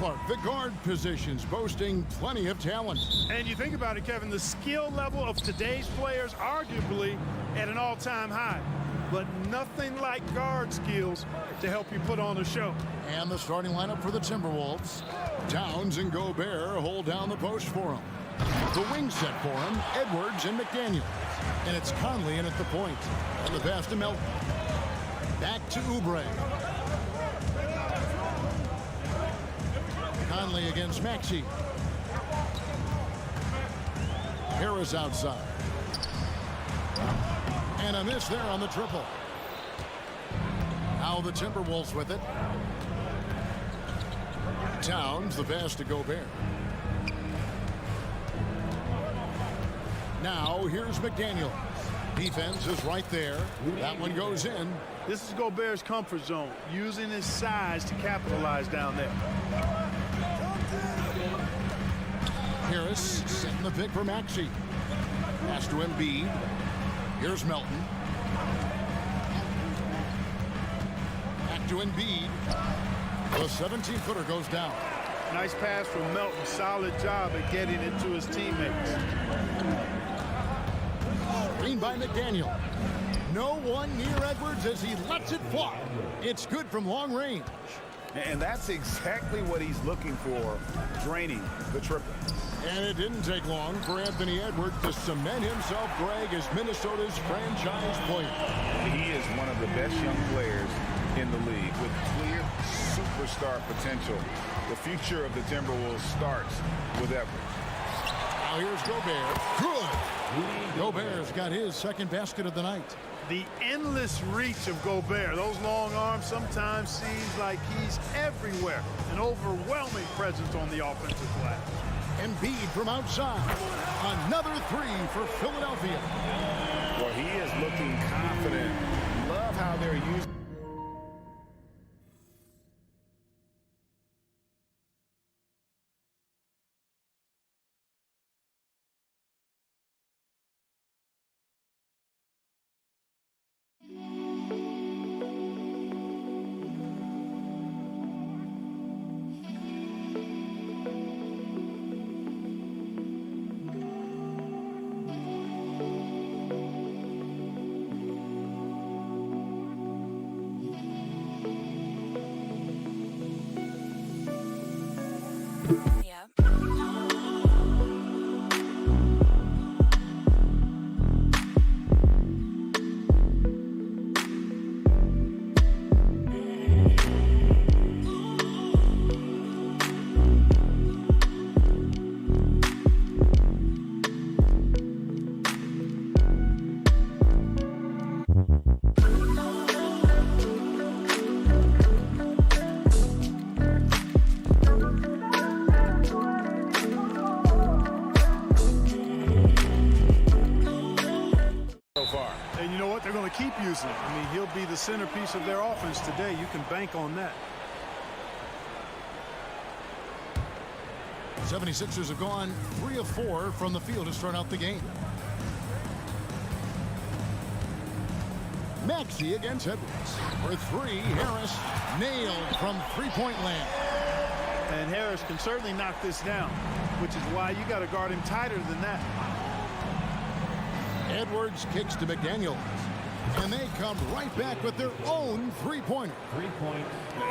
Clark, the guard positions boasting plenty of talent. And you think about it, Kevin, the skill level of today's players arguably at an all-time high. But nothing like guard skills to help you put on a show. And the starting lineup for the Timberwolves. Towns and Gobert hold down the post for him. The wing set for him, Edwards and McDaniel. And it's Conley in at the point. And the pass to Melton. Back to Oubre. Conley against Maxey. Harris outside. And a miss there on the triple. Now the Timberwolves with it. Towns, the pass to Gobert. Now here's McDaniel. Defense is right there. That one goes in. This is Gobert's comfort zone, using his size to capitalize down there. Harris setting the pick for Maxey. Pass to Embiid. Here's Melton. Back to Embiid. The 17-footer goes down. Nice pass from Melton. Solid job at getting it to his teammates. Screen by McDaniel. No one near Edwards as he lets it fly. It's good from long range. And that's exactly what he's looking for, draining the triple. And it didn't take long for Anthony Edwards to cement himself, Greg, as Minnesota's franchise player. He is one of the best young players in the league with clear superstar potential. The future of the Timberwolves starts with Edwards. Now here's Gobert. Good. Gobert's got his second basket of the night. The endless reach of Gobert. Those long arms sometimes seems like he's everywhere. An overwhelming presence on the offensive glass. Embiid from outside. Another three for Philadelphia. Well, he is looking confident. Love how they're using. Keep using it. I mean, he'll be the centerpiece of their offense today. You can bank on that. 76ers have gone 3 of 4 from the field to start out the game. Maxey against Edwards. For three, Harris nailed from three-point land. And Harris can certainly knock this down, which is why you got to guard him tighter than that. Edwards kicks to McDaniel. And they come right back with their own three-pointer.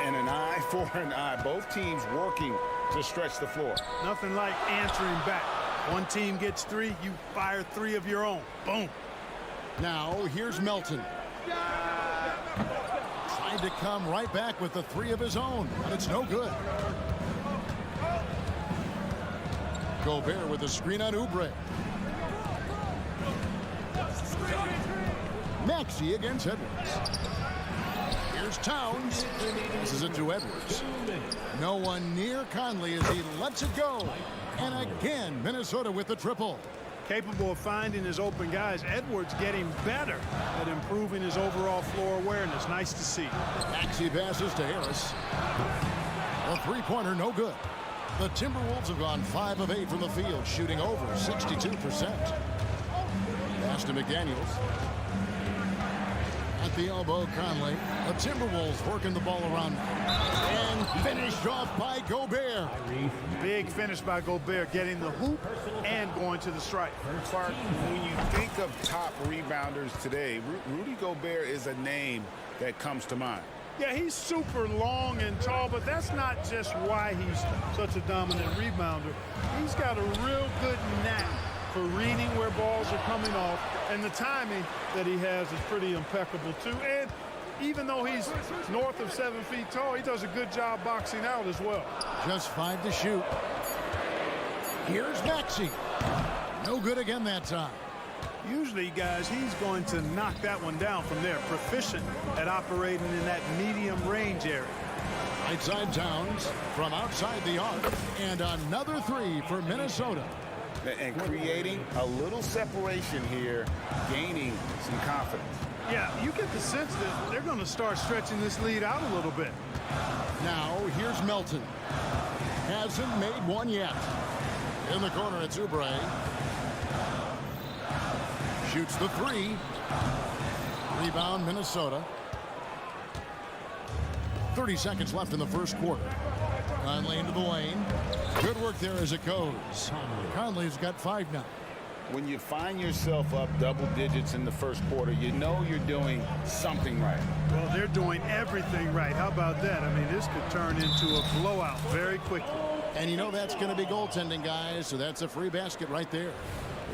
And an eye for an eye. Both teams working to stretch the floor. Nothing like answering back. One team gets three, you fire three of your own. Boom. Now here's Melton. Tried to come right back with the three of his own, but it's no good. Gobert with a screen on Oubre. Maxey against Edwards. Here's Towns. This is it to Edwards. No one near Conley as he lets it go. And again, Minnesota with the triple. Capable of finding his open guys. Edwards getting better at improving his overall floor awareness. Nice to see. Maxey passes to Harris. A three-pointer, no good. The Timberwolves have gone 5 of 8 from the field, shooting over 62%. Pass to McDaniels. At the elbow, Conley. The Timberwolves working the ball around. And finished off by Gobert. Big finish by Gobert, getting the hoop and going to the stripe. Clark, when you think of top rebounders today, Rudy Gobert is a name that comes to mind. Yeah, he's super long and tall, but that's not just why he's such a dominant rebounder. He's got a real good knack for reading where balls are coming off, and the timing that he has is pretty impeccable too. And even though he's north of 7 feet tall, he does a good job boxing out as well. Just 5 to shoot. Here's Maxey. No good again that time. Usually, guys, he's going to knock that one down from there. Proficient at operating in that medium range area. Right side Towns from outside the arc. And another 3 for Minnesota. And creating a little separation here, gaining some confidence. Yeah, you get the sense that they're going to start stretching this lead out a little bit. Now, here's Melton. Hasn't made one yet. In the corner, it's Oubre. Shoots the 3. Rebound, Minnesota. 30 seconds left in the first quarter. Conley into the lane. Good work there as it goes. Conley's got 5 now. When you find yourself up double digits in the first quarter, you know you're doing something right. Well, they're doing everything right. How about that? I mean, this could turn into a blowout very quickly. And you know that's going to be goaltending, guys, so that's a free basket right there.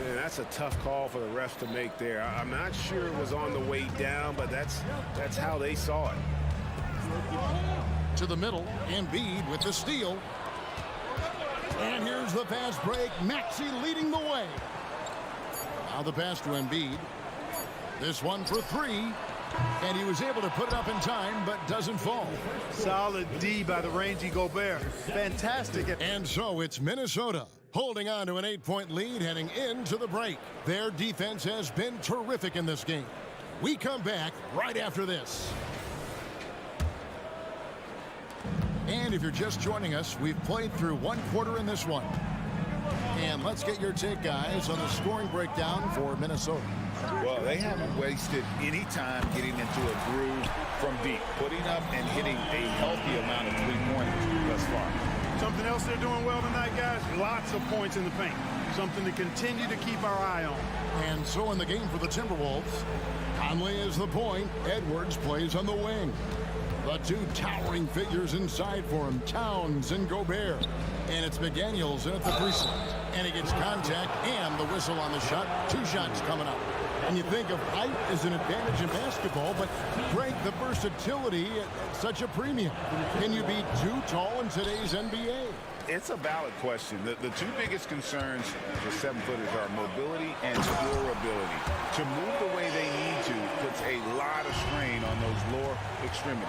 Man, that's a tough call for the refs to make there. I'm not sure it was on the way down, but that's how they saw it. To the middle, Embiid with the steal. And here's the fast break. Maxey leading the way. Now the pass to Embiid. This one for 3. And he was able to put it up in time, but doesn't fall. Solid D by the rangy Gobert. Fantastic. And so it's Minnesota holding on to an 8-point lead heading into the break. Their defense has been terrific in this game. We come back right after this. And if you're just joining us, we've played through 1 quarter in this one. And let's get your take, guys, on the scoring breakdown for Minnesota. Well, they haven't wasted any time getting into a groove from deep, putting up and hitting a healthy amount of three-pointers thus far. Something else they're doing well tonight, guys, lots of points in the paint. Something to continue to keep our eye on. And so in the game for the Timberwolves, Conley is the point. Edwards plays on the wing. The 2 towering figures inside for him, Towns and Gobert. And it's McDaniels in at the free throw. And he gets contact and the whistle on the shot. 2 shots coming up. And you think of height as an advantage in basketball, but Greg, the versatility at such a premium. Can you be too tall in today's NBA? It's a valid question. The 2 biggest concerns for 7-footers are mobility and scorability. To move the way they need to puts a lot of strain on those lower extremities.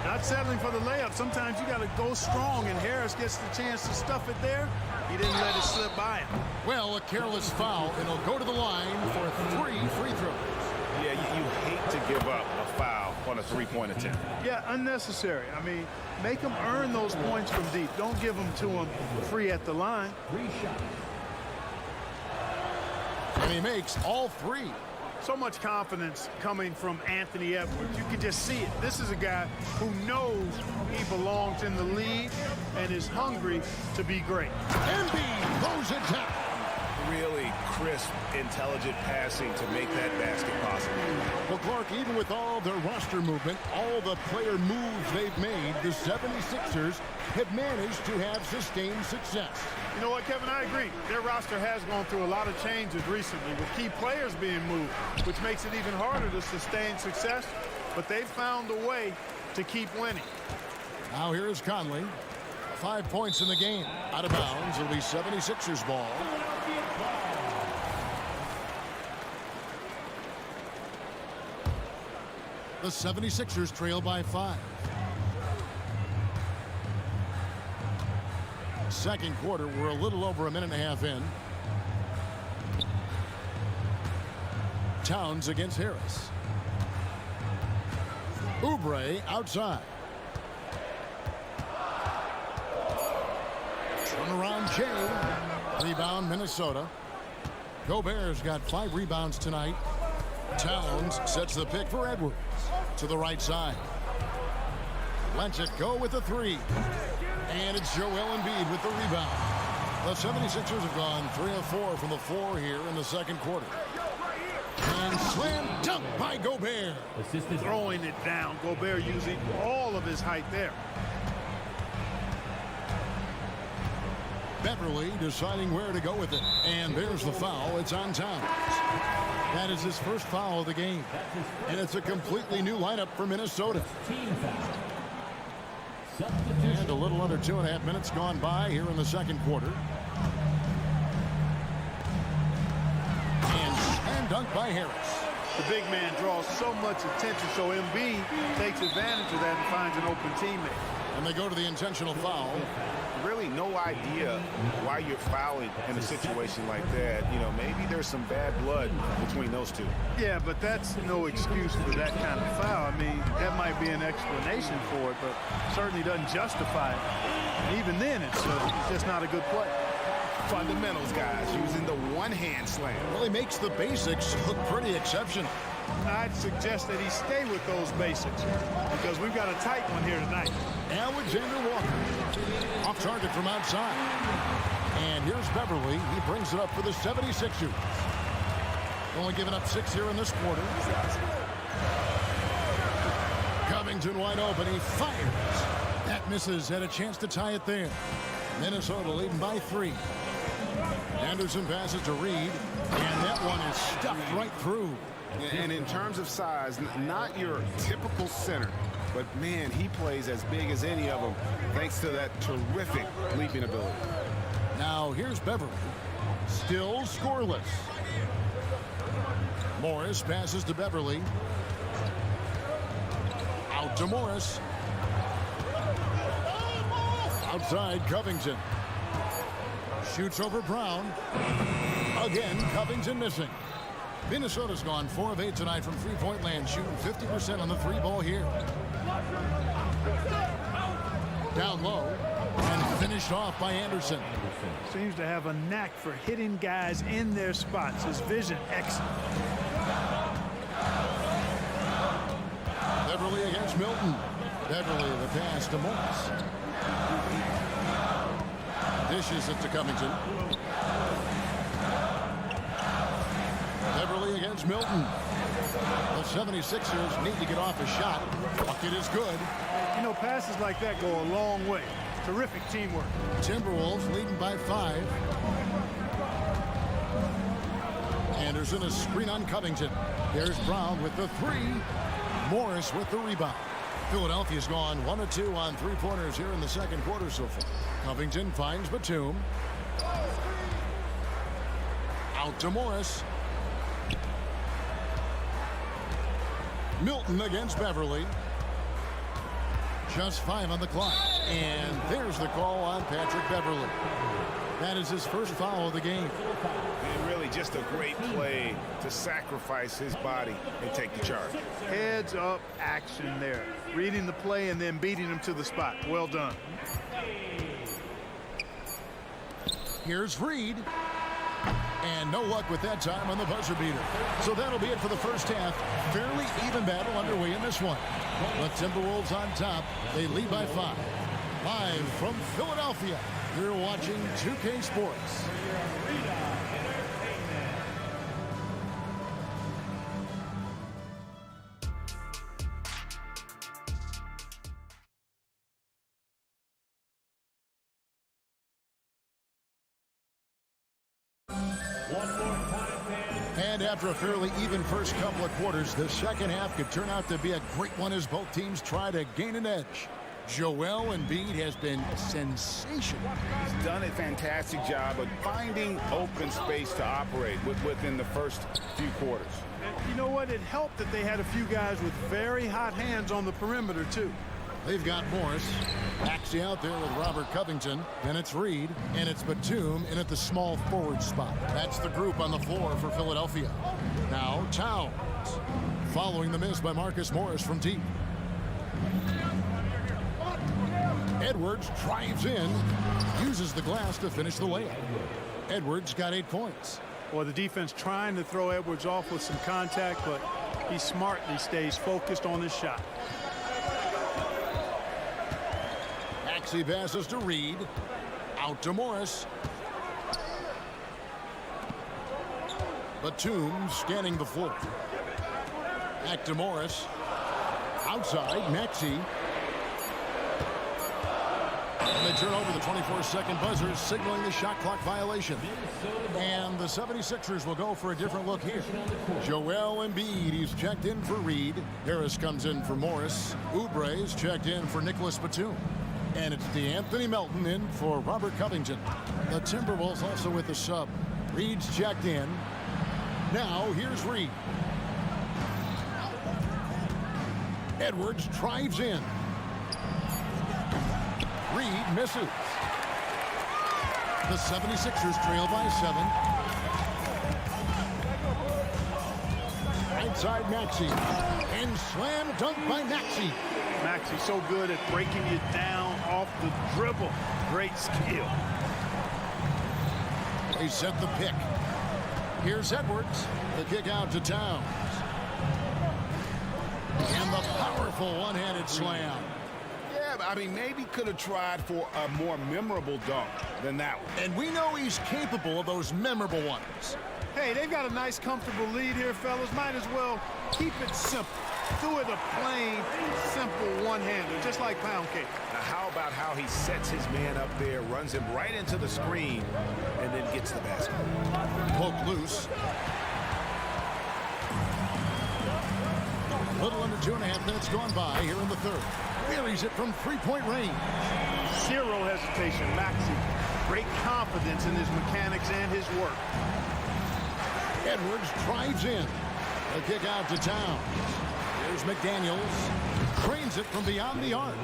Not settling for the layup. Sometimes you got to go strong, and Harris gets the chance to stuff it there. He didn't let it slip by him. Well, a careless foul, and he'll go to the line for 3 free throws. Yeah, you hate to give up a foul on a 3-point attempt. Yeah, unnecessary. I mean, make them earn those points from deep. Don't give them to them free at the line. And he makes all 3. So much confidence coming from Anthony Edwards. You can just see it. This is a guy who knows he belongs in the league and is hungry to be great. Embiid throws it down. Really crisp, intelligent passing to make that basket possible. Well, Clark, even with all their roster movement, all the player moves they've made, the 76ers have managed to have sustained success. You know what, Kevin? I agree. Their roster has gone through a lot of changes recently with key players being moved, which makes it even harder to sustain success. But they've found a way to keep winning. Now here is Conley. 5 points in the game. Out of bounds. It'll be 76ers ball. The 76ers trail by 5. Second quarter, we're a little over a minute and a half in. Towns against Harris. Oubre outside. Turnaround Jay. Rebound Minnesota. Gobert's got 5 rebounds tonight. Towns sets the pick for Edwards to the right side. Lets it go with the three. And it's Joel Embiid with the rebound. The 76ers have gone 3 of 4 from the floor here in the second quarter. And slam dunk by Gobert. Throwing it down. Gobert using all of his height there. Beverly deciding where to go with it. And there's the foul. It's on Towns. That is his first foul of the game. And it's a completely new lineup for Minnesota. And a little under 2.5 minutes gone by here in the second quarter. And slam dunk by Harris. The big man draws so much attention, so Embiid takes advantage of that and finds an open teammate. And they go to the intentional foul. Really no idea why you're fouling in a situation like that. You know, maybe there's some bad blood between those two. Yeah, but that's no excuse for that kind of foul. I mean, that might be an explanation for it, but certainly doesn't justify it. And even then, it's just not a good play. Fundamentals, guys, using the one-hand slam. Well, he makes the basics look pretty exceptional. I'd suggest that he stay with those basics because we've got a tight one here tonight. Alexander Walker off target from outside. And here's Beverly. He brings it up for the 76ers. Only giving up 6 here in this quarter. Covington wide open. He fires. That misses. Had a chance to tie it there. Minnesota leading by 3. Anderson passes to Reed. And that one is stuffed right through. And in terms of size, not your typical center, but man, he plays as big as any of them thanks to that terrific leaping ability. Now here's Beverly, still scoreless. Morris passes to Beverly. Out to Morris. Outside Covington. Shoots over Brown. Again, Covington missing. Minnesota's gone 4 of 8 tonight from three-point land, shooting 50% on the 3-ball here. Down low, and finished off by Anderson. Seems to have a knack for hitting guys in their spots. His vision excellent. Beverly against Milton. Beverly the pass to Morris. Dishes it to Covington. Beverly against Milton. The 76ers need to get off a shot. Bucket is good. You know, passes like that go a long way. Terrific teamwork. Timberwolves leading by 5. Anderson, a screen on Covington. There's Brown with the 3. Morris with the rebound. Philadelphia's gone 1 of 2 on 3-pointers here in the second quarter so far. Covington finds Batum. Out to Morris. Milton against Beverly. Just 5 on the clock. And there's the call on Patrick Beverly. That is his first foul of the game. And really just a great play to sacrifice his body and take the charge. Heads up action there. Reading the play and then beating him to the spot. Well done. Here's Reed. And no luck with that time on the buzzer beater. So that'll be it for the first half. Fairly even battle underway in this one. The Timberwolves on top. They lead by 5. Live from Philadelphia, you're watching 2K Sports. And after a fairly even first couple of quarters, the second half could turn out to be a great one as both teams try to gain an edge. Joel Embiid has been sensational. He's done a fantastic job of finding open space to operate within the first few quarters. And you know what? It helped that they had a few guys with very hot hands on the perimeter, too. They've got Morris. Axie out there with Robert Covington. Then it's Reed. And it's Batum in at the small forward spot. That's the group on the floor for Philadelphia. Now Towns. Following the miss by Marcus Morris from deep. Edwards drives in. Uses the glass to finish the layup. Edwards got 8 points. Or the defense trying to throw Edwards off with some contact, but he smartly stays focused on his shot. Maxey passes to Reed. Out to Morris. Batum scanning the floor. Back to Morris. Outside, Maxey. And they turn over the 24-second buzzer, signaling the shot clock violation. And the 76ers will go for a different look here. Joel Embiid, he's checked in for Reed. Harris comes in for Morris. Oubre's checked in for Nicholas Batum. And it's Anthony Melton in for Robert Covington. The Timberwolves also with the sub. Reed's checked in. Now here's Reed. Edwards drives in. Reed misses. The 76ers trail by 7. Outside Maxey. And slam dunk by Maxey. Maxey's so good at breaking you down off the dribble. Great skill. They set the pick. Here's Edwards. The kick out to Towns. And the powerful one-handed slam. Yeah, I mean, maybe could have tried for a more memorable dunk than that one. And we know he's capable of those memorable ones. Hey, they've got a nice, comfortable lead here, fellas. Might as well keep it simple. Do it a plain, simple one-hander, just like pound cake. Now, how about how he sets his man up there, runs him right into the screen, and then gets the basket. Poke loose. A little under 2.5 minutes gone by here in the third. Buries it from three-point range. Zero hesitation. Maxey, great confidence in his mechanics and his work. Edwards drives in. The kick out to Towns. Here's McDaniels. Cranes it from beyond the arc.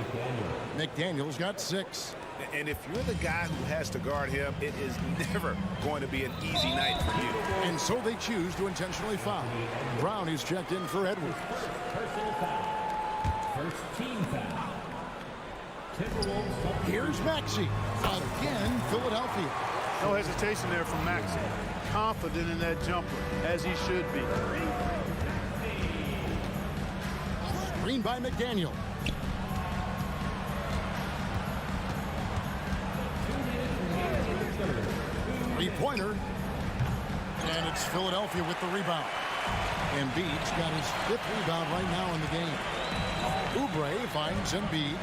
McDaniels got 6. And if you're the guy who has to guard him, it is never going to be an easy night for you. And so they choose to intentionally foul. Brown is checked in for Edwards. Personal foul. First team foul. Timberwolves. Here's Maxey. Again, Philadelphia. No hesitation there from Maxey. Confident in that jumper, as he should be. Screen by McDaniel. Three-pointer. And it's Philadelphia with the rebound. Embiid's got his 5th rebound right now in the game. Oubre finds Embiid.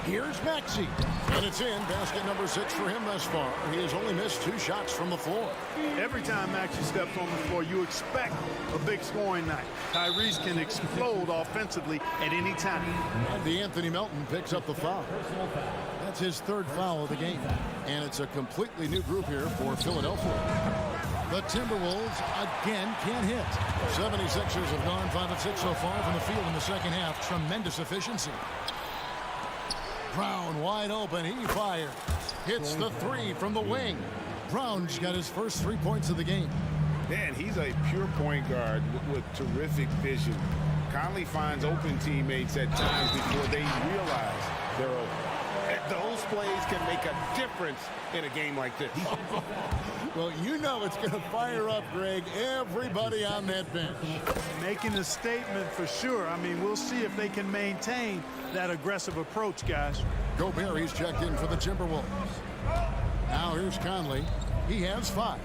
Here's Maxey. And it's in. Basket number 6 for him thus far. He has only missed 2 shots from the floor. Every time Maxey steps on the floor, you expect a big scoring night. Tyrese can explode offensively at any time. And Anthony Melton picks up the foul. That's his 3rd foul of the game. And it's a completely new group here for Philadelphia. The Timberwolves again can't hit. 76ers have gone 5 of 6 so far from the field in the second half. Tremendous efficiency. Brown wide open. He fires. Hits the 3 from the wing. Brown's got his first 3 points of the game. Man, he's a pure point guard with terrific vision. Conley finds open teammates at times before they realize they're open. Those plays can make a difference in a game like this. Well, you know it's going to fire up, Greg, everybody on that bench. Making a statement for sure. I mean, we'll see if they can maintain that aggressive approach, guys. Gobert, he's checked in for the Timberwolves. Now here's Conley. He has 5.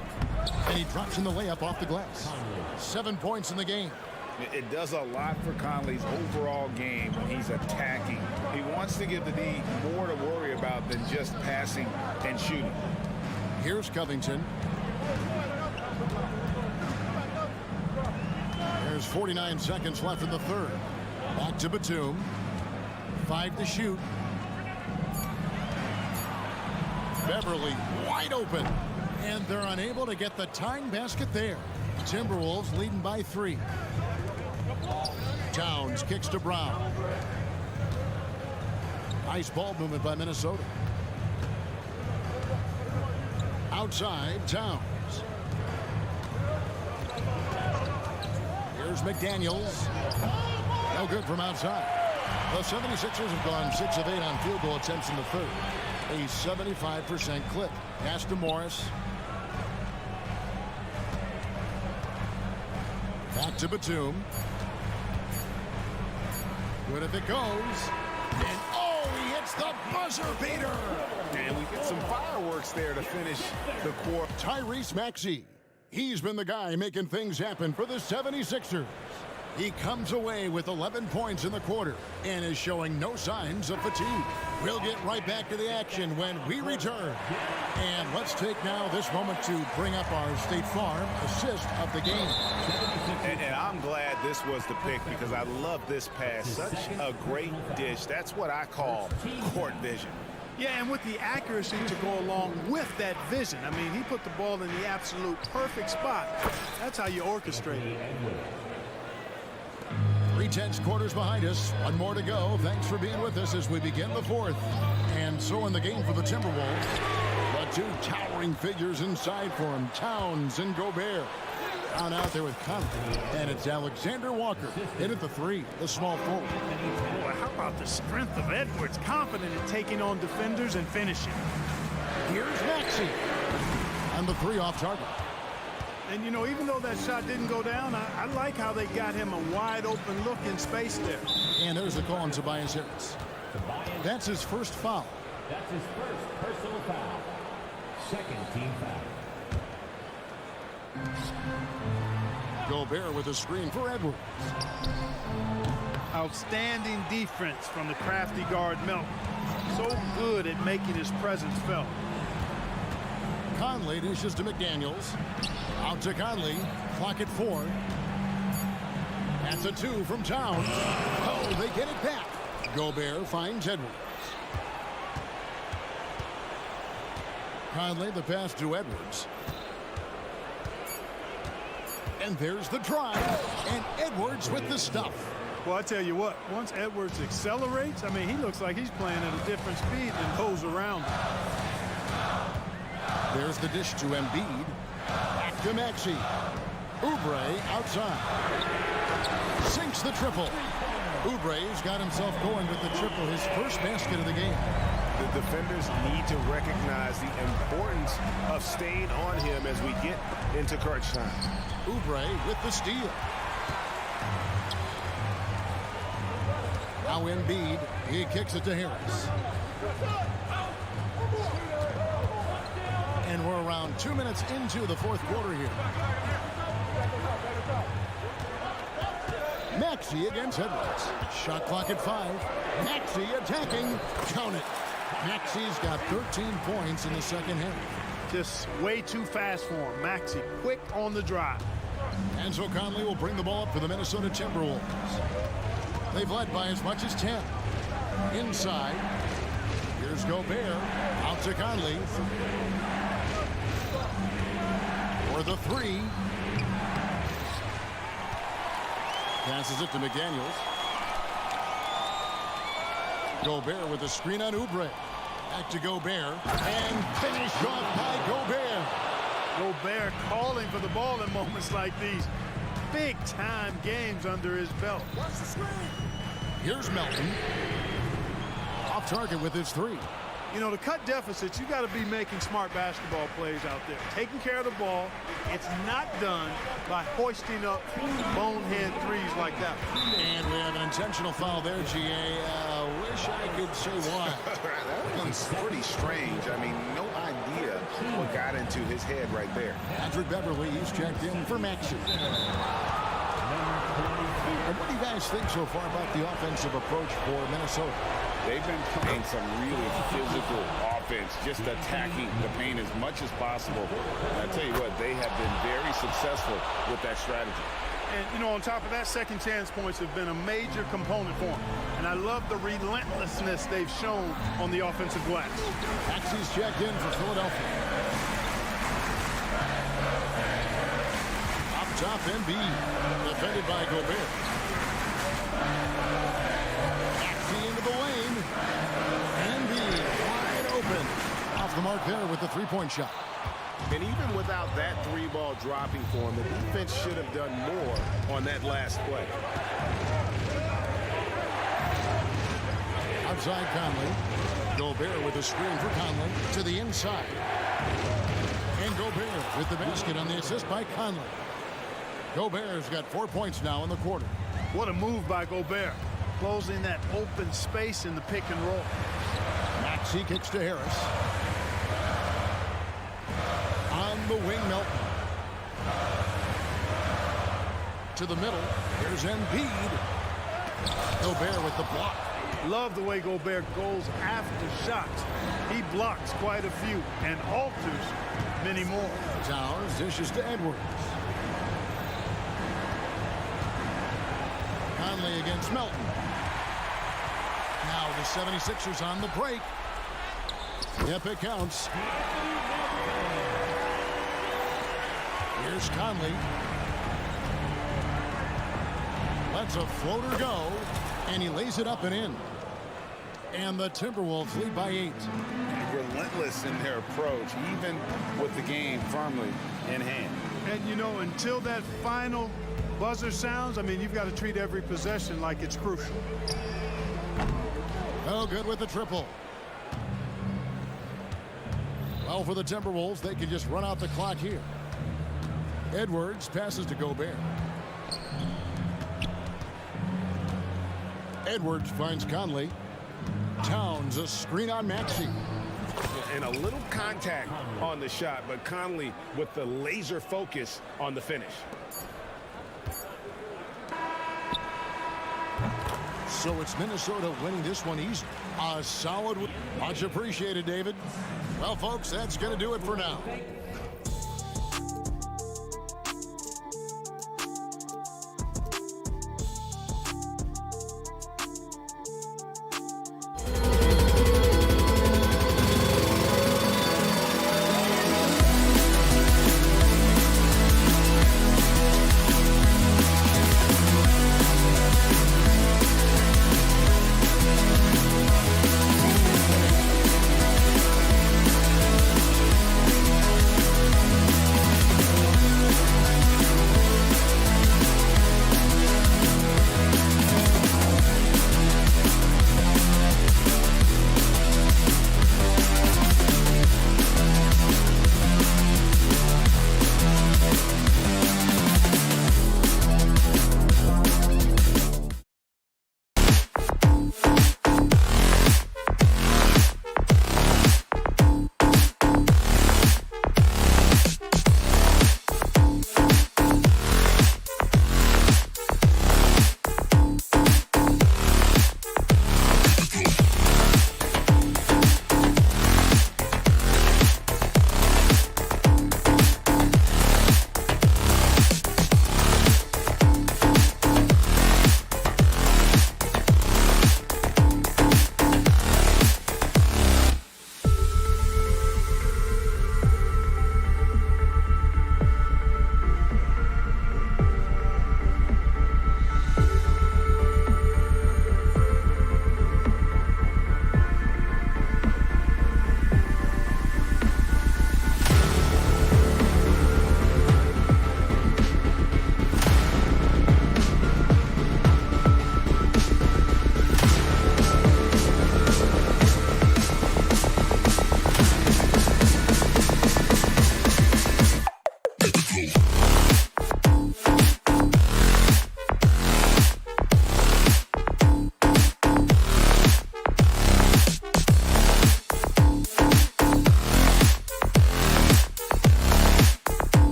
And he drops in the layup off the glass. 7 points in the game. It does a lot for Conley's overall game when he's attacking. He wants to give the D more to worry about than just passing and shooting. Here's Covington. There's 49 seconds left in the third. Back to Batum. 5 to shoot. Beverly wide open. And they're unable to get the tying basket there. Timberwolves leading by 3. Towns kicks to Brown. Nice ball movement by Minnesota. Outside, Towns. Here's McDaniels. No good from outside. The 76ers have gone 6 of 8 on field goal attempts in the third. A 75% clip. Pass to Morris. Back to Batum. Good if it goes. And oh, he hits the buzzer beater. And we get some fireworks there to finish the quarter. Tyrese Maxey. He's been the guy making things happen for the 76ers. He comes away with 11 points in the quarter and is showing no signs of fatigue. We'll get right back to the action when we return. And let's take now this moment to bring up our State Farm assist of the game. And I'm glad this was the pick because I love this pass. Such a great dish. That's what I call court vision. Yeah, and with the accuracy to go along with that vision. I mean, he put the ball in the absolute perfect spot. That's how you orchestrate it. 3/10 quarters behind us. One more to go. Thanks for being with us as we begin the fourth. And so in the game for the Timberwolves, the two towering figures inside for him, Towns and Gobert. Down out there with Conley. And it's Alexander Walker in at the three, the small forward. Boy, how about the strength of Edwards? Confident in taking on defenders and finishing. Here's Maxey. And the three off target. And, you know, even though that shot didn't go down, I like how they got him a wide-open look in space there. And there's the call on Tobias Harris. That's his first foul. That's his first personal foul. Second team foul. Gobert with a screen for Edwards. Outstanding defense from the crafty guard Melton. So good at making his presence felt. Conley dishes to McDaniels. Out to Conley. Clock at 4. That's a 2 from Towns. Oh, they get it back. Gobert finds Edwards. Conley, the pass to Edwards. And there's the drive. And Edwards with the stuff. Well, I tell you what, once Edwards accelerates, I mean, he looks like he's playing at a different speed than those around him. There's the dish to Embiid. Back to Maxey. Oubre outside. Sinks the triple. Oubre's got himself going with the triple, his first basket of the game. The defenders need to recognize the importance of staying on him as we get into crunch time. Oubre with the steal. Now Embiid, he kicks it to Harris. And we're around 2 minutes into the fourth quarter here. Maxey against Edwards. Shot clock at 5. Maxey attacking. Count it. Maxey's got 13 points in the second half. Just way too fast for him. Maxey quick on the drive. And so Conley will bring the ball up for the Minnesota Timberwolves. They've led by as much as 10. Inside. Here's Gobert. Out to Conley. For the 3. Passes it to McDaniels. Gobert with a screen on Oubre. Back to Gobert. And finished off by Gobert. Gobert calling for the ball in moments like these. Big-time games under his belt. Here's Melton. Off target with his 3. You know, to cut deficits, you got to be making smart basketball plays out there. Taking care of the ball. It's not done by hoisting up bonehead threes like that. And we have an intentional foul there, GA. Wish I could say why. That one's pretty strange. I mean, no idea what got into his head right there. Patrick Beverly, he's checked in for Maxey. And what do you guys think so far about the offensive approach for Minnesota? They've been playing some really physical offense, just attacking the paint as much as possible. And I tell you what, they have been very successful with that strategy. And, you know, on top of that, second chance points have been a major component for them. And I love the relentlessness they've shown on the offensive glass. Maxey's checked in for Philadelphia. Up top, Embiid, defended by Gobert. Maxey into the lane. Embiid wide open. Off the mark there with the three-point shot. And even without that 3-ball dropping for him, the defense should have done more on that last play. Outside Conley. Gobert with a screen for Conley to the inside. And Gobert with the basket on the assist by Conley. Gobert's got 4 points now in the quarter. What a move by Gobert. Closing that open space in the pick and roll. Maxey kicks to Harris. On the wing, Melton. To the middle. Here's Embiid. Gobert with the block. Love the way Gobert goes after shots. He blocks quite a few and alters many more. Towns dishes to Edwards. Conley against Melton. Now the 76ers on the break. Yep, it counts. Here's Conley. Lets a floater go, and he lays it up and in. And the Timberwolves lead by 8. Relentless in their approach, even with the game firmly in hand. And, you know, until that final buzzer sounds, I mean, you've got to treat every possession like it's crucial. Oh, good with the triple. Well, for the Timberwolves, they can just run out the clock here. Edwards passes to Gobert. Edwards finds Conley. Towns a screen on Maxey. And a little contact on the shot, but Conley with the laser focus on the finish. So it's Minnesota winning this one easy. A solid win. Much appreciated, David. Well, folks, that's going to do it for now.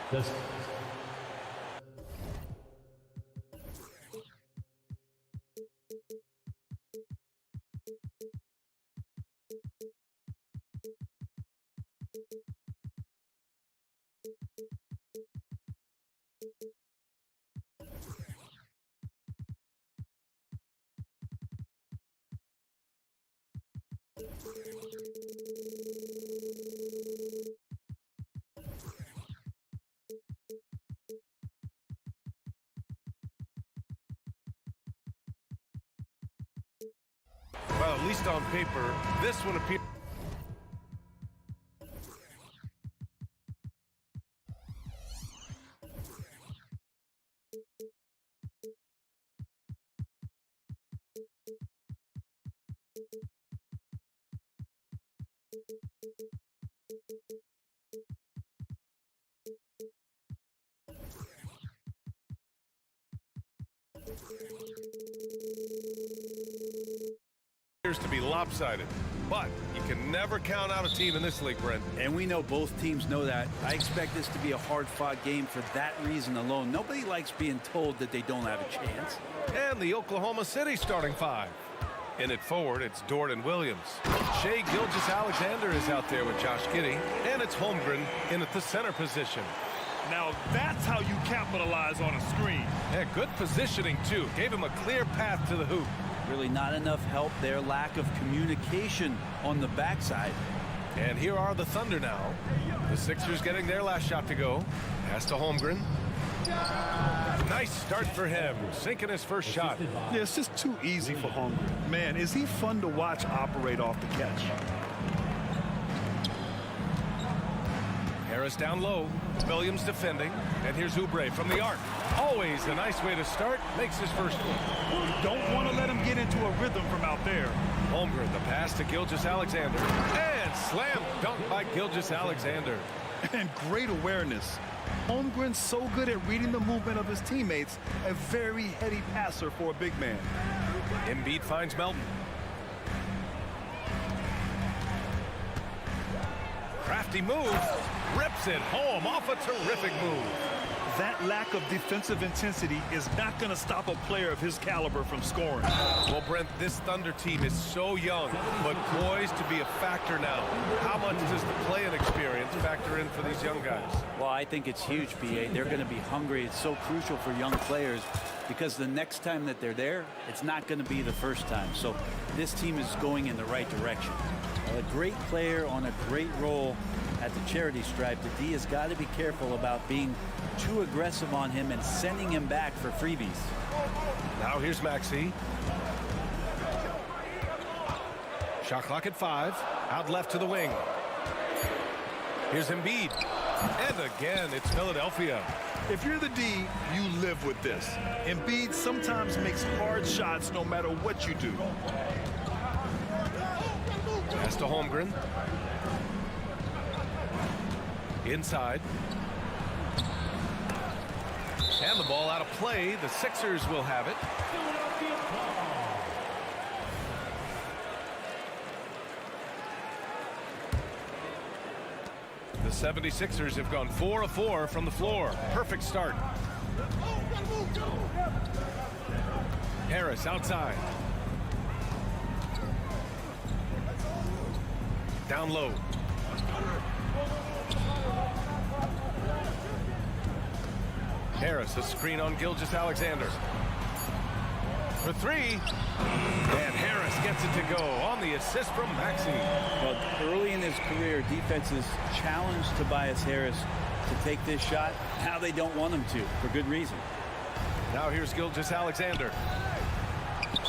The Well, at least on paper, this one appears. To be lopsided, but you can never count out a team in this league, Brent. And we know both teams know that. I expect this to be a hard-fought game for that reason alone. Nobody likes being told that they don't have a chance. And the Oklahoma City starting five. In it forward, it's Jordan Williams. Shai Gilgeous-Alexander is out there with Josh Giddey, and it's Holmgren in at the center position. Now that's how you capitalize on a screen. Yeah, good positioning, too. Gave him a clear path to the hoop. Really not enough help there. Lack of communication on the backside. And here are the Thunder now. The Sixers getting their last shot to go. Pass to Holmgren. Nice start for him. Sinking his first shot. Yeah, it's just too easy for Holmgren. Man, is he fun to watch operate off the catch. Harris down low. Williams defending. And here's Oubre from the arc. Always a nice way to start. Makes his first one. You don't want to let him get into a rhythm from out there. Holmgren, the pass to Gilgeous-Alexander. And slam dunk by Gilgeous-Alexander. And great awareness. Holmgren's so good at reading the movement of his teammates. A very heady passer for a big man. Embiid finds Melton. Crafty move. Rips it home off a terrific move. That lack of defensive intensity is not going to stop a player of his caliber from scoring. Well, Brent, this Thunder team is so young, but poised to be a factor now. How much does the play and experience factor in for these young guys? Well, I think it's huge, B.A. They're going to be hungry. It's so crucial for young players because the next time that they're there, it's not going to be the first time. So this team is going in the right direction. A great player on a great role at the charity stripe. The D has got to be careful about being too aggressive on him and sending him back for freebies. Now here's Maxey. Shot clock at 5. Out left to the wing. Here's Embiid. And again, it's Philadelphia. If you're the D, you live with this. Embiid sometimes makes hard shots no matter what you do. Pass to Holmgren. Inside. And the ball out of play. The Sixers will have it. The 76ers have gone 4 of 4 from the floor. Perfect start. Harris outside. Down low. Harris, a screen on Gilgeous-Alexander. For 3. And Harris gets it to go on the assist from Maxey. Well, early in his career, defenses challenged Tobias Harris to take this shot. Now they don't want him to, for good reason. Now here's Gilgeous-Alexander.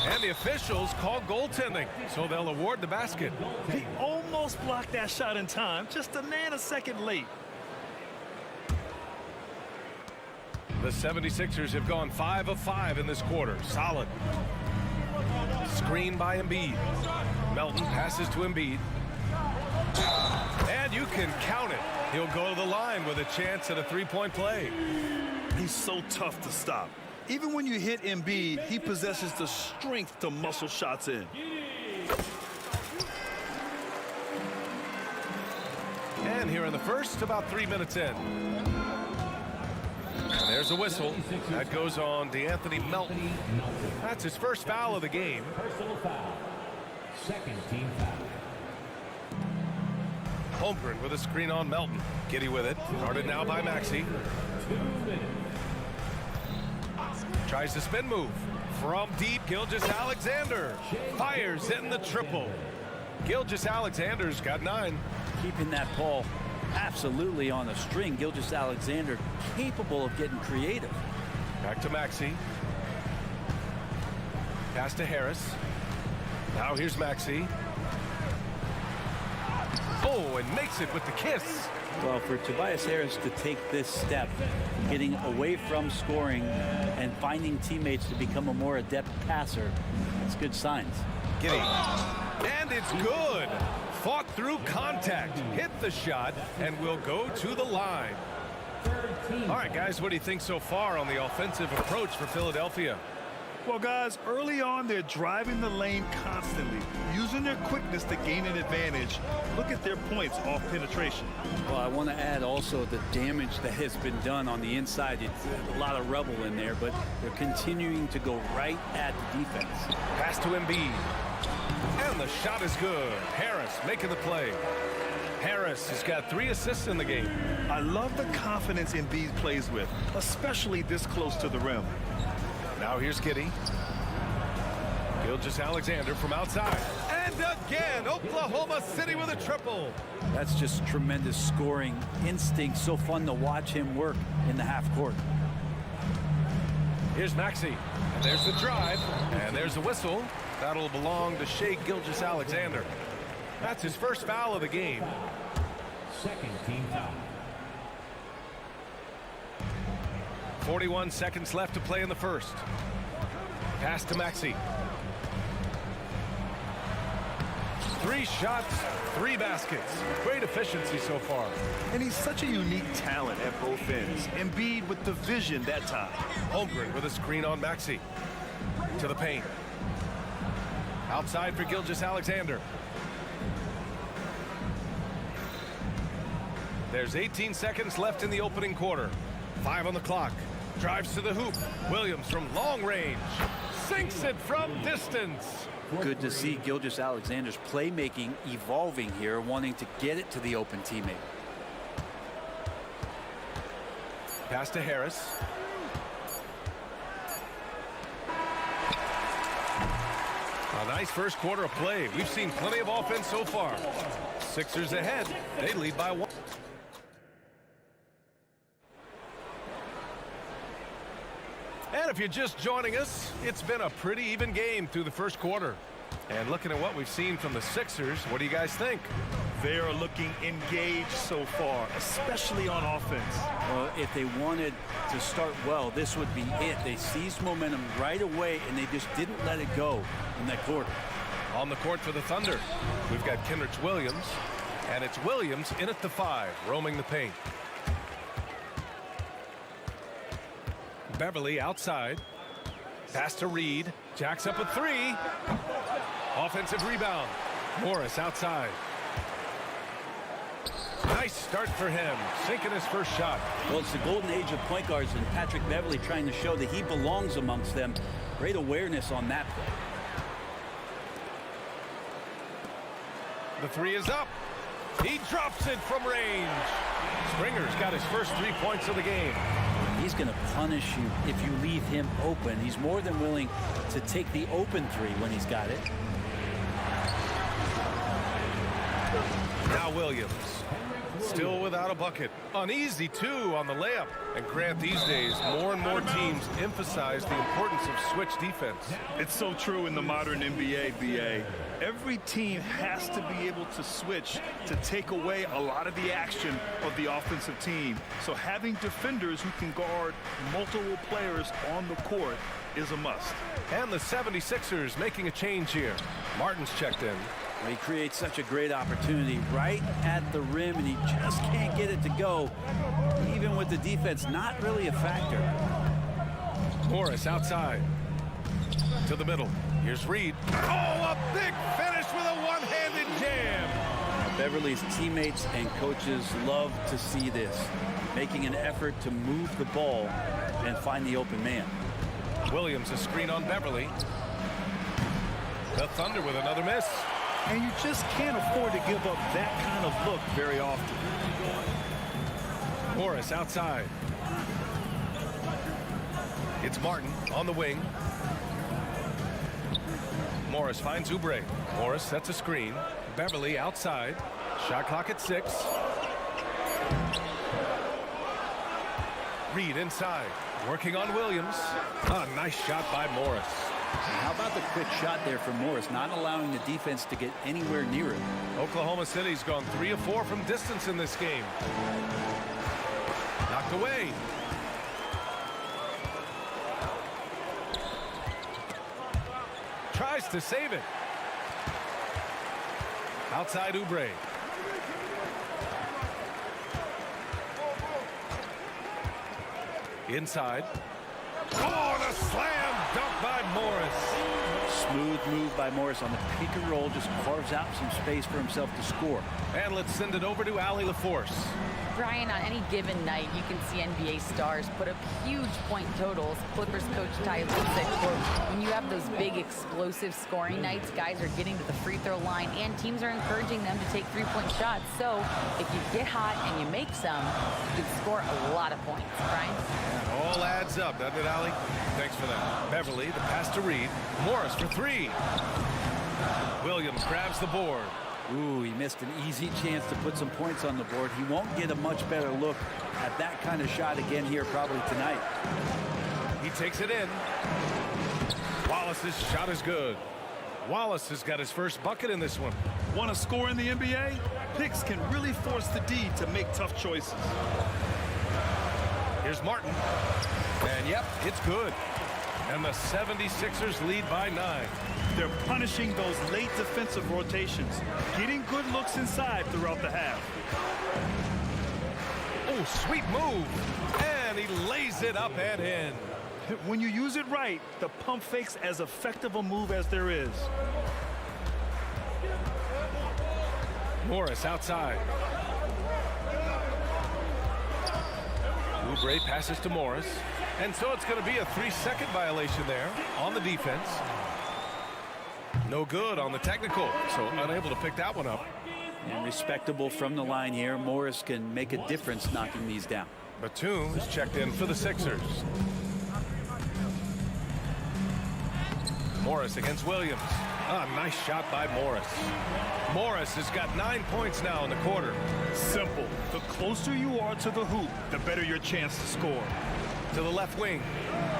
And the officials call goaltending, so they'll award the basket. He almost blocked that shot in time, just a nanosecond late. The 76ers have gone 5 of 5 in this quarter. Solid. Screen by Embiid. Melton passes to Embiid. And you can count it. He'll go to the line with a chance at a three-point play. He's so tough to stop. Even when you hit Embiid, he possesses the strength to muscle shots in. And here in the first, about 3 minutes in. There's a whistle. That goes on DeAnthony Melton. That's his first foul of the game. Personal foul. Second team foul. Holmgren with a screen on Melton. Giddy with it. Guarded now by Maxey. 2 minutes. Tries the spin move. From deep, Gilgeous-Alexander fires in the triple. Gilgeous-Alexander's got 9. Keeping that ball absolutely on a string. Gilgeous-Alexander capable of getting creative. Back to Maxey. Pass to Harris. Now here's Maxey. Oh, and makes it with the kiss. Well, for Tobias Harris to take this step, getting away from scoring and finding teammates to become a more adept passer, it's good signs. Giddy. And it's good. Fought through contact. Hit the shot and will go to the line. All right, guys, what do you think so far on the offensive approach for Philadelphia? Well, guys, early on, they're driving the lane constantly, using their quickness to gain an advantage. Look at their points off penetration. Well, I want to add also the damage that has been done on the inside. It's a lot of rubble in there, but they're continuing to go right at the defense. Pass to Embiid. And the shot is good. Harris making the play. Harris has got 3 assists in the game. I love the confidence Embiid plays with, especially this close to the rim. Now here's Giddy. Gilgeous-Alexander from outside. And again, Oklahoma City with a triple. That's just tremendous scoring instinct. So fun to watch him work in the half court. Here's Maxey. And there's the drive. And there's the whistle. That'll belong to Shai Gilgeous-Alexander. That's his first foul of the game. Second team foul. 41 seconds left to play in the first. Pass to Maxey. 3 shots, 3 baskets. Great efficiency so far. And he's such a unique talent at both ends. Embiid with the vision that time. Holmgren with a screen on Maxey. To the paint. Outside for Gilgeous-Alexander. There's 18 seconds left in the opening quarter. 5 on the clock. Drives to the hoop. Williams from long range. Sinks it from distance. Good to see Gilgeous-Alexander's playmaking evolving here, wanting to get it to the open teammate. Pass to Harris. A nice first quarter of play. We've seen plenty of offense so far. Sixers ahead. They lead by 1. And if you're just joining us, it's been a pretty even game through the first quarter. And looking at what we've seen from the Sixers, what do you guys think? They are looking engaged so far, especially on offense. Well, if they wanted to start well, this would be it. They seized momentum right away, and they just didn't let it go in that quarter. On the court for the Thunder, we've got Kenrich Williams, and it's Williams in at the 5, roaming the paint. Beverly outside. Pass to Reed. Jacks up a 3. Offensive rebound. Morris outside. Nice start for him. Sinking his first shot. Well, it's the golden age of point guards, and Patrick Beverly trying to show that he belongs amongst them. Great awareness on that play. The 3 is up. He drops it from range. Springer's got his first 3 points of the game. He's going to punish you if you leave him open. He's more than willing to take the open 3 when he's got it. Now Williams. Still without a bucket. An easy 2 on the layup. And Grant, these days, more and more teams emphasize the importance of switch defense. It's so true in the modern NBA, BA. Every team has to be able to switch to take away a lot of the action of the offensive team. So having defenders who can guard multiple players on the court is a must. And the 76ers making a change here. Martin's checked in. He creates such a great opportunity right at the rim, and he just can't get it to go. Even with the defense, not really a factor. Morris outside. To the middle. Here's Reed. Oh, a big finish with a one-handed jam. Beverly's teammates and coaches love to see this. Making an effort to move the ball and find the open man. Williams a screen on Beverly. The Thunder with another miss. And you just can't afford to give up that kind of look very often. Morris outside. It's Martin on the wing. Morris finds Oubre. Morris sets a screen. Beverly outside. Shot clock at 6. Reed inside. Working on Williams. A nice shot by Morris. And how about the quick shot there from Morris, not allowing the defense to get anywhere near him. Oklahoma City's gone 3 of 4 from distance in this game. Knocked away. Tries to save it. Outside Oubre. Inside. Oh, and a slam dunk by Morris. Smooth move by Morris on the pick and roll, just carves out some space for himself to score. And let's send it over to Allie LaForce. Brian, on any given night, you can see NBA stars put up huge point totals. Clippers coach Ty Lue said, quote, when you have those big explosive scoring nights, guys are getting to the free throw line and teams are encouraging them to take three-point shots. So if you get hot and you make some, you can score a lot of points. Brian? It all adds up, doesn't it, Allie? Thanks for that. Beverly, the pass to Reed. Morris for 3. Williams grabs the board. Ooh, he missed an easy chance to put some points on the board. He won't get a much better look at that kind of shot again here probably tonight. He takes it in. Wallace's shot is good. Wallace has got his first bucket in this one. Want to score in the NBA? Picks can really force the D to make tough choices. Here's Martin. And yep, it's good. And the 76ers lead by 9. They're punishing those late defensive rotations, getting good looks inside throughout the half. Oh, sweet move. And he lays it up and in. When you use it right, the pump fake's as effective a move as there is. Morris outside. Oubre passes to Morris. And so it's going to be a 3-second violation there on the defense. No good on the technical, so unable to pick that one up. And respectable from the line here. Morris can make a difference knocking these down. Batum is checked in for the Sixers. Morris against Williams. A nice shot by Morris. Morris has got 9 points now in the quarter. Simple. The closer you are to the hoop, the better your chance to score. To the left wing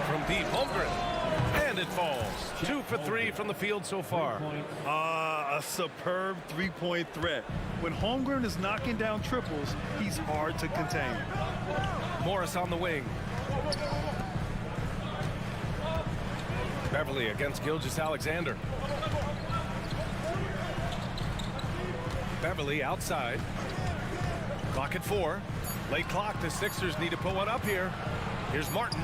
from deep, Holmgren. And it falls. 2 for 3 from the field so far. A superb three-point threat. When Holmgren is knocking down triples, he's hard to contain. Morris on the wing. Beverly against Gilgeous-Alexander. Beverly outside. Clock at 4. Late clock. The Sixers need to put one up here. Here's Martin.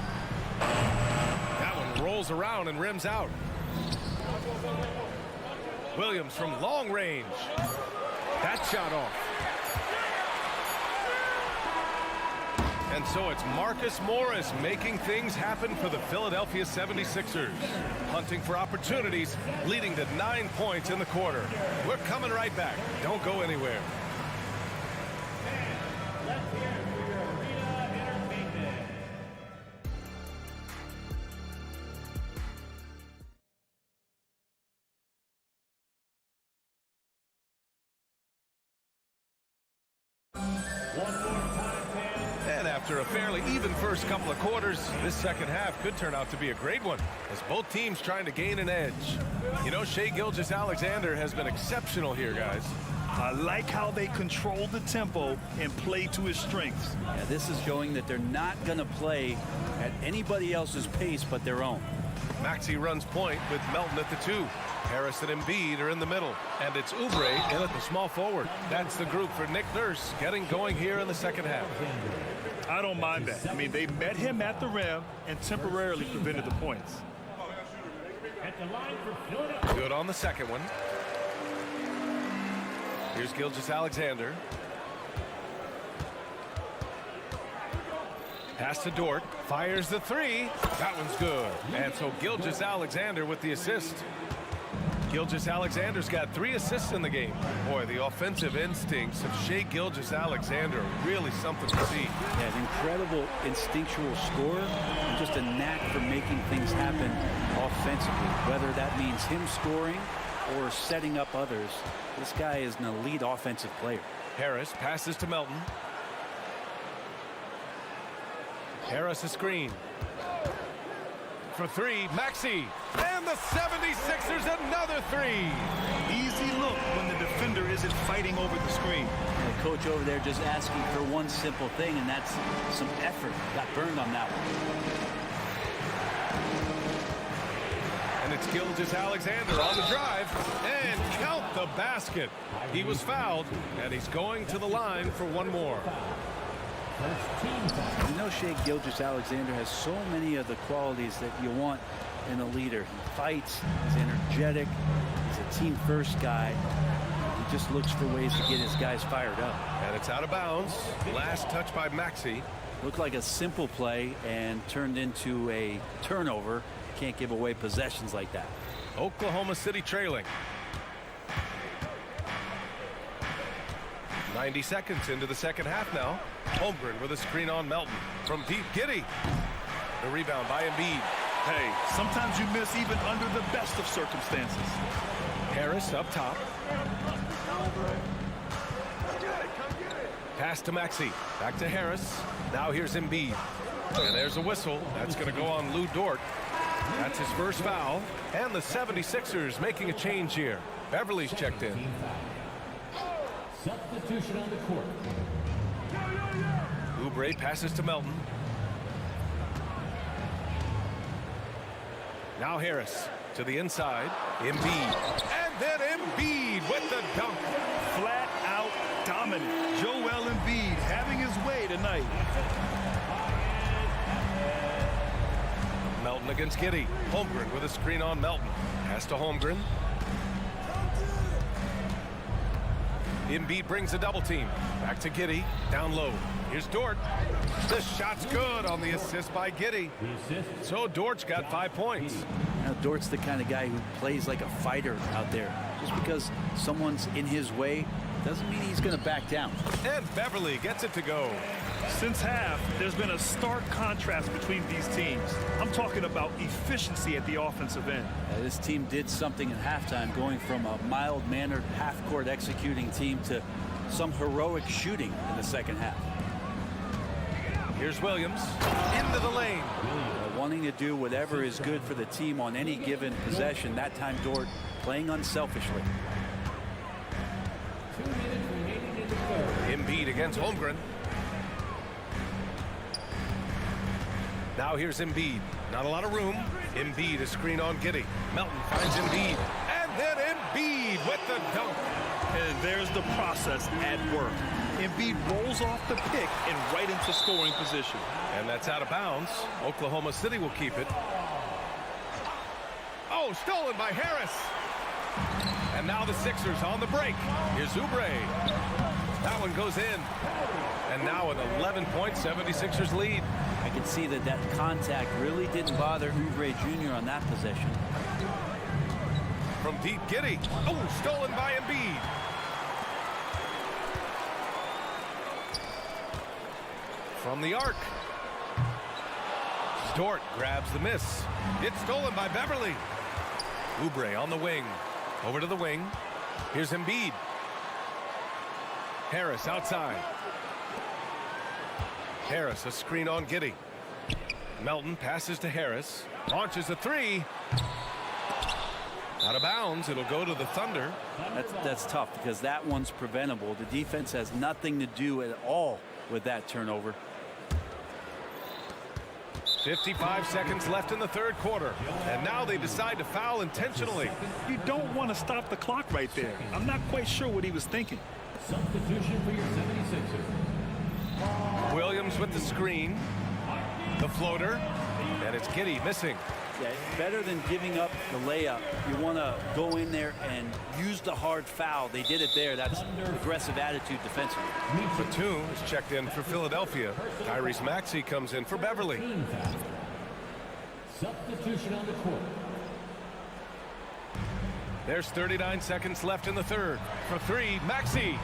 That one rolls around and rims out. Williams from long range. That shot off. And so it's Marcus Morris making things happen for the Philadelphia 76ers. Hunting for opportunities, leading to 9 points in the quarter. We're coming right back. Don't go anywhere. And after a fairly even first couple of quarters, this second half could turn out to be a great one, as both teams trying to gain an edge. You know, Shai Gilgeous-Alexander has been exceptional here, guys. I like how they control the tempo and play to his strengths. Yeah, this is showing that they're not going to play at anybody else's pace but their own. Maxey runs point with Melton at the 2. Harris and Embiid are in the middle, and it's Oubre in at the small forward. That's the group for Nick Nurse getting going here in the second half. I don't mind that. I mean, they met him at the rim and temporarily prevented the points. Good on the second one. Here's Gilgeous-Alexander. Pass to Dort. Fires the three. That one's good. And so Gilgeous-Alexander with the assist. Gilgeous-Alexander's got 3 assists in the game. Boy, the offensive instincts of Shai Gilgeous-Alexander are really something to see. Yeah, an incredible instinctual scorer and just a knack for making things happen offensively. Whether that means him scoring or setting up others, this guy is an elite offensive player. Harris passes to Melton. Harris a screen. For 3, Maxey. And the 76ers another 3. Easy look when the defender isn't fighting over the screen. The coach over there just asking for one simple thing, and that's some effort. Got burned on that one. And it's Gilgeous-Alexander on the drive. And count the basket. He was fouled, and he's going to the line for one more. You know, Shai Gilgeous-Alexander has so many of the qualities that you want in a leader. He fights, he's energetic, he's a team-first guy. He just looks for ways to get his guys fired up. And it's out of bounds. Last touch by Maxey. Looked like a simple play and turned into a turnover. Can't give away possessions like that. Oklahoma City trailing. 90 seconds into the second half now. Holmgren with a screen on Melton. From deep, Giddey. The rebound by Embiid. Hey, sometimes you miss even under the best of circumstances. Harris up top. Pass to Maxey. Back to Harris. Now here's Embiid. And there's a whistle. That's going to go on Lou Dort. That's his first foul. And the 76ers making a change here. Beverly's checked in. Substitution on the court. Oubre passes to Melton. Now Harris to the inside. Embiid. And then Embiid with the dunk. Flat out dominant. Joel Embiid having his way tonight. Melton against Giddey. Holmgren with a screen on Melton. Pass to Holmgren. Embiid brings a double team. Back to Giddey. Down low. Here's Dort. The shot's good on the assist by Giddey. So Dort's got 5 points. Now Dort's the kind of guy who plays like a fighter out there. Just because someone's in his way doesn't mean he's going to back down. And Beverly gets it to go. Since half, there's been a stark contrast between these teams. I'm talking about efficiency at the offensive end. This team did something in halftime, going from a mild-mannered half-court executing team to some heroic shooting in the second half. Here's Williams into the lane. Wanting to do whatever is good for the team on any given possession. That time Dort playing unselfishly. Embiid against Holmgren. Now here's Embiid. Not a lot of room. Embiid a screen on Giddey. Melton finds Embiid. And then Embiid with the dunk. And there's the process at work. Embiid rolls off the pick and right into scoring position. And that's out of bounds. Oklahoma City will keep it. Oh, stolen by Harris. And now the Sixers on the break. Here's Oubre. That one goes in. And now an 11-point 76ers lead. I can see that contact really didn't bother Oubre Jr. on that possession. From deep, Giddey. Oh, stolen by Embiid. From the arc. Dort grabs the miss. It's stolen by Beverly. Oubre on the wing. Over to the wing. Here's Embiid. Harris outside. Harris a screen on Giddey. Melton passes to Harris. Launches a three. Out of bounds. It'll go to the Thunder. That's tough because that one's preventable. The defense has nothing to do at all with that turnover. 55 seconds left in the third quarter. And now they decide to foul intentionally. You don't want to stop the clock right there. I'm not quite sure what he was thinking. Substitution for your 76ers. Williams with the screen. The floater. And it's Giddey missing. Yeah, better than giving up the layup. You want to go in there and use the hard foul. They did it there. That's aggressive attitude defensively. Batum is checked in for Philadelphia. Tyrese Maxey comes in for Beverly. Substitution on the court. There's 39 seconds left in the third. For three, Maxey.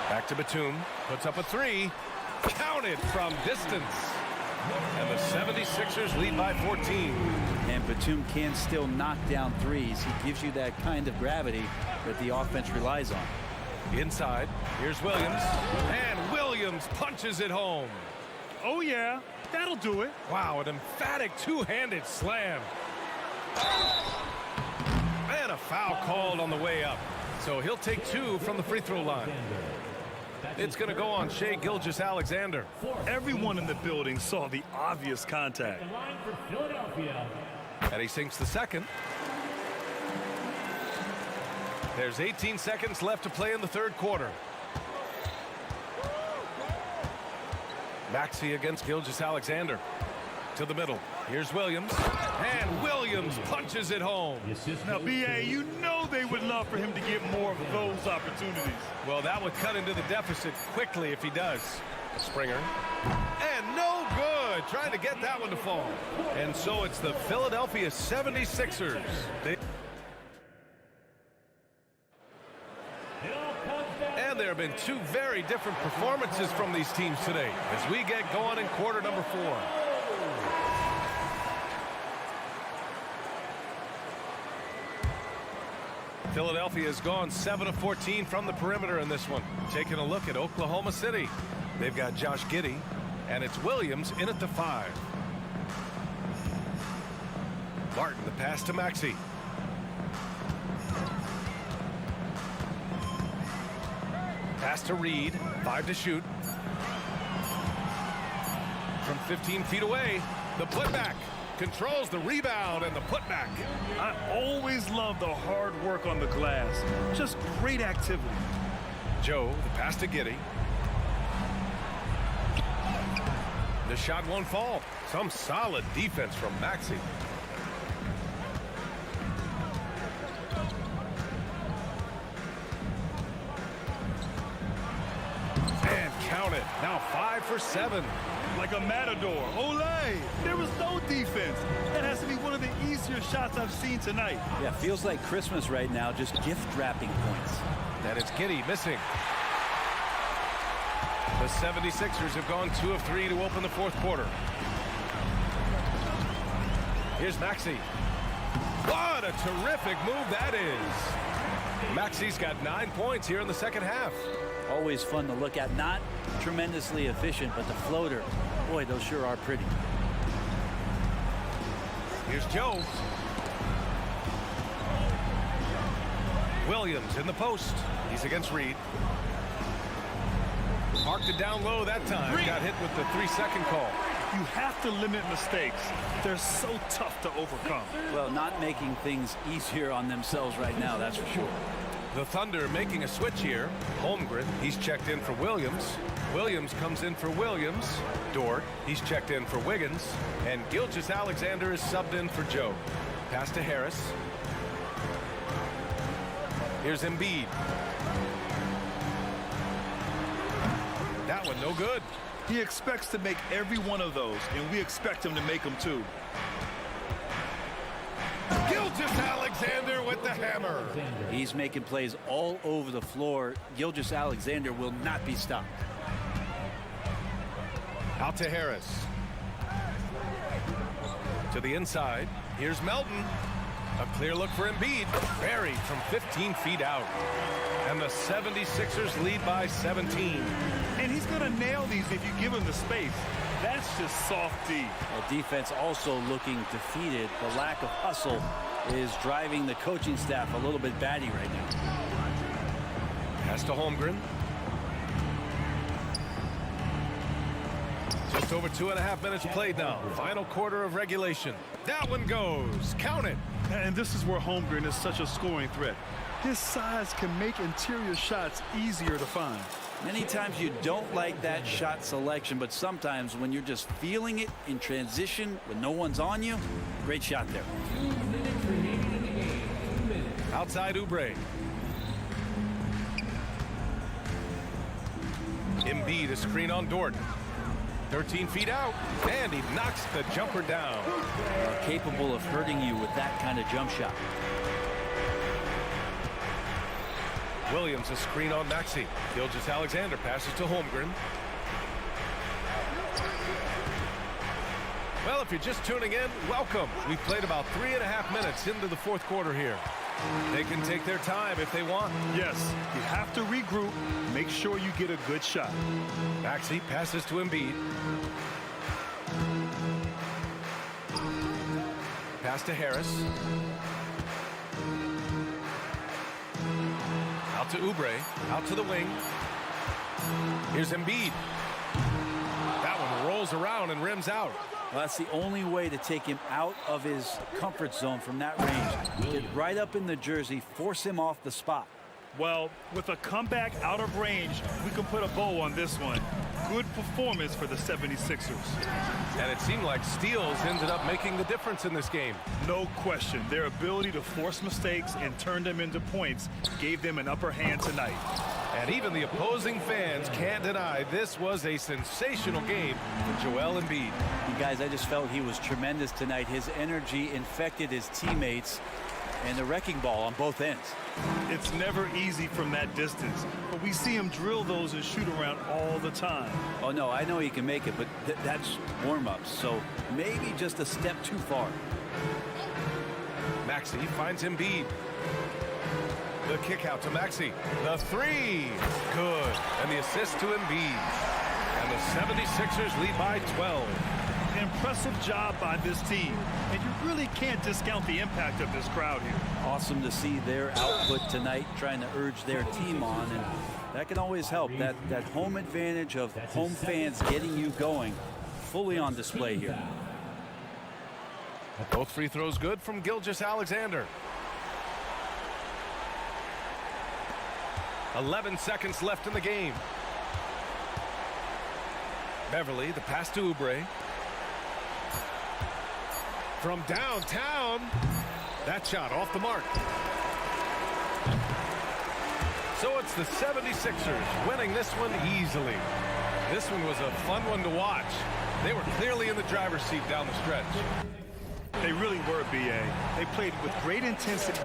Back to Batum. Puts up a three. Counted from distance. And the 76ers lead by 14. And Batum can still knock down threes. He gives you that kind of gravity that the offense relies on. Inside, here's Williams. And Williams punches it home. Oh, yeah, that'll do it. Wow, an emphatic two-handed slam. And a foul called on the way up. So he'll take two from the free throw line. It's going to go on Shai Gilgeous-Alexander. Everyone in the building saw the obvious contact. The line for Philadelphia. And he sinks the second. There's 18 seconds left to play in the third quarter. Maxey against Gilgeous-Alexander. To the middle. Here's Williams. And Williams punches it home. Now, B.A., you know they would love for him to get more of those opportunities. Well, that would cut into the deficit quickly if he does. Springer. And no good. Trying to get that one to fall. And so it's the Philadelphia 76ers. And there have been two very different performances from these teams today as we get going in quarter number 4. Philadelphia has gone 7 of 14 from the perimeter in this one. Taking a look at Oklahoma City. They've got Josh Giddey, and it's Williams in at the 5. Martin, the pass to Maxey. Pass to Reed, 5 to shoot. From 15 feet away, the putback. Controls the rebound and the putback. I always love the hard work on the glass. Just great activity. Joe, the pass to Giddey. The shot won't fall. Some solid defense from Maxey. And count it. Now 5 for 7. Like a matador. Olay! There was no defense. That has to be one of the easier shots I've seen tonight. Yeah, feels like Christmas right now, just gift wrapping points. And it's Giddey missing. The 76ers have gone 2 of 3 to open the fourth quarter. Here's Maxey. What a terrific move that is. Maxey's got 9 points here in the second half. Always fun to look at. Not tremendously efficient, but the floater, boy, those sure are pretty. Here's Joe. Williams in the post. He's against Reed. Marked it down low that time. Got hit with the 3-second call. You have to limit mistakes. They're so tough to overcome. Well, not making things easier on themselves right now, that's for sure. The Thunder making a switch here. Holmgren, he's checked in for Williams. Williams comes in for Williams. Dort, he's checked in for Wiggins. And Gilgeous-Alexander is subbed in for Joe. Pass to Harris. Here's Embiid. That one no good. He expects to make every one of those, and we expect him to make them too. Gilgeous-Alexander with the hammer. He's making plays all over the floor. Gilgeous-Alexander will not be stopped. Out to Harris. To the inside. Here's Melton. A clear look for Embiid. Buried from 15 feet out. And the 76ers lead by 17. And he's going to nail these if you give him the space. That's just soft D. Well, defense also looking defeated. The lack of hustle is driving the coaching staff a little bit batty right now. Pass to Holmgren. Just over 2.5 minutes played now. Final quarter of regulation. That one goes. Count it. And this is where Holmgren is such a scoring threat. His size can make interior shots easier to find. Many times you don't like that shot selection, but sometimes when you're just feeling it in transition when no one's on you, great shot there. Outside Oubre. Embiid a screen on Dort. 13 feet out, and he knocks the jumper down. Capable of hurting you with that kind of jump shot. Williams a screen on Maxey. Gilgeous-Alexander passes to Holmgren. Well, if you're just tuning in, welcome. We've played about 3.5 minutes into the fourth quarter here. They can take their time if they want. Yes, you have to regroup. Make sure you get a good shot. Maxey passes to Embiid. Pass to Harris. Out to Oubre. Out to the wing. Here's Embiid. That one rolls around and rims out. Well, that's the only way to take him out of his comfort zone from that range. Get right up in the jersey, force him off the spot. Well, with a comeback out of range, we can put a bow on this one. Good performance for the 76ers. And it seemed like steals ended up making the difference in this game. No question. Their ability to force mistakes and turn them into points gave them an upper hand tonight. And even the opposing fans can't deny this was a sensational game for Joel Embiid. You guys, I just felt he was tremendous tonight. His energy infected his teammates, and the wrecking ball on both ends. It's never easy from that distance, but we see him drill those and shoot around all the time. Oh, no, I know he can make it, but that's warm-ups, so maybe just a step too far. Maxey finds Embiid. The kick out to Maxey. The three. Good. And the assist to Embiid. And the 76ers lead by 12. Impressive job by this team, and you really can't discount the impact of this crowd here. Awesome to see their output tonight, trying to urge their team on, and that can always help. That home advantage of home fans getting you going, fully on display here. Both free throws good from Gilgeous-Alexander. 11 seconds left in the game. Beverly, the pass to Oubre. From downtown, that shot off the mark. So it's the 76ers winning this one easily. This one was a fun one to watch. They were clearly in the driver's seat down the stretch. They really were, B.A. They played with great intensity.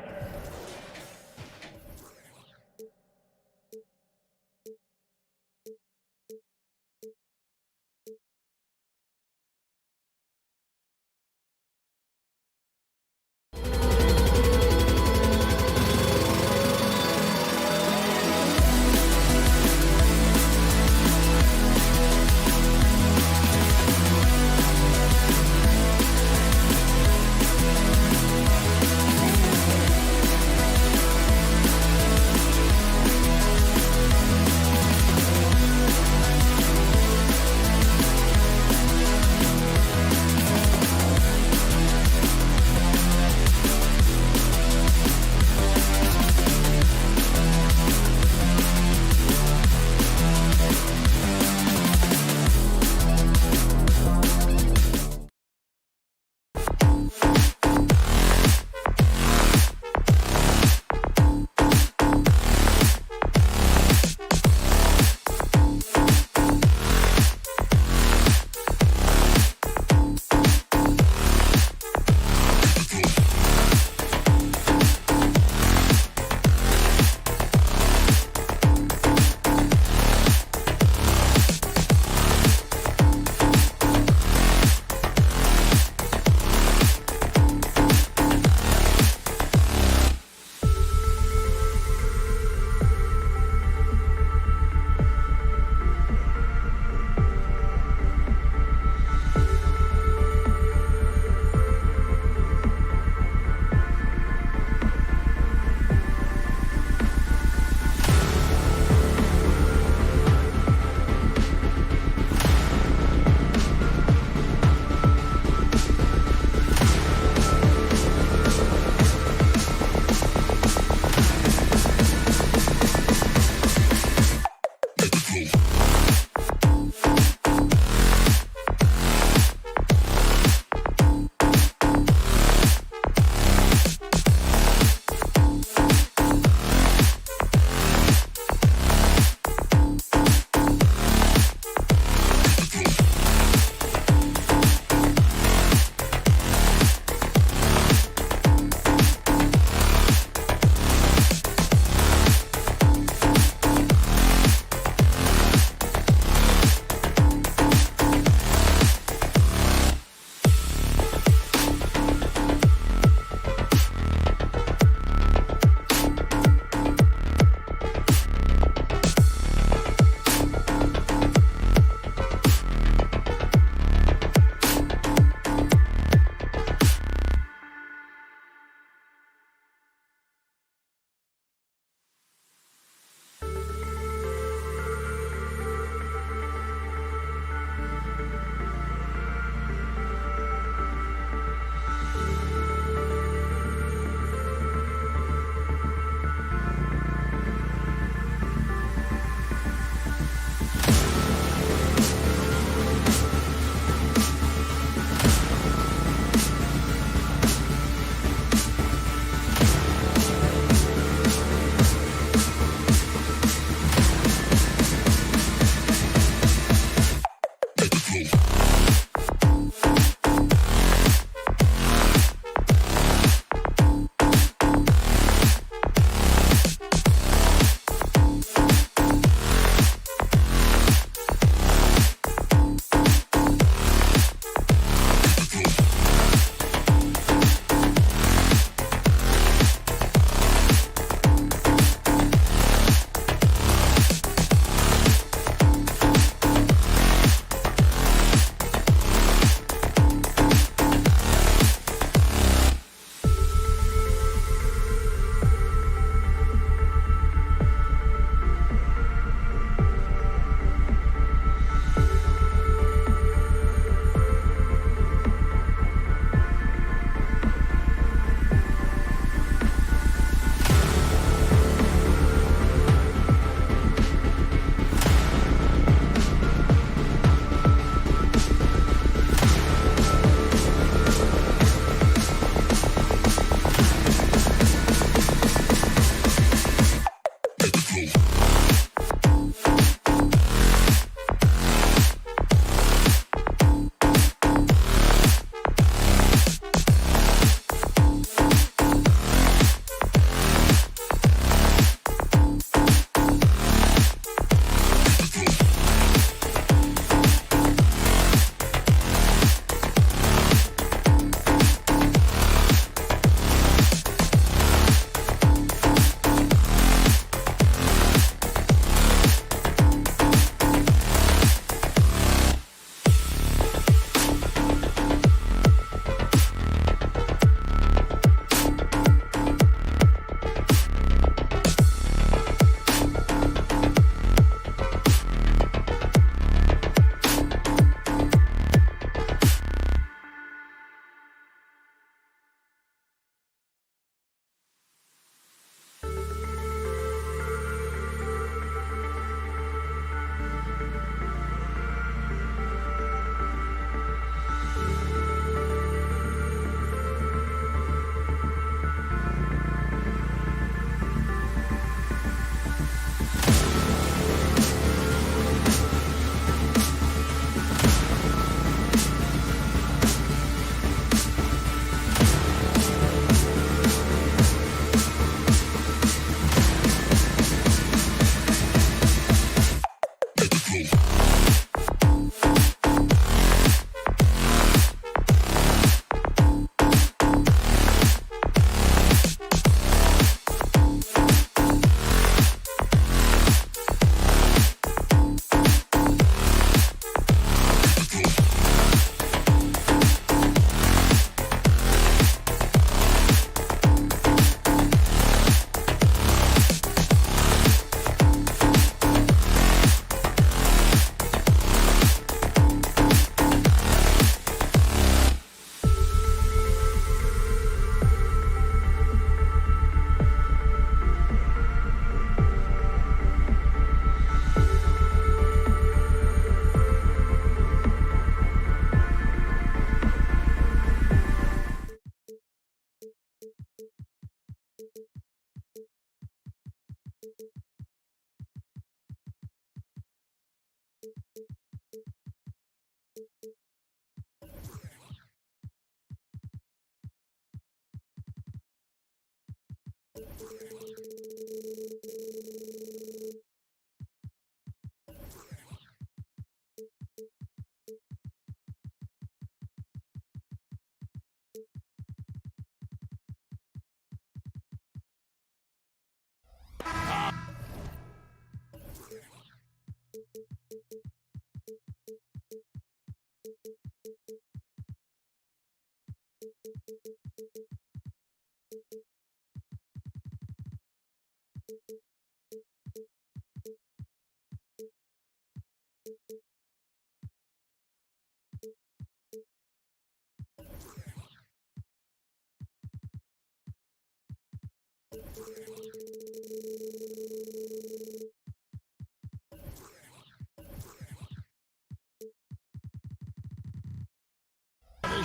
This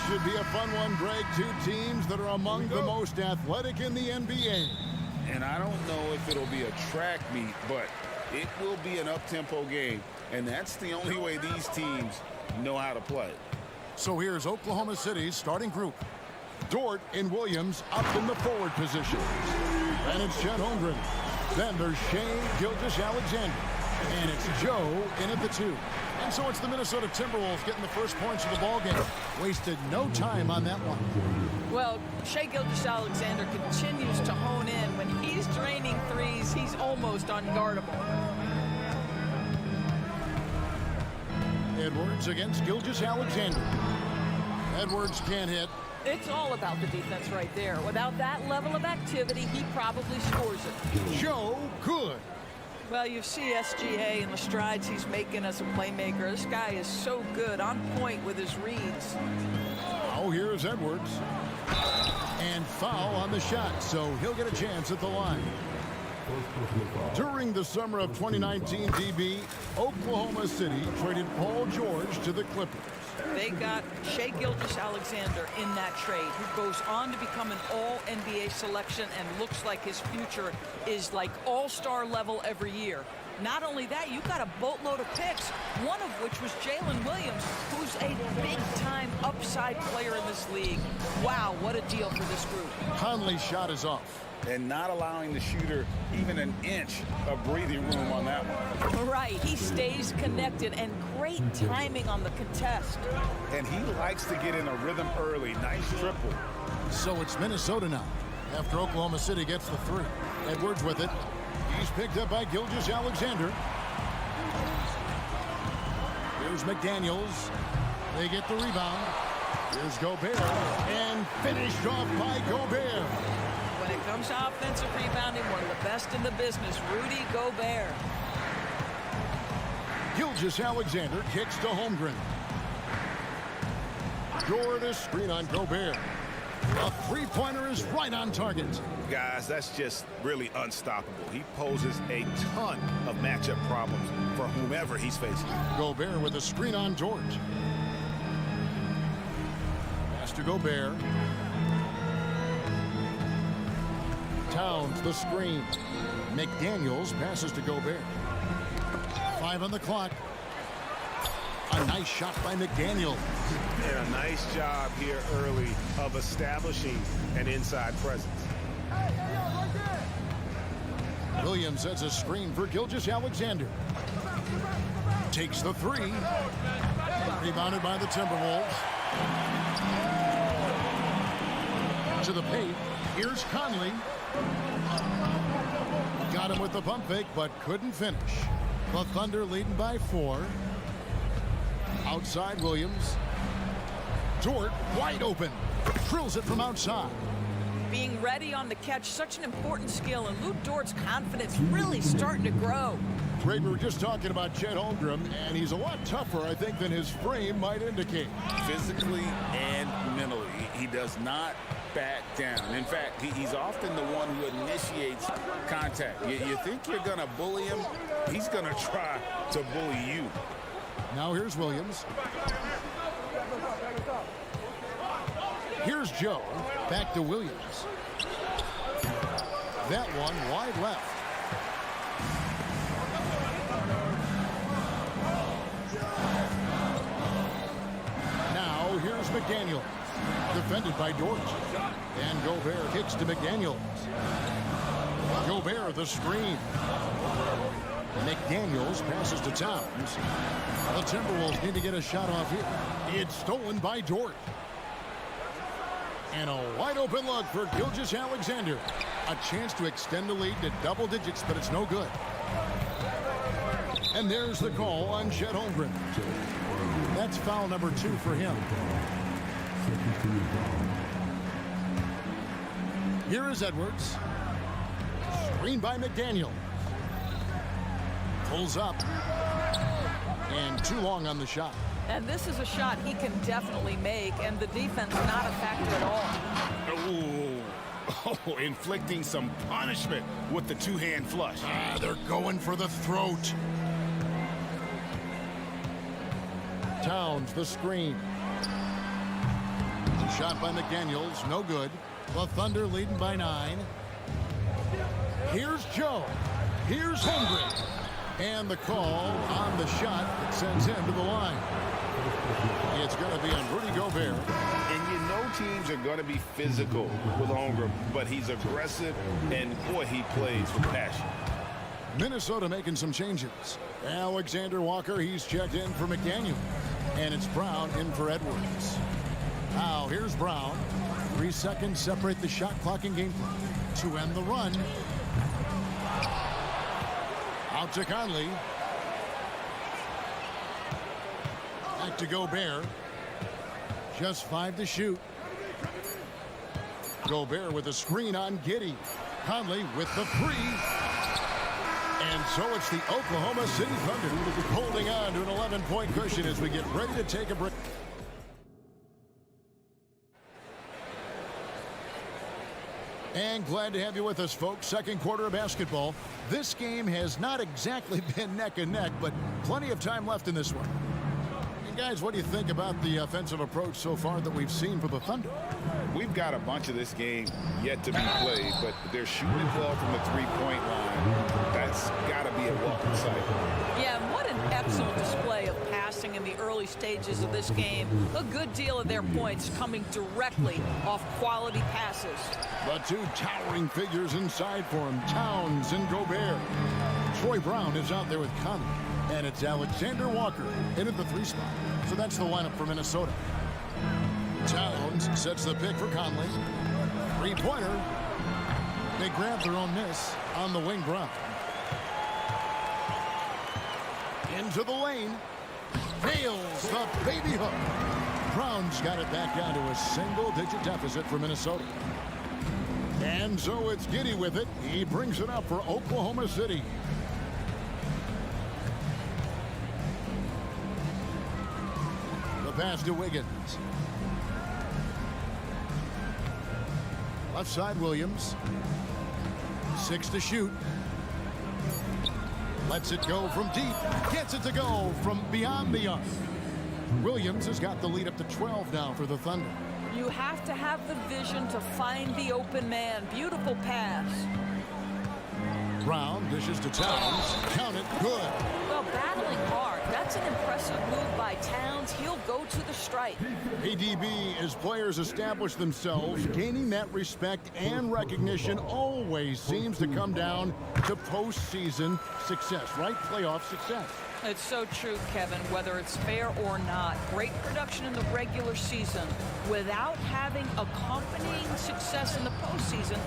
should be a fun one, Greg. Two teams that are among the most athletic in the NBA. And I don't know if it'll be a track meet, but it will be an up-tempo game. And that's the only way these teams know how to play. So here's Oklahoma City's starting group. Dort and Williams up in the forward position. And it's Chet Holmgren. Then there's Shea Gilgeous-Alexander. And it's Joe in at the 2. And so it's the Minnesota Timberwolves getting the first points of the ballgame. Wasted no time on that one. Well, Shea Gilgeous-Alexander continues to hone in. When he's draining threes, he's almost unguardable. Edwards against Gilgeous-Alexander. Edwards can't hit. It's all about the defense right there. Without that level of activity, he probably scores it. Joe good. Well, you see SGA and the strides he's making as a playmaker. This guy is so good, on point with his reads. Oh, here's Edwards. And foul on the shot, so he'll get a chance at the line. During the summer of 2019, DB, Oklahoma City traded Paul George to the Clippers. They got Shea Gilgeous-Alexander in that trade, who goes on to become an all-NBA selection and looks like his future is like all-star level every year. Not only that, you got a boatload of picks, one of which was Jalen Williams, who's a big-time upside player in this league. Wow, what a deal for this group. Conley's shot is off. And not allowing the shooter even an inch of breathing room on that one. Right, he stays connected, and great timing on the contest. And he likes to get in a rhythm early. Nice triple. So it's Minnesota now, after Oklahoma City gets the 3. Edwards with it. He's picked up by Gilgeous-Alexander. Here's McDaniels. They get the rebound. Here's Gobert. And finished off by Gobert. When it comes to offensive rebounding, one of the best in the business, Rudy Gobert. Gilgeous-Alexander kicks to Holmgren. Jordan screen on Gobert. A three-pointer is right on target. Guys, that's just really unstoppable. He poses a ton of matchup problems for whomever he's facing. Gobert with a screen on George. Pass to Gobert. Towns the screen. McDaniels passes to Gobert. 5 on the clock. A nice shot by McDaniels. And a nice job here early of establishing an inside presence. Williams sets a screen for Gilgeous-Alexander. Takes the 3. Rebounded by the Timberwolves. To the paint. Here's Conley. Got him with the pump fake, but couldn't finish. The Thunder leading by 4. Outside Williams. Dort wide open. Drills it from outside. Being ready on the catch, such an important skill, and Lou Dort's confidence really starting to grow. Greg, we were just talking about Chet Holmgren, and he's a lot tougher, I think, than his frame might indicate. Physically and mentally, he does not back down. In fact, he's often the one who initiates contact. You think you're going to bully him, he's going to try to bully you. Now here's Williams. Here's Joe. Back to Williams. That one wide left. Now here's McDaniels. Defended by Dort. And Gobert kicks to McDaniels. Gobert the screen. McDaniels passes to Towns. The Timberwolves need to get a shot off here. It's stolen by Dort. And a wide open look for Gilgeous-Alexander. A chance to extend the lead to double digits, but it's no good. And there's the call on Chet Holmgren. That's foul number 2 for him. Here is Edwards. Screen by McDaniel. Pulls up. And too long on the shot. And this is a shot he can definitely make, and the defense not a factor at all. Ooh. Oh, inflicting some punishment with the two-hand flush. They're going for the throat. Towns, the screen. Shot by McDaniels, no good. The Thunder leading by 9. Here's Joe. Here's Hendrick. And the call on the shot that sends him to the line. It's going to be on Rudy Gobert. And you know teams are going to be physical with Holmgren, but he's aggressive, and boy, he plays with passion. Minnesota making some changes. Alexander Walker, he's checked in for McDaniel. And it's Brown in for Edwards. Now, here's Brown. 3 seconds separate the shot clock and game clock to end the run. Out to Conley. Back to Gobert. Just 5 to shoot. Gobert with a screen on Giddey. Conley with the three. And so it's the Oklahoma City Thunder holding on to an 11-point cushion as we get ready to take a break. And glad to have you with us, folks. Second quarter of basketball. This game has not exactly been neck and neck, but plenty of time left in this one. And guys, what do you think about the offensive approach so far that we've seen for the Thunder? We've got a bunch of this game yet to be played, but they're shooting it well from the three-point line. That's got to be a welcome sight. Yeah, and what an excellent display of passing in the early stages of this game. A good deal of their points coming directly off quality passes. The two towering figures inside for him, Towns and Gobert. Troy Brown is out there with Conley, and it's Alexander Walker in at the 3 spot. So that's the lineup for Minnesota. Towns sets the pick for Conley. 3-pointer. They grab their own miss on the wing Brown. Into the lane. Fails the baby hook. Brown's got it back down to a single-digit deficit for Minnesota. And so it's Giddey with it. He brings it up for Oklahoma City. The pass to Wiggins. Left side, Williams. 6 to shoot. Lets it go from deep. Gets it to go from beyond the arc. Williams has got the lead up to 12 now for the Thunder. You have to have the vision to find the open man. Beautiful pass. Brown dishes to Towns. Count it. Good. Well, battling hard. That's an impressive move by Towns. He'll go to the stripe. ADB, as players establish themselves, gaining that respect and recognition always seems to come down to postseason success, right? Playoff success. It's so true, Kevin, whether it's fair or not. Great production in the regular season without having accompanying success in the postseason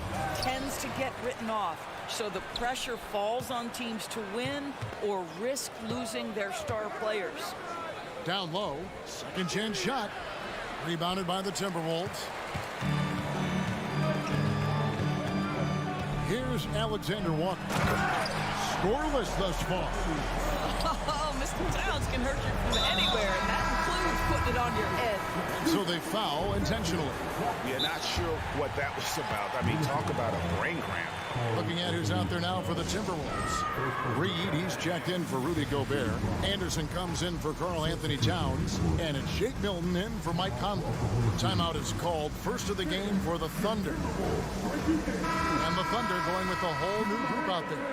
tends to get written off. So the pressure falls on teams to win or risk losing their star players. Down low, second chance shot. Rebounded by the Timberwolves. Here's Alexander Walker. Scoreless thus far. Oh, Mr. Towns can hurt you from anywhere, and that includes putting it on your head. So they foul intentionally. Yeah, not sure what that was about. I mean, talk about a brain cramp. Looking at who's out there now for the Timberwolves. Reed, he's checked in for Rudy Gobert. Anderson comes in for Karl Anthony Towns. And it's Shake Milton in for Mike Conley. Timeout is called. First of the game for the Thunder. And the Thunder going with a whole new group out there.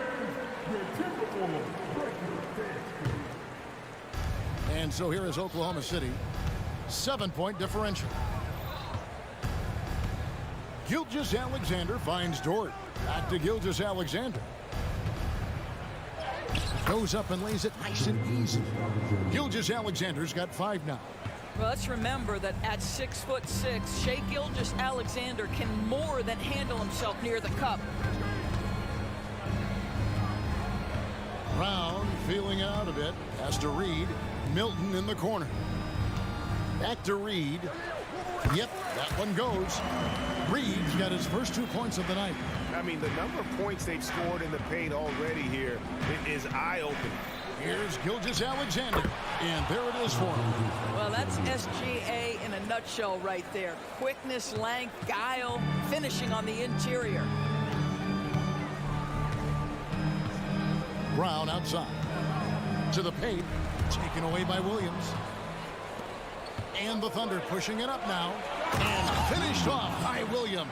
And so here is Oklahoma City. 7-point differential. Gilgeous-Alexander finds Dort. Back to Gilgeous-Alexander. Goes up and lays it nice and easy. Gilgeous-Alexander's got 5 now. Well, let's remember that at 6'6", Shai Gilgeous-Alexander can more than handle himself near the cup. Brown feeling out a bit. Has to Reed. Milton in the corner. Back to Reed. Yep, that one goes. Reed's got his first 2 points of the night. I mean, the number of points they've scored in the paint already here is eye-opening. Here's Gilgeous-Alexander, and there it is for him. Well, that's SGA in a nutshell right there. Quickness, length, guile, finishing on the interior. Brown outside. To the paint. Taken away by Williams. And the Thunder pushing it up now. And finished off by Williams.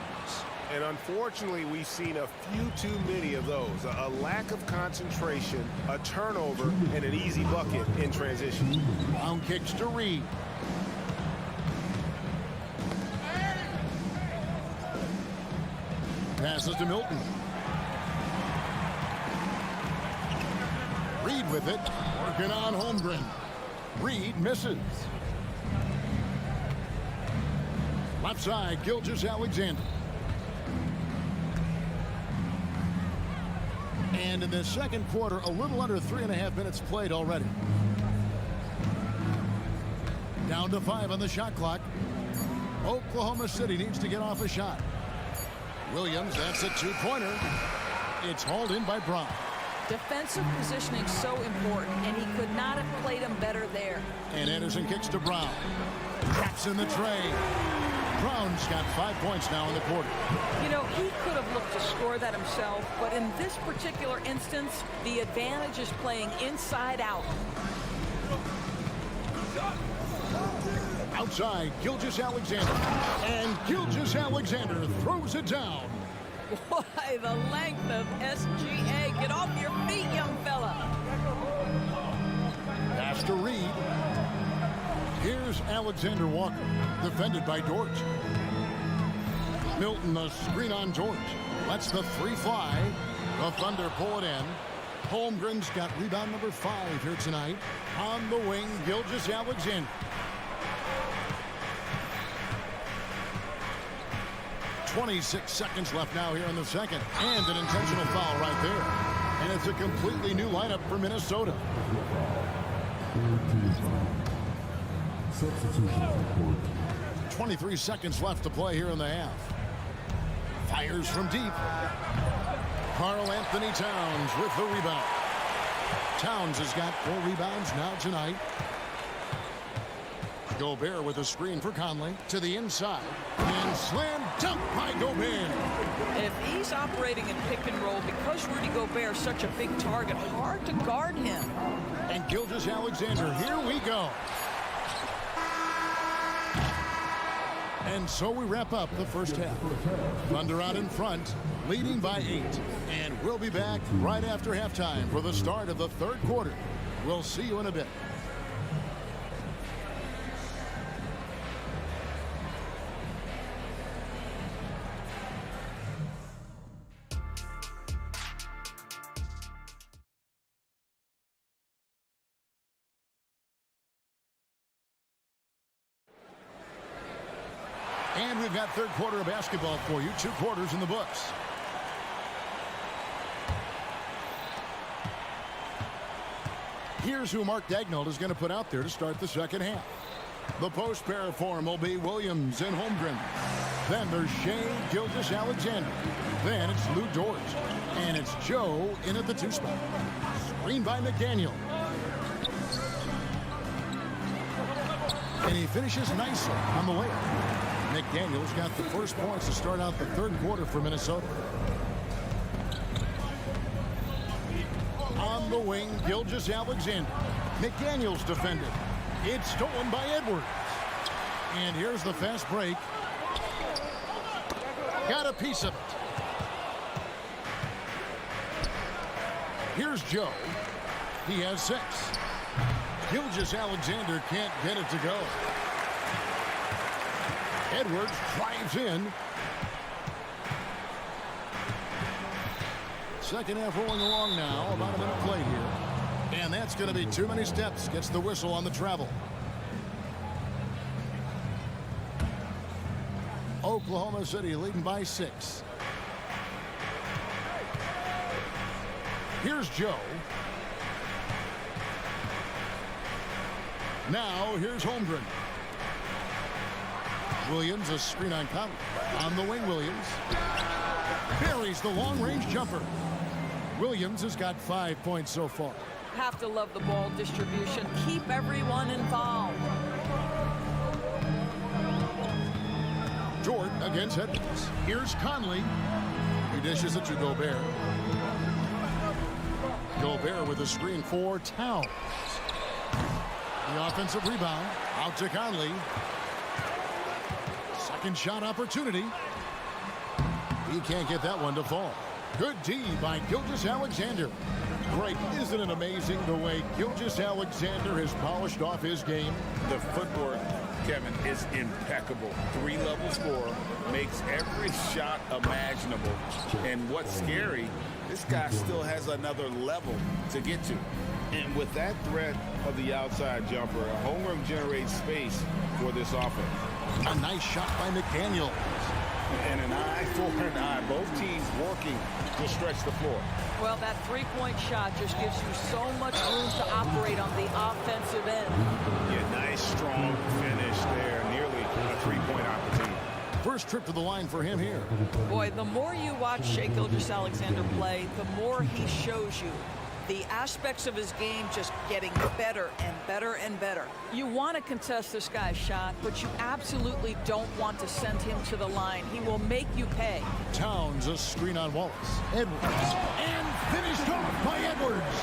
And unfortunately, we've seen a few too many of those. A lack of concentration, a turnover, and an easy bucket in transition. Brown kicks to Reed. Passes to Milton. Reed with it. Working on Holmgren. Reed misses. Left side, Gilgeous-Alexander. And in the second quarter, a little under 3.5 minutes played already. Down to 5 on the shot clock. Oklahoma City needs to get off a shot. Williams, that's a two-pointer. It's hauled in by Brown. Defensive positioning so important, and he could not have played him better there. And Anderson kicks to Brown. Taps in the tray. Brown's got 5 points now in the quarter. You know, he could have looked to score that himself, but in this particular instance, the advantage is playing inside out. Outside, Gilgeous-Alexander. And Gilgeous-Alexander throws it down. Why, the length of SGA. Get off your feet, young fella. Pass to Reed. Here's Alexander Walker, defended by Dort. Milton, a screen on Dort. Lets the three fly. The Thunder pull it in. Holmgren's got rebound number 5 here tonight. On the wing, Gilgeous-Alexander. 26 seconds left now here in the second. And an intentional foul right there. And it's a completely new lineup for Minnesota. 23 seconds left to play here in the half. Fires from deep. Karl-Anthony Towns with the rebound. Towns has got 4 rebounds now tonight. Gobert with a screen for Conley to the inside. And slam dunk by Gobert. If he's operating in pick and roll, because Rudy Gobert is such a big target, hard to guard him. And Gilgeous-Alexander, here we go. And so we wrap up the first half. Thunder out in front, leading by 8. And we'll be back right after halftime for the start of the third quarter. We'll see you in a bit. And we've got third quarter of basketball for you. 2 quarters in the books. Here's who Mark Daigneault is going to put out there to start the second half. The post pair for him will be Williams and Holmgren. Then there's Shea Gilgeous-Alexander. Then it's Lou Dort. And it's Joe in at the 2 spot. Screen by McDaniel. And he finishes nicely on the layup. McDaniel's got the first points to start out the third quarter for Minnesota. On the wing, Gilgeous-Alexander. McDaniel's defended. It's stolen by Edwards. And here's the fast break. Got a piece of it. Here's Joe. He has 6. Gilgeous-Alexander can't get it to go. Edwards drives in. Second half rolling along now. About a minute play here. And that's going to be too many steps. Gets the whistle on the travel. Oklahoma City leading by 6. Here's Joe. Now here's Holmgren. Williams, a screen on Conley. On the wing, Williams. Buries the long-range jumper. Williams has got 5 points so far. Have to love the ball distribution. Keep everyone involved. Jordan against Edwards. Here's Conley. He dishes it to Gobert. Gobert with a screen for Towns. The offensive rebound. Out to Conley. Second shot opportunity. He can't get that one to fall. Good D by Gilgeous-Alexander. Greg, isn't it amazing the way Gilgeous-Alexander has polished off his game? The footwork, Kevin, is impeccable. 3-level scorer, makes every shot imaginable. And what's scary, this guy still has another level to get to. And with that threat of the outside jumper, homeroom generates space for this offense. A nice shot by McDaniel. And an eye for an eye. Both teams working to stretch the floor. Well, that three-point shot just gives you so much room to operate on the offensive end. Yeah, nice, strong finish there. Nearly a three-point opportunity. First trip to the line for him here. Boy, the more you watch Shai Gilgeous-Alexander play, the more he shows you the aspects of his game just getting better and better and better. You want to contest this guy's shot, but you absolutely don't want to send him to the line. He will make you pay. Towns, a screen on Wallace. Edwards. And finished off by Edwards.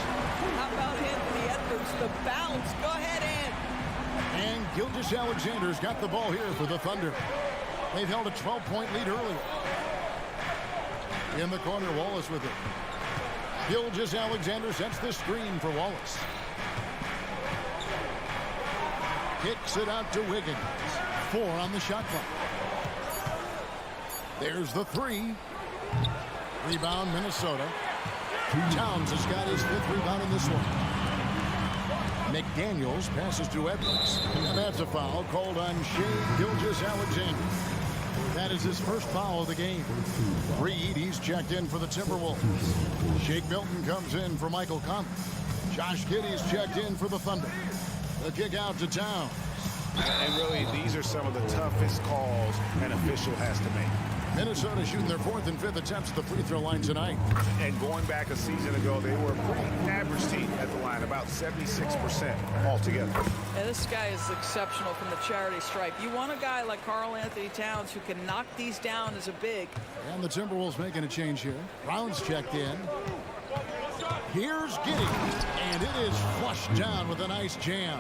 How about Anthony Edwards? The bounce. Go ahead, Ed. And Gilgeous-Alexander's got the ball here for the Thunder. They've held a 12-point lead earlier. In the corner, Wallace with it. Gilgeous-Alexander sets the screen for Wallace. Kicks it out to Wiggins. 4 on the shot clock. There's the 3. Rebound, Minnesota. Towns has got his 5th rebound in this one. McDaniels passes to Edwards. And that's a foul called on Shai Gilgeous-Alexander. That is his first foul of the game. Reed, he's checked in for the Timberwolves. Shake Milton comes in for Michael Conley. Josh Giddey's checked in for the Thunder. The kick out to Towns. And really, these are some of the toughest calls an official has to make. Minnesota shooting their 4th and 5th attempts at the free throw line tonight. And going back a season ago, they were a pretty average team at the line, about 76% altogether. And this guy is exceptional from the charity stripe. You want a guy like Karl Anthony Towns who can knock these down as a big. And the Timberwolves making a change here. Brown's checked in. Here's Giddey. And it is flushed down with a nice jam.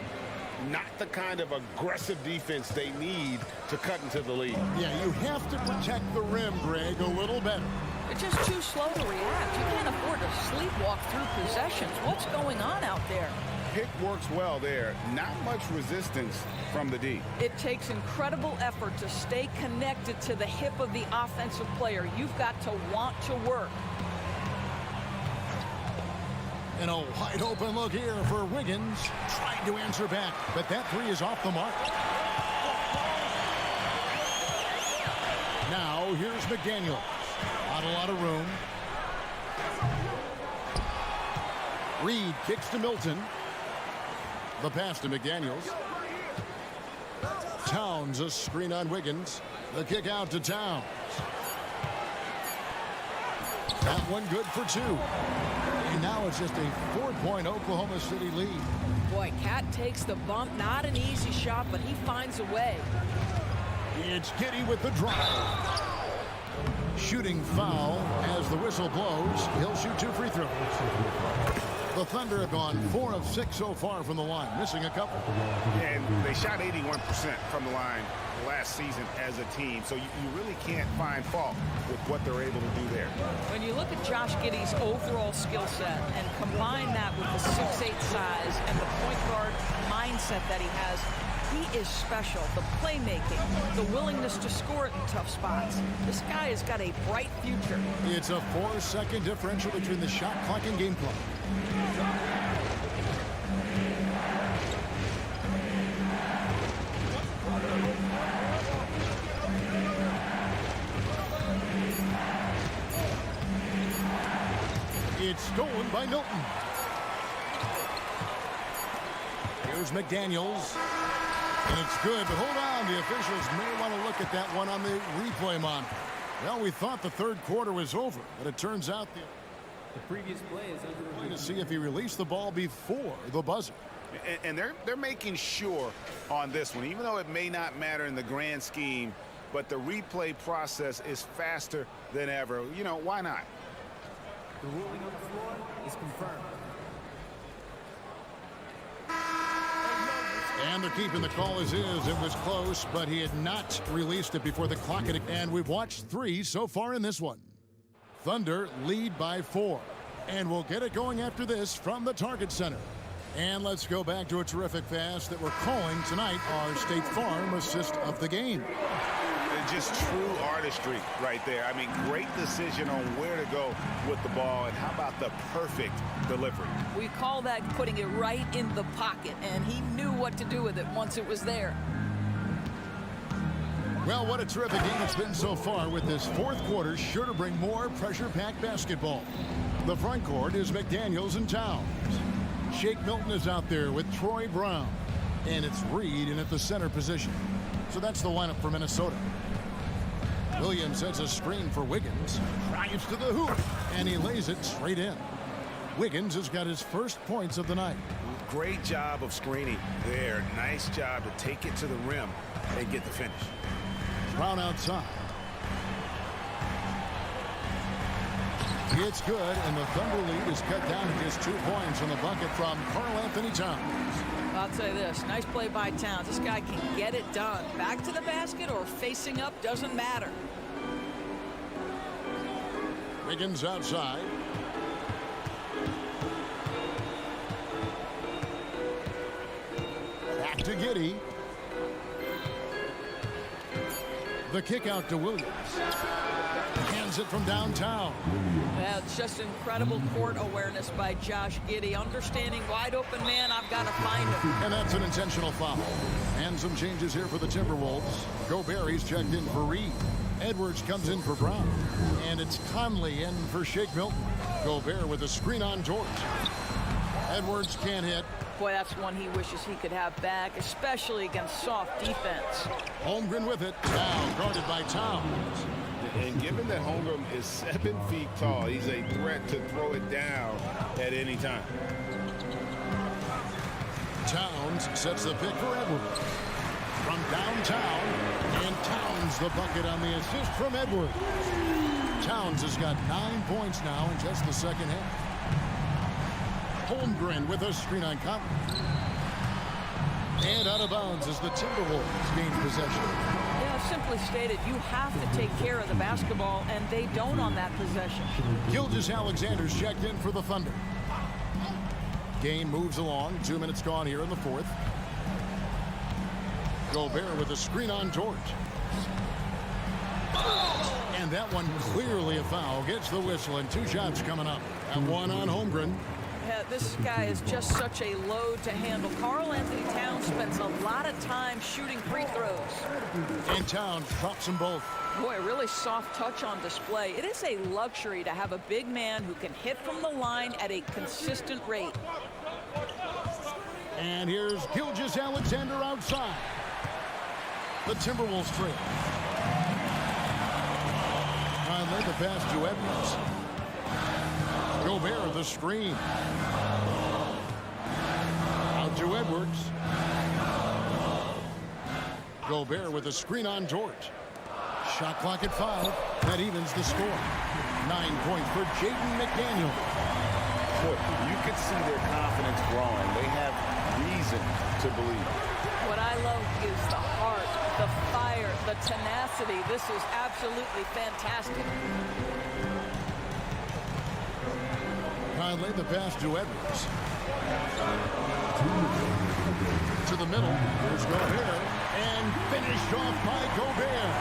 Not the kind of aggressive defense they need to cut into the lead. Yeah, you have to protect the rim, Greg, a little better. They're just too slow to react. You can't afford to sleepwalk through possessions. What's going on out there? Pick works well there. Not much resistance from the D. It takes incredible effort to stay connected to the hip of the offensive player. You've got to want to work. And a wide open look here for Wiggins. Trying to answer back, but that 3 is off the mark. Now here's McDaniels. Not a lot of room. Reed kicks to Milton. The pass to McDaniels. Towns, a screen on Wiggins. The kick out to Towns. That one good for 2. And now it's just a 4-point Oklahoma City lead. Boy, Cat takes the bump. Not an easy shot, but he finds a way. It's Giddey with the drive. Shooting foul as the whistle blows. He'll shoot 2 free throws. The Thunder have gone 4 of 6 so far from the line, missing a couple. And they shot 81% from the line last season as a team, so you really can't find fault with what they're able to do there. When you look at Josh Giddey's overall skill set and combine that with the 6'8" size and the point guard mindset that he has, he is special. The playmaking, the willingness to score it in tough spots. This guy has got a bright future. It's a 4-second differential between the shot clock and game clock. It's stolen by Milton. Here's McDaniels. And it's good, but hold on. The officials may want to look at that one on the replay monitor. Well, we thought the 3rd quarter was over, but it turns out The previous play is under to see if he released the ball before the buzzer. And they're making sure on this one, even though it may not matter in the grand scheme, but the replay process is faster than ever. You know, why not? The ruling on the floor is confirmed. And they're keeping the call as is. It was close, but he had not released it before the clock hit. And we've watched 3 so far in this one. Thunder lead by 4. And we'll get it going after this from the Target Center. And let's go back to a terrific pass that we're calling tonight our State Farm assist of the game. Just true artistry right there. I mean, great decision on where to go with the ball, and how about the perfect delivery? We call that putting it right in the pocket, and he knew what to do with it once it was there. Well, what a terrific game it's been so far, with this fourth quarter sure to bring more pressure-packed basketball. The front court is McDaniels and Towns. Shake Milton is out there with Troy Brown, and it's Reed in at the center position. So that's the lineup for Minnesota. Williams sets a screen for Wiggins, drives to the hoop, and he lays it straight in. Wiggins has got his first points of the night. Great job of screening there. Nice job to take it to the rim and get the finish. Brown outside. It's good, and the Thunder lead is cut down to just 2 points on the bucket from Karl-Anthony Towns. I'll tell you this, nice play by Towns. This guy can get it done. Back to the basket or facing up, doesn't matter. Wiggins outside. Back to Giddey. The kick out to Williams. Hands it from downtown. Yeah, it's just incredible court awareness by Josh Giddey. Understanding wide open man, I've got to find him. And that's an intentional foul. And some changes here for the Timberwolves. Gobert checked in for Reed. Edwards comes in for Brown. And it's Conley in for Shake Milton. Gobert with a screen on George. Edwards can't hit. Boy, that's one he wishes he could have back, especially against soft defense. Holmgren with it. Now guarded by Towns. And given that Holmgren is 7 feet tall, he's a threat to throw it down at any time. Towns sets the pick for Edwards. From downtown, and Towns the bucket on the assist from Edwards. Towns has got 9 points now in just the second half. Holmgren with a screen on Conley. And out of bounds as the Timberwolves gain possession. Yeah, simply stated, you have to take care of the basketball, and they don't on that possession. Gilgeous-Alexander's checked in for the Thunder. Game moves along. 2 minutes gone here in the fourth. Gobert with a screen on George. And that one clearly a foul. Gets the whistle, and 2 shots coming up. And one on Holmgren. Yeah, this guy is just such a load to handle. Karl-Anthony Towns spends a lot of time shooting free throws. And Towns drops them both. Boy, really soft touch on display. It is a luxury to have a big man who can hit from the line at a consistent rate. And here's Gilgeous-Alexander outside. The Timberwolves trail. Finally, the pass to Edwards. Gobert the screen. Out to Edwards. Gobert with a screen on George. Shot clock at 5. That evens the score. 9 points for Jaden McDaniel. Look, you can see their confidence growing. They have reason to believe. What I love is the heart, the fire, the tenacity. This is absolutely fantastic. Conley the pass to Edwards. To the middle. Here's Gobert. And finished off by Gobert.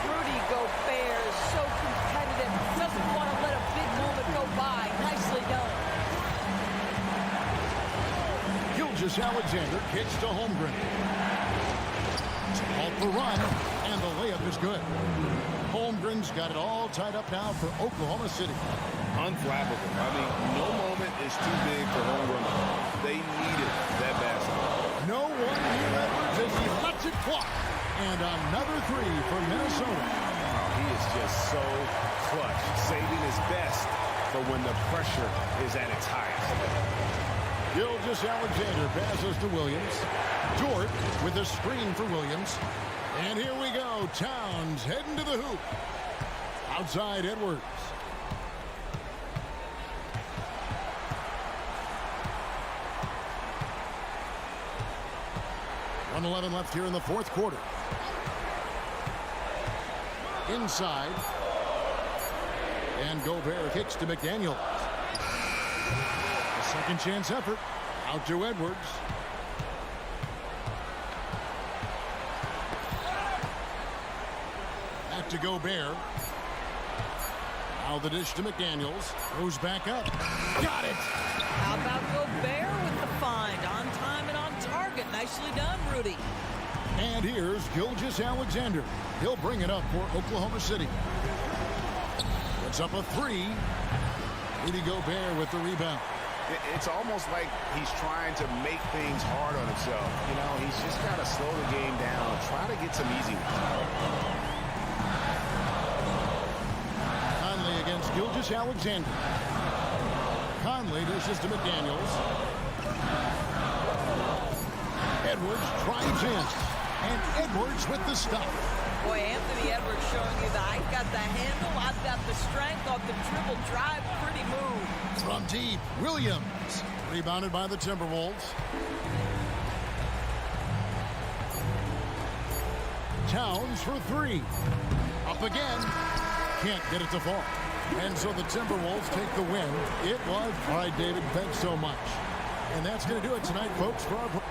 Rudy Gobert is so competitive. Doesn't want to let a big moment go by. Nicely done. Gilgeous-Alexander kicks to Holmgren. Off the run. And the layup is good. Holmgren's got it all tied up now for Oklahoma City. Unflappable. I mean, no moment is too big for Holmgren. They needed that basketball. No one near Edwards as he lets it fly. And another 3 for Minnesota. He is just so clutch, saving his best for when the pressure is at its highest. Gilgeous-Alexander passes to Williams. Dort with a screen for Williams. And here we go. Towns heading to the hoop. Outside Edwards. .11 left here in the fourth quarter. Inside. And Gobert kicks to McDaniel. A second chance effort. Out to Edwards. Back to Gobert. Now the dish to McDaniels. Goes back up. Got it. How about Gobert with the find? On time and on target. Nicely done, Rudy. And here's Gilgeous-Alexander. He'll bring it up for Oklahoma City. Puts up a three. Rudy Gobert with the rebound. It's almost like he's trying to make things hard on himself. You know, he's just got to slow the game down, try to get some easy ones. Conley against Gilgeous-Alexander. Conley dishes to McDaniels. Edwards drives in. And Edwards with the stuff. Boy, Anthony Edwards showing you that I've got the handle, I've got the strength off the dribble drive, pretty move. From deep, Williams. Rebounded by the Timberwolves. Towns for three. Up again. Can't get it to fall. And so the Timberwolves take the win. It was. All right, David, thanks so much. And that's going to do it tonight, folks, for our...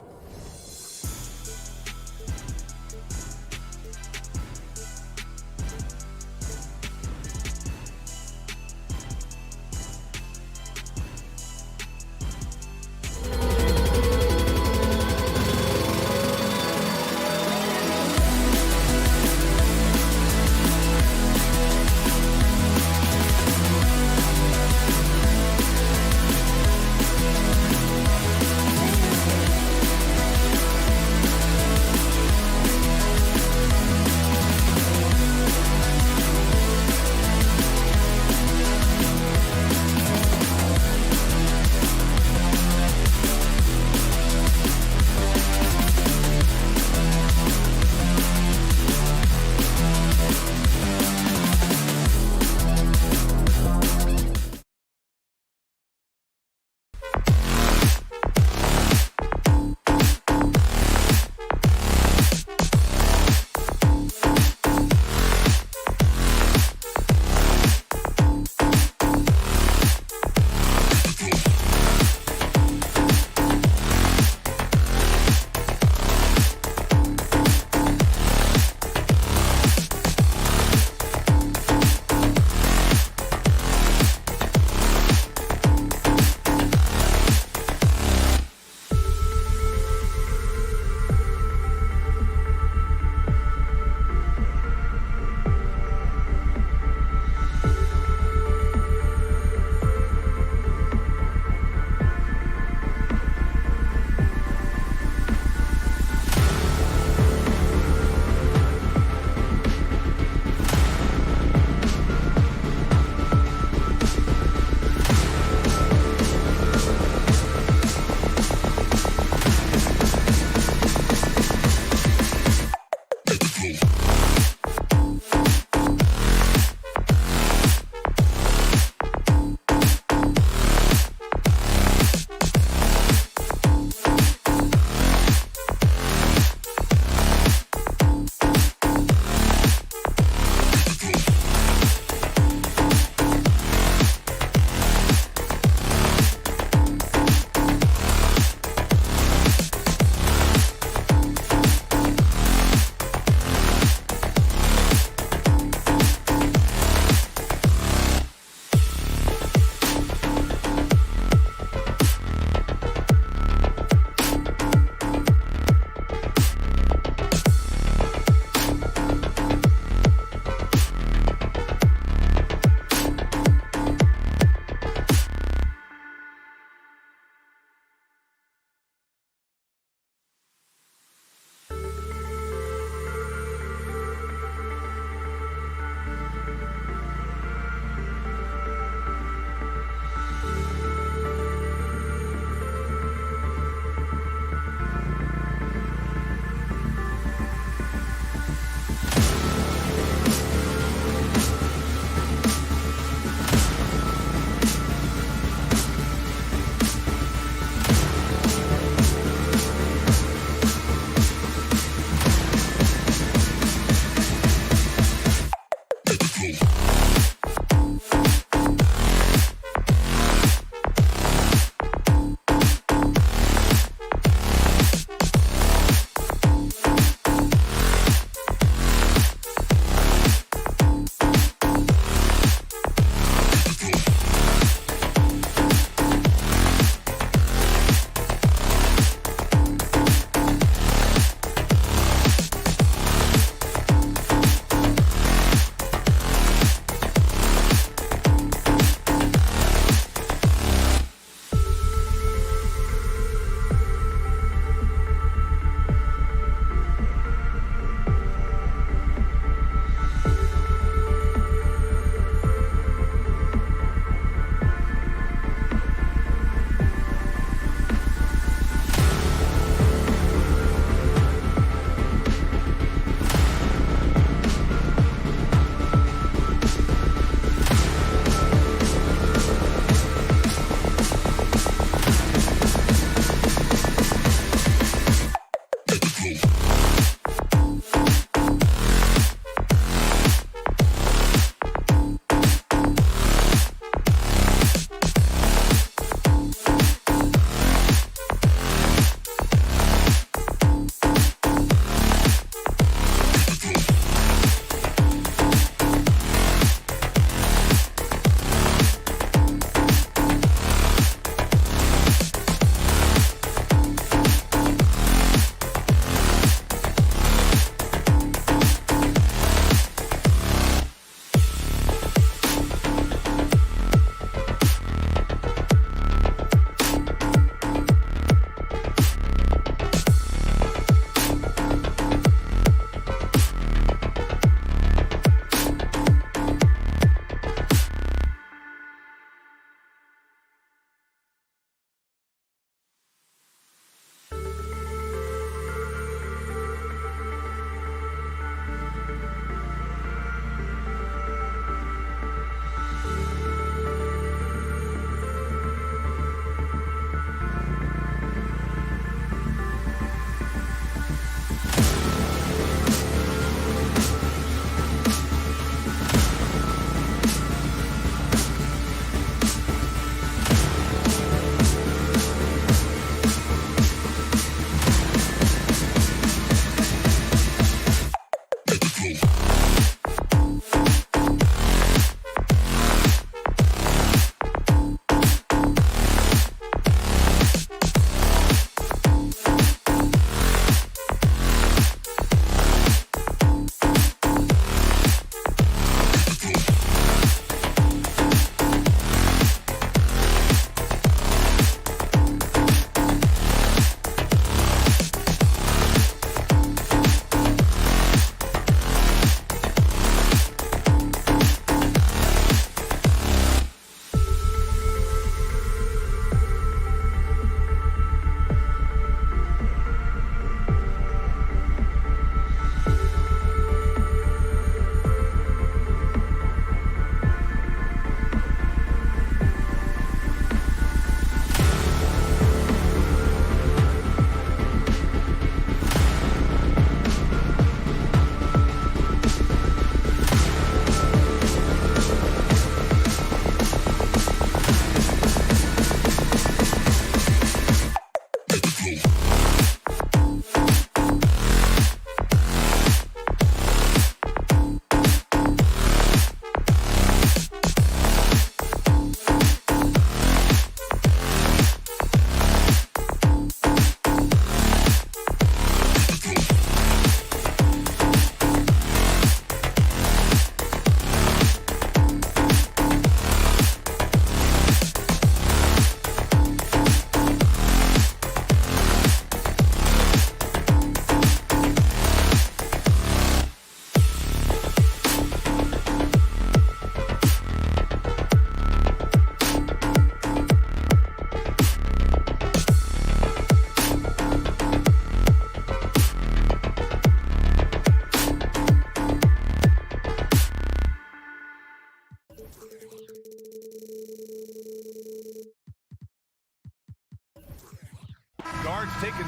Guards taking...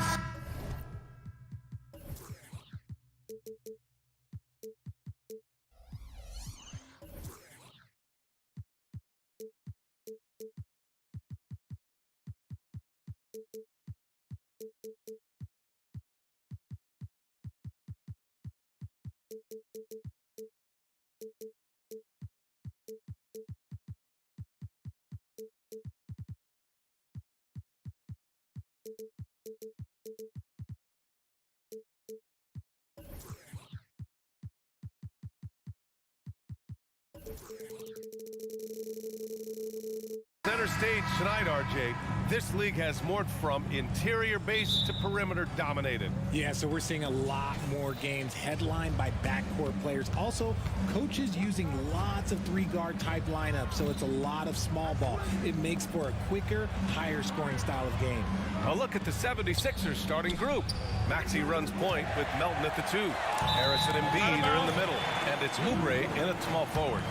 Center stage tonight, RJ. This league has morphed from interior base to perimeter dominated. Yeah, so we're seeing a lot more games headlined by backcourt players. Also, coaches using lots of three-guard type lineups, so it's a lot of small ball. It makes for a quicker, higher scoring style of game. A look at the 76ers starting group. Maxey runs point with Melton at the 2. Harris and Embiid are in the middle, and it's Oubre in at small forward.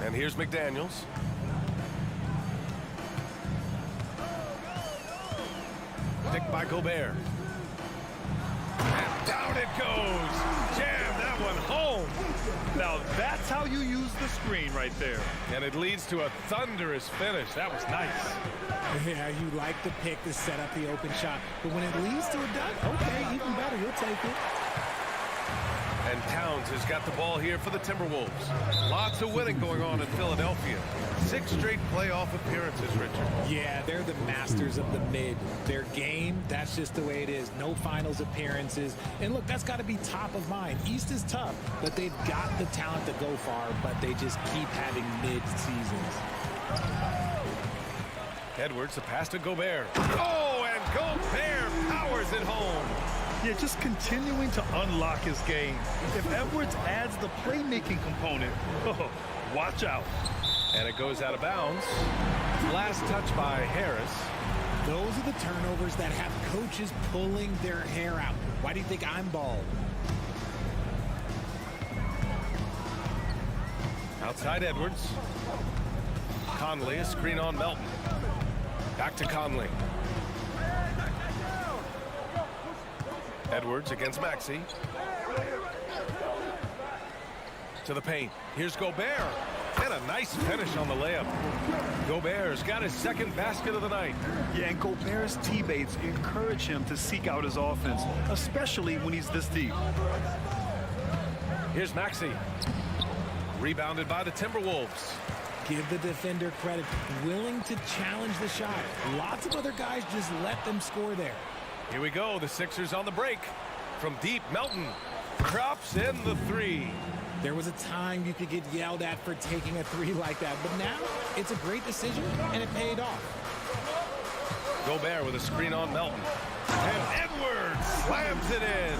And here's McDaniels. Picked by Gobert. And down it goes. Jam that one home. Now that's how you use the screen right there. And it leads to a thunderous finish. That was nice. Yeah, you like the pick to set up the open shot, but when it leads to a dunk, okay, even better, you'll take it. And Towns has got the ball here for the Timberwolves. Lots of winning going on in Philadelphia. 6 straight playoff appearances, Richard. Yeah, they're the masters of the mid. Their game, that's just the way it is. No finals appearances. And look, that's got to be top of mind. East is tough, but they've got the talent to go far, but they just keep having mid seasons. Edwards, a pass to Gobert. Oh, and Gobert powers it home. Yeah, just continuing to unlock his game. If Edwards adds the playmaking component, oh, watch out. And it goes out of bounds. Last touch by Harris. Those are the turnovers that have coaches pulling their hair out. Why do you think I'm bald? Outside Edwards. Conley, a screen on Melton. Back to Conley. Edwards against Maxey. To the paint. Here's Gobert. And a nice finish on the layup. Gobert's got his second basket of the night. Yeah, and Gobert's teammates encourage him to seek out his offense, especially when he's this deep. Here's Maxey. Rebounded by the Timberwolves. Give the defender credit. Willing to challenge the shot. Lots of other guys just let them score there. Here we go. The Sixers on the break. From deep, Melton drops in the 3. There was a time you could get yelled at for taking a 3 like that, but now it's a great decision, and it paid off. Gobert with a screen on Melton. And Edwards slams it in.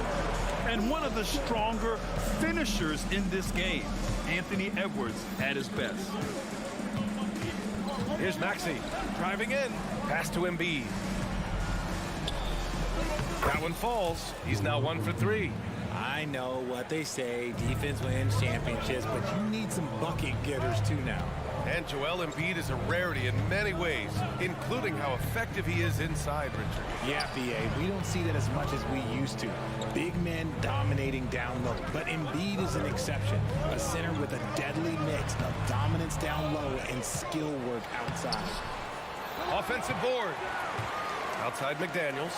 And one of the stronger finishers in this game, Anthony Edwards at his best. Here's Maxey driving in. Pass to Embiid. That one falls. He's now 1 for 3. I know what they say, defense wins championships, but you need some bucket getters too now. And Joel Embiid is a rarity in many ways, including how effective he is inside, Richard. Yeah, BA, we don't see that as much as we used to. Big men dominating down low, but Embiid is an exception. A center with a deadly mix of dominance down low and skill work outside. Offensive board. Outside McDaniels.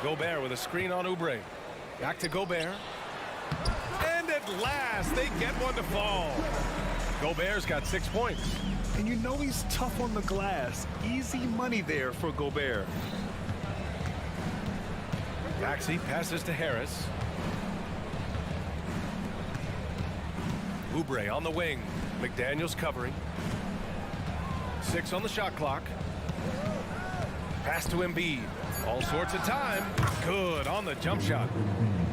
Gobert with a screen on Oubre. Back to Gobert. And at last, they get one to fall. Gobert's got 6 points. And you know he's tough on the glass. Easy money there for Gobert. Maxey passes to Harris. Oubre on the wing. McDaniels covering. 6 on the shot clock. Pass to Embiid. All sorts of time. Good on the jump shot.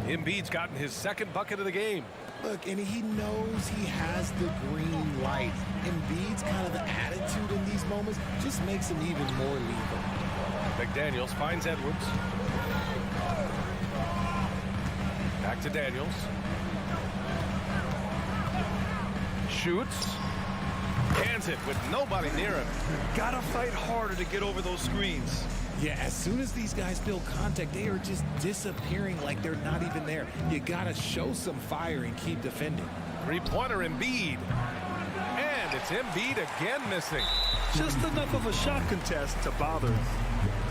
Embiid's gotten his second bucket of the game. Look, and he knows he has the green light. Embiid's kind of the attitude in these moments just makes him even more lethal. McDaniels finds Edwards. Back to Daniels. shoots. Hands it with nobody near him. Gotta fight harder to get over those screens. Yeah, as soon as these guys feel contact, they are just disappearing like they're not even there. You gotta show some fire and keep defending. Three-pointer Embiid. And it's Embiid again missing. Just enough of a shot contest to bother him.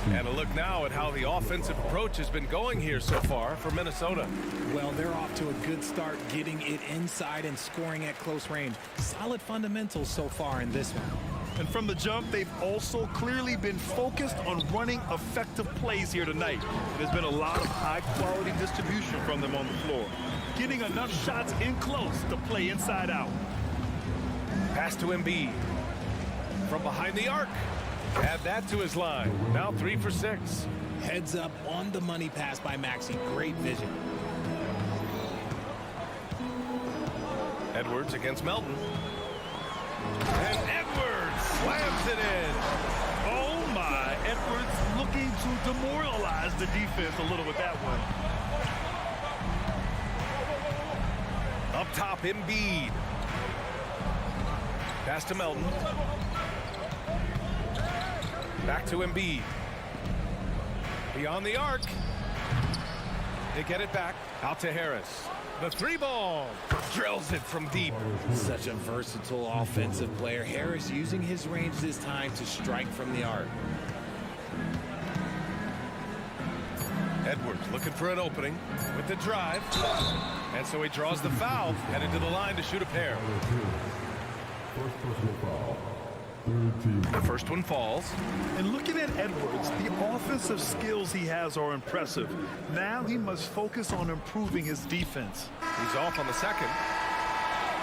And a look now at how the offensive approach has been going here so far for Minnesota. Well, they're off to a good start getting it inside and scoring at close range. Solid fundamentals so far in this one. And from the jump, they've also clearly been focused on running effective plays here tonight. There's been a lot of high-quality distribution from them on the floor, getting enough shots in close to play inside out. Pass to Embiid. From behind the arc. Add that to his line. Now 3 for 6. Heads up on the money pass by Maxey. Great vision. Edwards against Melton. And Edwards slams it in. Oh my, Edwards looking to demoralize the defense a little with that one. Up top, Embiid. Pass to Melton. Back to Embiid. Beyond the arc. They get it back. Out to Harris. The 3-ball. Drills it from deep. Such a versatile offensive player. Harris using his range this time to strike from the arc. Edwards looking for an opening with the drive. And so he draws the foul. Headed to the line to shoot a pair. The first one falls. And looking at Edwards, the offensive skills he has are impressive. Now he must focus on improving his defense. He's off on the second.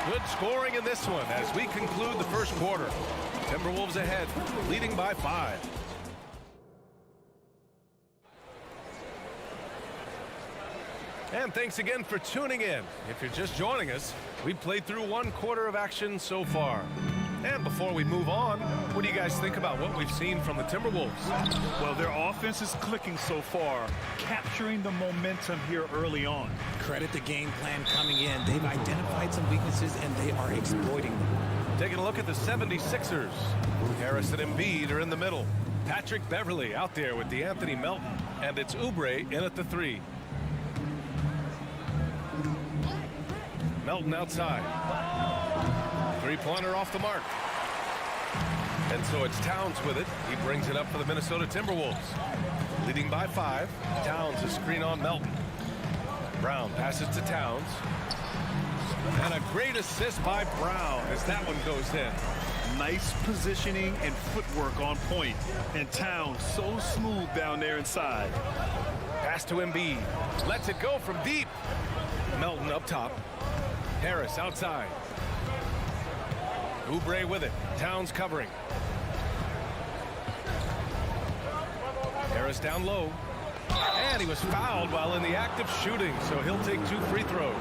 Good scoring in this one as we conclude the first quarter. Timberwolves ahead, leading by 5. And thanks again for tuning in. If you're just joining us, we've played through 1 quarter of action so far. And before we move on, what do you guys think about what we've seen from the Timberwolves? Well, their offense is clicking so far, capturing the momentum here early on. Credit the game plan coming in. They've identified some weaknesses, and they are exploiting them. Taking a look at the 76ers. Harris and Embiid are in the middle. Patrick Beverley out there with DeAnthony Melton. And it's Oubre in at the 3. Melton outside. 3-pointer off the mark. And so it's Towns with it. He brings it up for the Minnesota Timberwolves. Leading by 5. Towns a screen on Melton. Brown passes to Towns. And a great assist by Brown as that one goes in. Nice positioning and footwork on point. And Towns so smooth down there inside. Pass to Embiid. Lets it go from deep. Melton up top. Harris outside. Oubre with it. Towns covering. Harris down low. And he was fouled while in the act of shooting, so he'll take 2 free throws.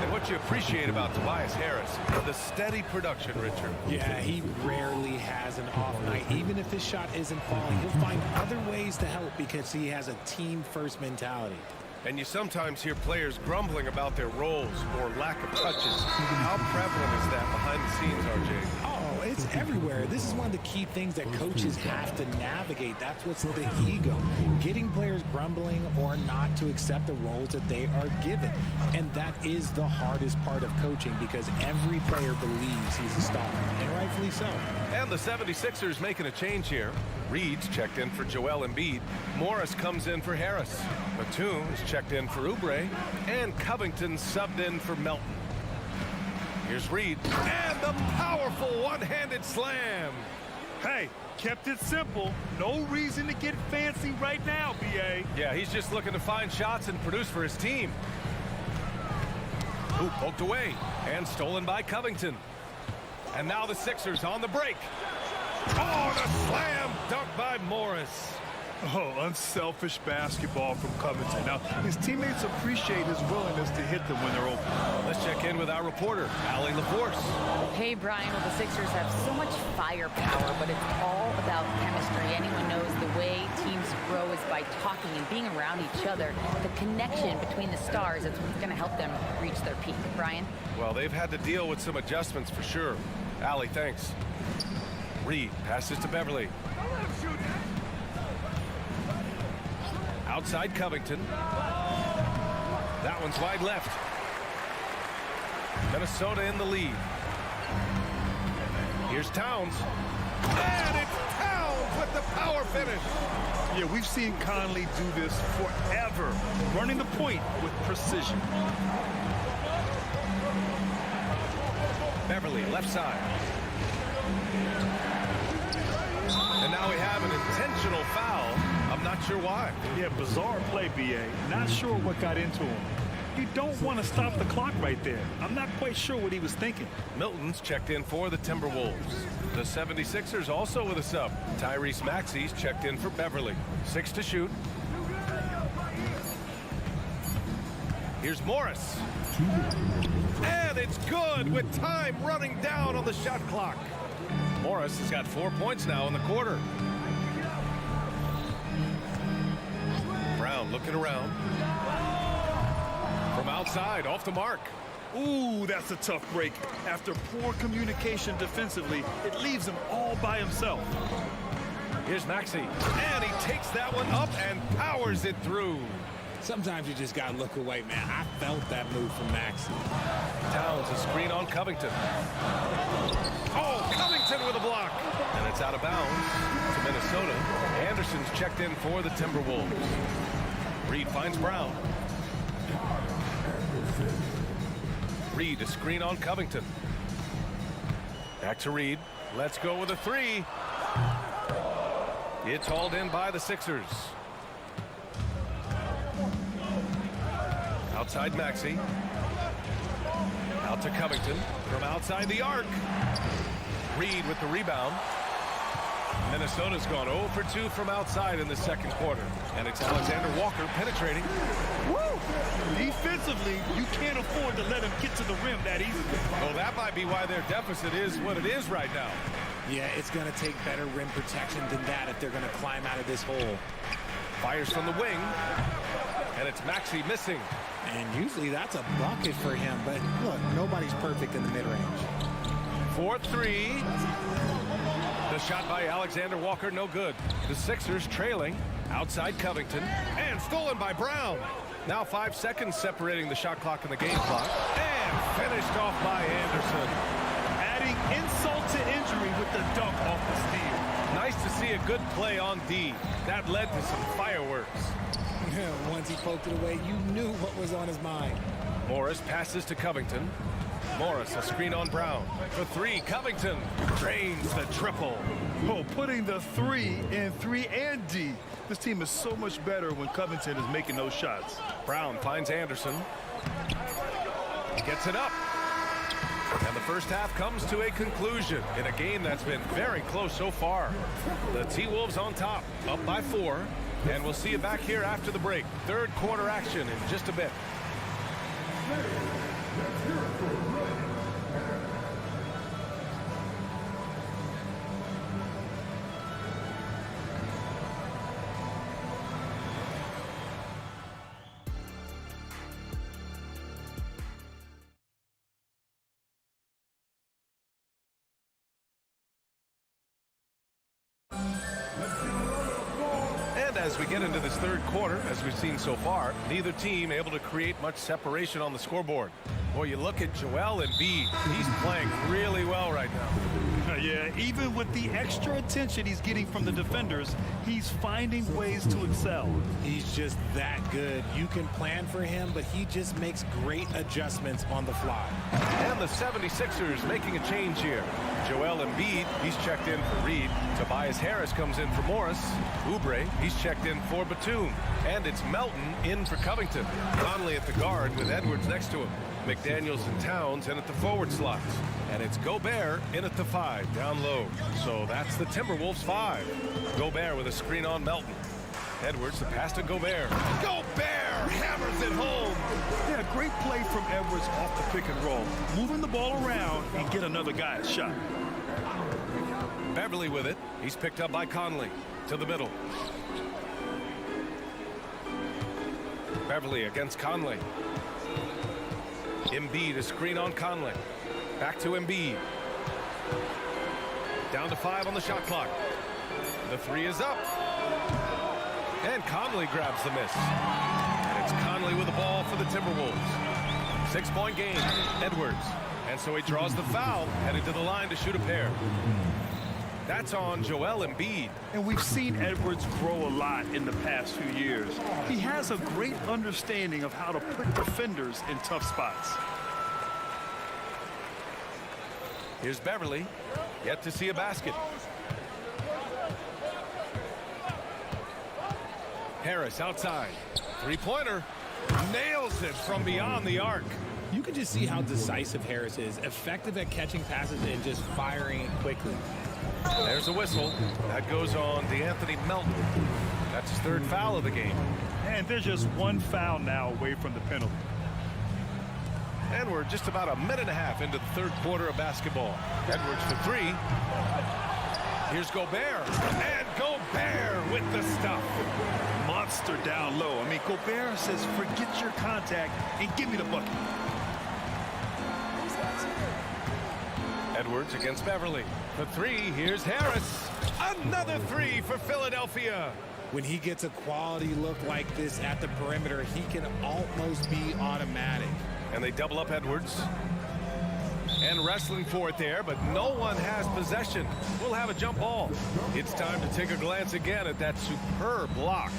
And what you appreciate about Tobias Harris, the steady production, Richard. Yeah, he rarely has an off night. Even if his shot isn't falling, he'll find other ways to help because he has a team-first mentality. And you sometimes hear players grumbling about their roles or lack of touches. How prevalent is that behind the scenes, RJ? Oh, it's everywhere. This is one of the key things that coaches have to navigate. That's what's the ego. Getting players grumbling or not to accept the roles that they are given. And that is the hardest part of coaching because every player believes he's a star, and rightfully so. And the 76ers making a change here. Reed's checked in for Joel Embiid. Morris comes in for Harris. Batum is checked in for Oubre. And Covington subbed in for Melton. Here's Reed. And the powerful one-handed slam. Hey, kept it simple. No reason to get fancy right now, B.A. Yeah, he's just looking to find shots and produce for his team. Ooh, poked away. And stolen by Covington. And now the Sixers on the break. Oh, the slam dunk by Morris. Oh, unselfish basketball from Covington. Now, his teammates appreciate his willingness to hit them when they're open. Let's check in with our reporter, Allie LaForce. Hey, Brian, well, the Sixers have so much firepower, but it's all about chemistry. Anyone knows the way teams grow is by talking and being around each other. The connection between the stars is what's going to help them reach their peak. Brian? Well, they've had to deal with some adjustments for sure. Allie, thanks. Reed passes to Beverly. Outside Covington. That one's wide left. Minnesota in the lead. Here's Towns. And it's Towns with the power finish. Yeah, we've seen Conley do this forever, running the point with precision. Beverly, left side. And now we have an intentional foul. I'm not sure why. Yeah, bizarre play, B.A. Not sure what got into him. You don't want to stop the clock right there. I'm not quite sure what he was thinking. Milton's checked in for the Timberwolves. The 76ers also with a sub. Tyrese Maxey's checked in for Beverly. 6 to shoot. Here's Morris. And it's good with time running down on the shot clock. Morris has got 4 points now in the quarter. Brown looking around. From outside, off the mark. Ooh, that's a tough break. After poor communication defensively, it leaves him all by himself. Here's Maxey. And he takes that one up and powers it through. Sometimes you just got to look away, man. I felt that move from Maxey. Towns a screen on Covington. Oh, Covington with a block. And it's out of bounds to Minnesota. Anderson's checked in for the Timberwolves. Reed finds Brown. Reed a screen on Covington. Back to Reed. Let's go with a three. It's hauled in by the Sixers. Outside Maxey. Out to Covington from outside the arc. Reed with the rebound. Minnesota's gone 0 for 2 from outside in the second quarter. And it's Alexander Walker penetrating. Woo! Defensively, you can't afford to let him get to the rim that easily. Well, that might be why their deficit is what it is right now. Yeah, it's going to take better rim protection than that if they're going to climb out of this hole. Fires from the wing. And it's Maxey missing. And usually that's a bucket for him. But look, nobody's perfect in the mid-range. 4-3. The shot by Alexander Walker, no good. The Sixers trailing. Outside Covington. And stolen by Brown. Now 5 seconds separating the shot clock and the game clock. And finished off by Anderson. Adding insult to injury with the dunk off the steal. Nice to see a good play on D. That led to some fireworks. Once he poked it away, you knew what was on his mind. Morris passes to Covington. Morris a screen on Brown. For three, Covington drains the triple. Oh, putting the 3 in 3 and D. This team is so much better when Covington is making those shots. Brown finds Anderson. He gets it up. And the first half comes to a conclusion in a game that's been very close so far. The T-Wolves on top, up by 4. And we'll see you back here after the break. Third quarter action in just a bit. As we get into this third quarter, as we've seen so far, neither team able to create much separation on the scoreboard. Boy, you look at Joel Embiid. He's playing really well right now. Yeah, even with the extra attention he's getting from the defenders, he's finding ways to excel. He's just that good. You can plan for him, but he just makes great adjustments on the fly. And the 76ers making a change here. Joel Embiid, he's checked in for Reed. Tobias Harris comes in for Morris. Oubre, he's checked in for Batum. And it's Melton in for Covington. Conley at the guard with Edwards next to him. McDaniels and Towns in at the forward slots. And it's Gobert in at the 5, down low. So that's the Timberwolves 5. Gobert with a screen on Melton. Edwards, the pass to Gobert. Gobert hammers it home. Yeah, great play from Edwards off the pick and roll. Moving the ball around and get another guy a shot. Beverly with it. He's picked up by Conley. To the middle. Beverly against Conley. Embiid, a screen on Conley. Back to Embiid. Down to 5 on the shot clock. The 3 is up. And Conley grabs the miss. And it's Conley with the ball for the Timberwolves. 6-point game. Edwards. And so he draws the foul, headed to the line to shoot a pair. That's on Joel Embiid. And we've seen Edwards grow a lot in the past few years. He has a great understanding of how to put defenders in tough spots. Here's Beverly. Yet to see a basket. Harris outside. Three-pointer. Nails it from beyond the arc. You can just see how decisive Harris is. Effective at catching passes and just firing it quickly. There's a whistle. That goes on DeAnthony Melton. That's his 3rd foul of the game. And there's just 1 foul now away from the penalty. And we're just about a minute and a half into the 3rd quarter of basketball. Edwards for 3. Here's Gobert. And Gobert with the stuff. Monster down low. I mean, Gobert says, forget your contact and give me the bucket. Edwards against Beverly. For 3, here's Harris. Another 3 for Philadelphia. When he gets a quality look like this at the perimeter, he can almost be automatic. And they double up Edwards. And wrestling for it there, but no one has possession. We'll have a jump ball. It's time to take a glance again at that superb block.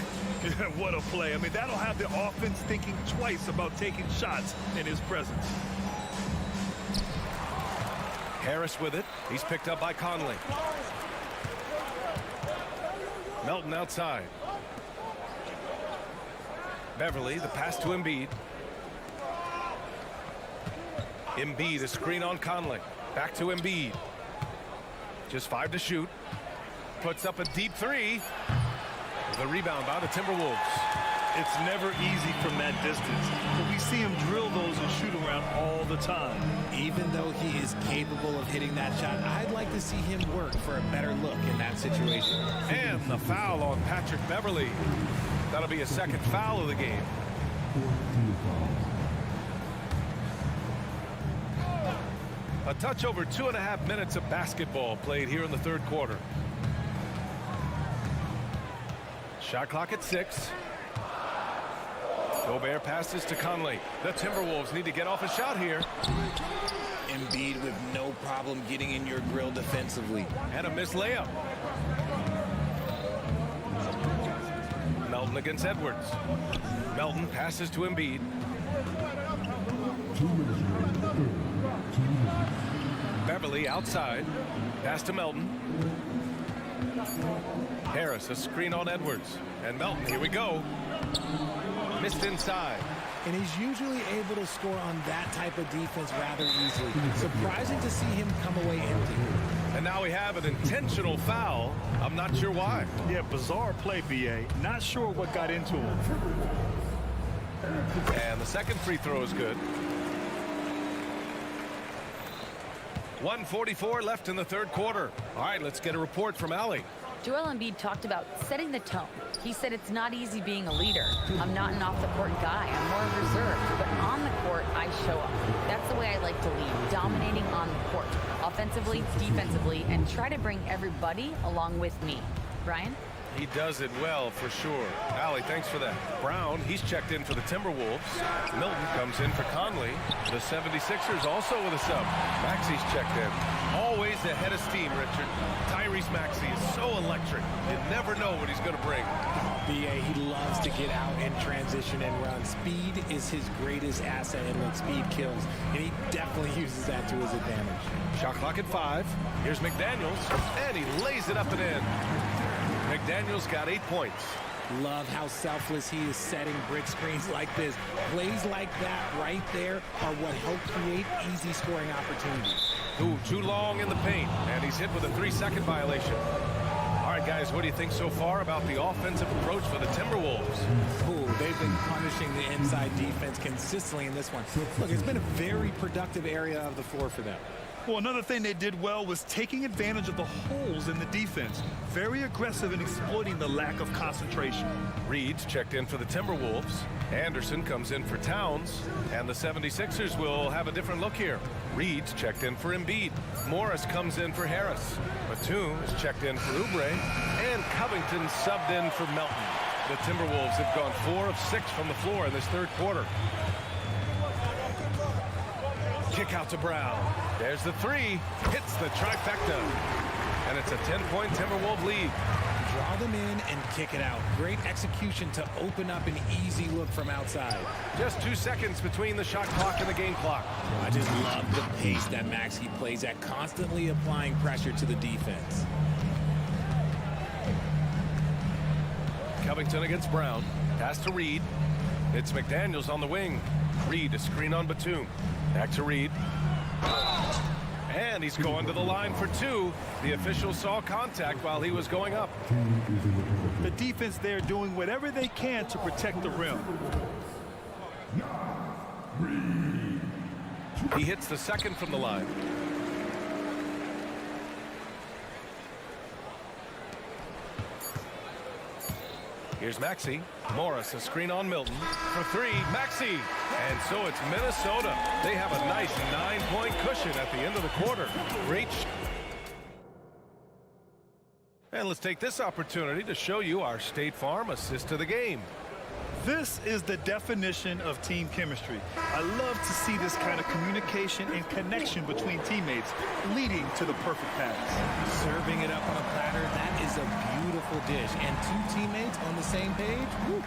What a play. I mean, that'll have the offense thinking twice about taking shots in his presence. Harris with it. He's picked up by Conley. Melton outside. Beverly, the pass to Embiid. Embiid, a screen on Conley. Back to Embiid. Just 5 to shoot. Puts up a deep 3. The rebound by the Timberwolves. It's never easy from that distance, but we see him drill those and shoot around all the time. Even though he is capable of hitting that shot, I'd like to see him work for a better look in that situation. And the foul on Patrick Beverly. That'll be a 2nd foul of the game. A touch over 2.5 minutes of basketball played here in the 3rd quarter. Shot clock at 6. Gobert passes to Conley. The Timberwolves need to get off a shot here. Embiid with no problem getting in your grill defensively. And a missed layup. Melton against Edwards. Melton passes to Embiid. Beverly outside. Pass to Melton. Harris, a screen on Edwards. And Melton, here we go. Missed inside. And he's usually able to score on that type of defense rather easily. Surprising to see him come away empty. And now we have an intentional foul. I'm not sure why. Yeah, bizarre play, BA. Not sure what got into him. And the 2nd free throw is good. 1:44 left in the 3rd quarter. All right, let's get a report from Allie. Joel Embiid talked about setting the tone. He said it's not easy being a leader. I'm not an off-the-court guy. I'm more reserved. But on the court, I show up. That's the way I like to lead, dominating on the court, offensively, defensively, and try to bring everybody along with me. Brian? He does it well, for sure. Allie, thanks for that. Brown, he's checked in for the Timberwolves. Milton comes in for Conley. The 76ers also with a sub. Maxey's checked in. Always ahead of steam, Richard. Tyrese Maxey is so electric. You never know what he's going to bring. BA, he loves to get out and transition and run. Speed is his greatest asset, and look, speed kills. And he definitely uses that to his advantage. Shot clock at 5. Here's McDaniels, and he lays it up and in. McDaniels got 8 points. Love how selfless he is setting brick screens like this. Plays like that right there are what help create easy scoring opportunities. Ooh, too long in the paint, and he's hit with a 3-second violation. All right, right, guys, what do you think so far about the offensive approach for the Timberwolves? Ooh, they've been punishing the inside defense consistently in this one. Look, it's been a very productive area of the floor for them. Well, another thing they did well was taking advantage of the holes in the defense. Very aggressive in exploiting the lack of concentration. Reed's checked in for the Timberwolves. Anderson comes in for Towns. And the 76ers will have a different look here. Reed's checked in for Embiid. Morris comes in for Harris. Batum is checked in for Oubre. And Covington subbed in for Melton. The Timberwolves have gone 4 of 6 from the floor in this third quarter. Kick out to Brown. There's the three. Hits the trifecta. And it's a 10-point Timberwolves lead. Draw them in and kick it out. Great execution to open up an easy look from outside. Just 2 seconds between the shot clock and the game clock. I just love the pace that Maxey plays at, constantly applying pressure to the defense. Covington against Brown. Pass to Reed. It's McDaniels on the wing. Reed, a screen on Batum. Back to Reed. And he's going to the line for 2. The official saw contact while he was going up. The defense there doing whatever they can to protect the rim. He hits the second from the line. Here's Maxey. Morris, a screen on Milton. For 3, Maxey. And so it's Minnesota. They have a nice 9-point cushion at the end of the quarter. Great. And let's take this opportunity to show you our State Farm assist to the game. This is the definition of team chemistry. I love to see this kind of communication and connection between teammates leading to the perfect pass. Serving it up on a platter, that is a beautiful dish. And 2 teammates on the same page. Woo.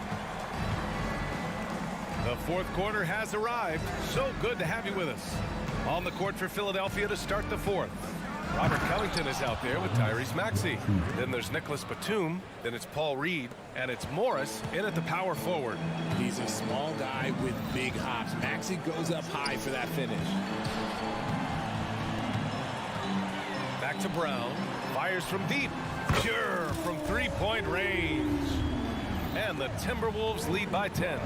The fourth quarter has arrived. So good to have you with us. On the court for Philadelphia to start the fourth. Robert Covington is out there with Tyrese Maxey. Then there's Nicholas Batum. Then it's Paul Reed. And it's Morris in at the power forward. He's a small guy with big hops. Maxey goes up high for that finish. Back to Brown. Fires from deep. Pure from 3-point range. And the Timberwolves lead by 10.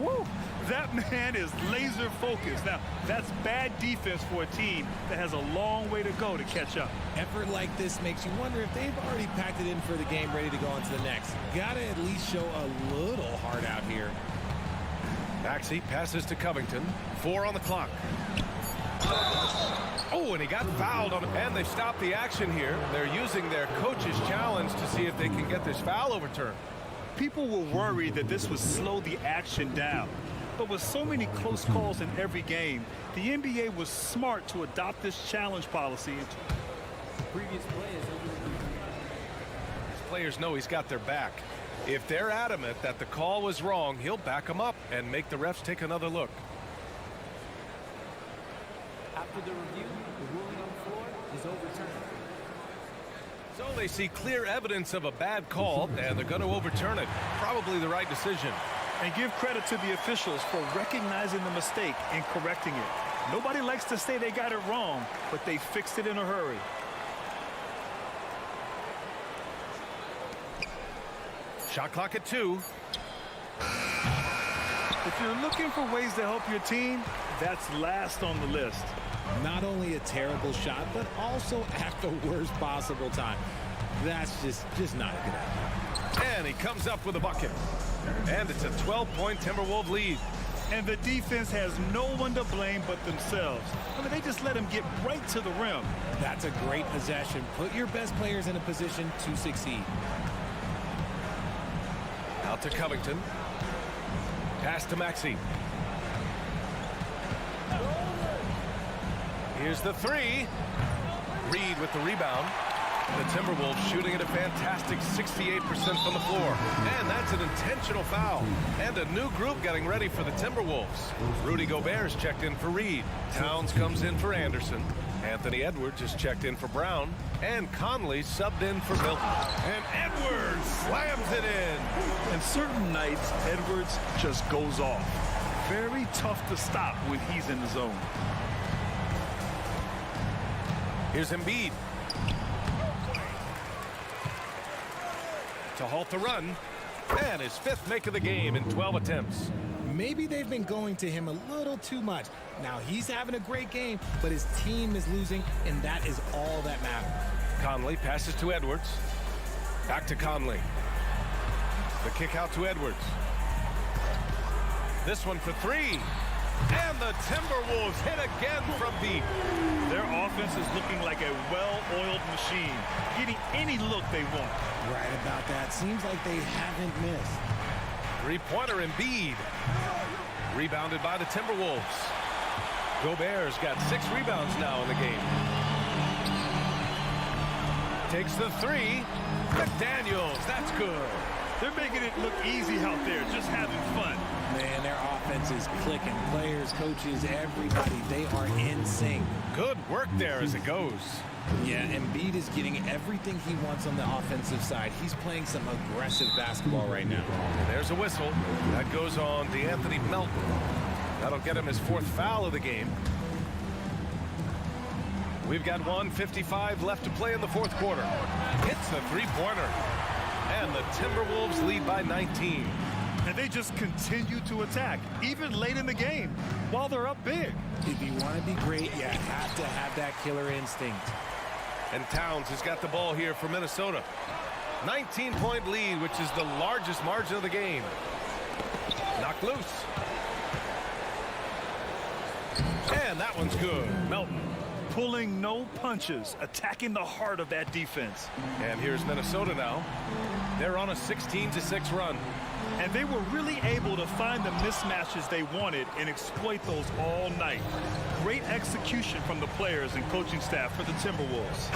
Woo! That man is laser focused. Now, that's bad defense for a team that has a long way to go to catch up. Effort like this makes you wonder if they've already packed it in for the game, ready to go on to the next. Gotta at least show a little heart out here. Maxey passes to Covington. 4 on the clock. Oh, and he got fouled on, and they've stopped the action here. They're using their coach's challenge to see if they can get this foul overturned. People were worried that this would slow the action down. But with so many close calls in every game, the NBA was smart to adopt this challenge policy. Previous play is over. His players know he's got their back. If they're adamant that the call was wrong, he'll back them up and make the refs take another look. After the review, the ruling on the floor is overturned. So they see clear evidence of a bad call, and they're going to overturn it. Probably the right decision. And give credit to the officials for recognizing the mistake and correcting it. Nobody likes to say they got it wrong, but they fixed it in a hurry. Shot clock at 2. If you're looking for ways to help your team, that's last on the list. Not only a terrible shot, but also at the worst possible time. That's just not a good idea. And he comes up with a bucket. And it's a 12-point Timberwolves lead. And the defense has no one to blame but themselves. I mean, they just let him get right to the rim. That's a great possession. Put your best players in a position to succeed. Out to Covington. Pass to Maxey. Here's the 3. Reed with the rebound. The Timberwolves shooting at a fantastic 68% from the floor. And that's an intentional foul. And a new group getting ready for the Timberwolves. Rudy Gobert's checked in for Reed. Towns comes in for Anderson. Anthony Edwards is checked in for Brown. And Conley subbed in for Milton. And Edwards slams it in. And certain nights, Edwards just goes off. Very tough to stop when he's in the zone. Here's Embiid. to halt the run. And his 5th make of the game in 12 attempts. Maybe they've been going to him a little too much. Now he's having a great game, but his team is losing, and that is all that matters. Conley passes to Edwards. Back to Conley. The kick out to Edwards. This one for 3. And the Timberwolves hit again from deep. Their offense is looking like a well-oiled machine, getting any look they want. Right about that. Seems like they haven't missed. 3-pointer Embiid. Rebounded by the Timberwolves. Gobert's got 6 rebounds now in the game. Takes the 3. McDaniels, that's good. They're making it look easy out there, just having fun. Man, their offense is clicking. Players, coaches, everybody, they are in sync. Good work there as it goes. Yeah, Embiid is getting everything he wants on the offensive side. He's playing some aggressive basketball right now. And there's a whistle. That goes on DeAnthony Melton. That'll get him his 4th foul of the game. We've got 1:55 left to play in the 4th quarter. Hits the 3-pointer. And the Timberwolves lead by 19. And they just continue to attack, even late in the game, while they're up big. If you want to be great, you have to have that killer instinct. And Towns has got the ball here for Minnesota. 19-point lead, which is the largest margin of the game. Knocked loose. And that one's good. Melton. Pulling no punches, attacking the heart of that defense. And here's Minnesota now. They're on a 16-6 run. And they were really able to find the mismatches they wanted and exploit those all night. Great execution from the players and coaching staff for the Timberwolves.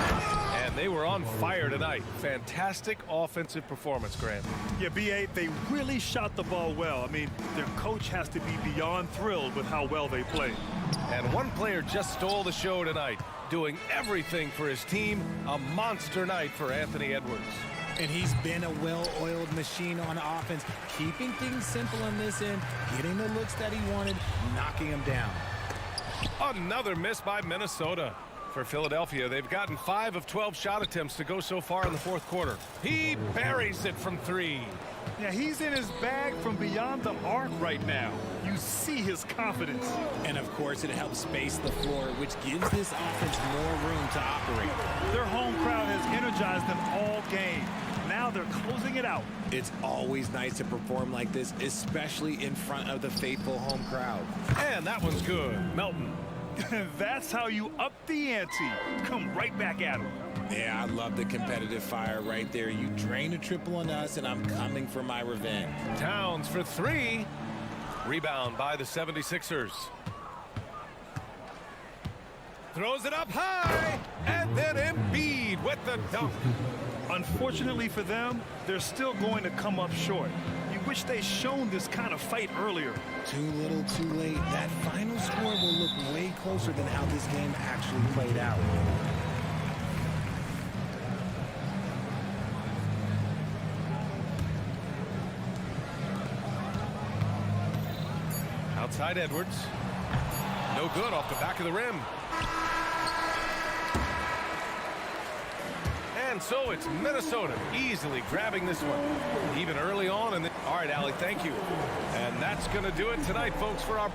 And they were on fire tonight. Fantastic offensive performance, Grant. Yeah, B.A., they really shot the ball well. I mean, their coach has to be beyond thrilled with how well they played. And one player just stole the show tonight, doing everything for his team. A monster night for Anthony Edwards. And he's been a well-oiled machine on offense, keeping things simple on this end, getting the looks that he wanted, knocking them down. Another miss by Minnesota. For Philadelphia, they've gotten 5 of 12 shot attempts to go so far in the 4th quarter. He buries it from 3. Yeah, he's in his bag from beyond the arc right now. You see his confidence. And, of course, it helps space the floor, which gives this offense more room to operate. Their home crowd has energized them all game. Now they're closing it out. It's always nice to perform like this, especially in front of the faithful home crowd. And that one's good. Melton. That's how you up the ante. Come right back at him. Yeah, I love the competitive fire right there. You drain a triple on us, and I'm coming for my revenge. Towns for 3. Rebound by the 76ers. Throws it up high, and then Embiid with the dunk. Unfortunately for them, they're still going to come up short. You wish they'd shown this kind of fight earlier. Too little, too late. That final score will look way closer than how this game actually played out. Outside Edwards. No good off the back of the rim. And so it's Minnesota easily grabbing this one, even early on. All right, Allie, thank you. And that's going to do it tonight, folks, for our...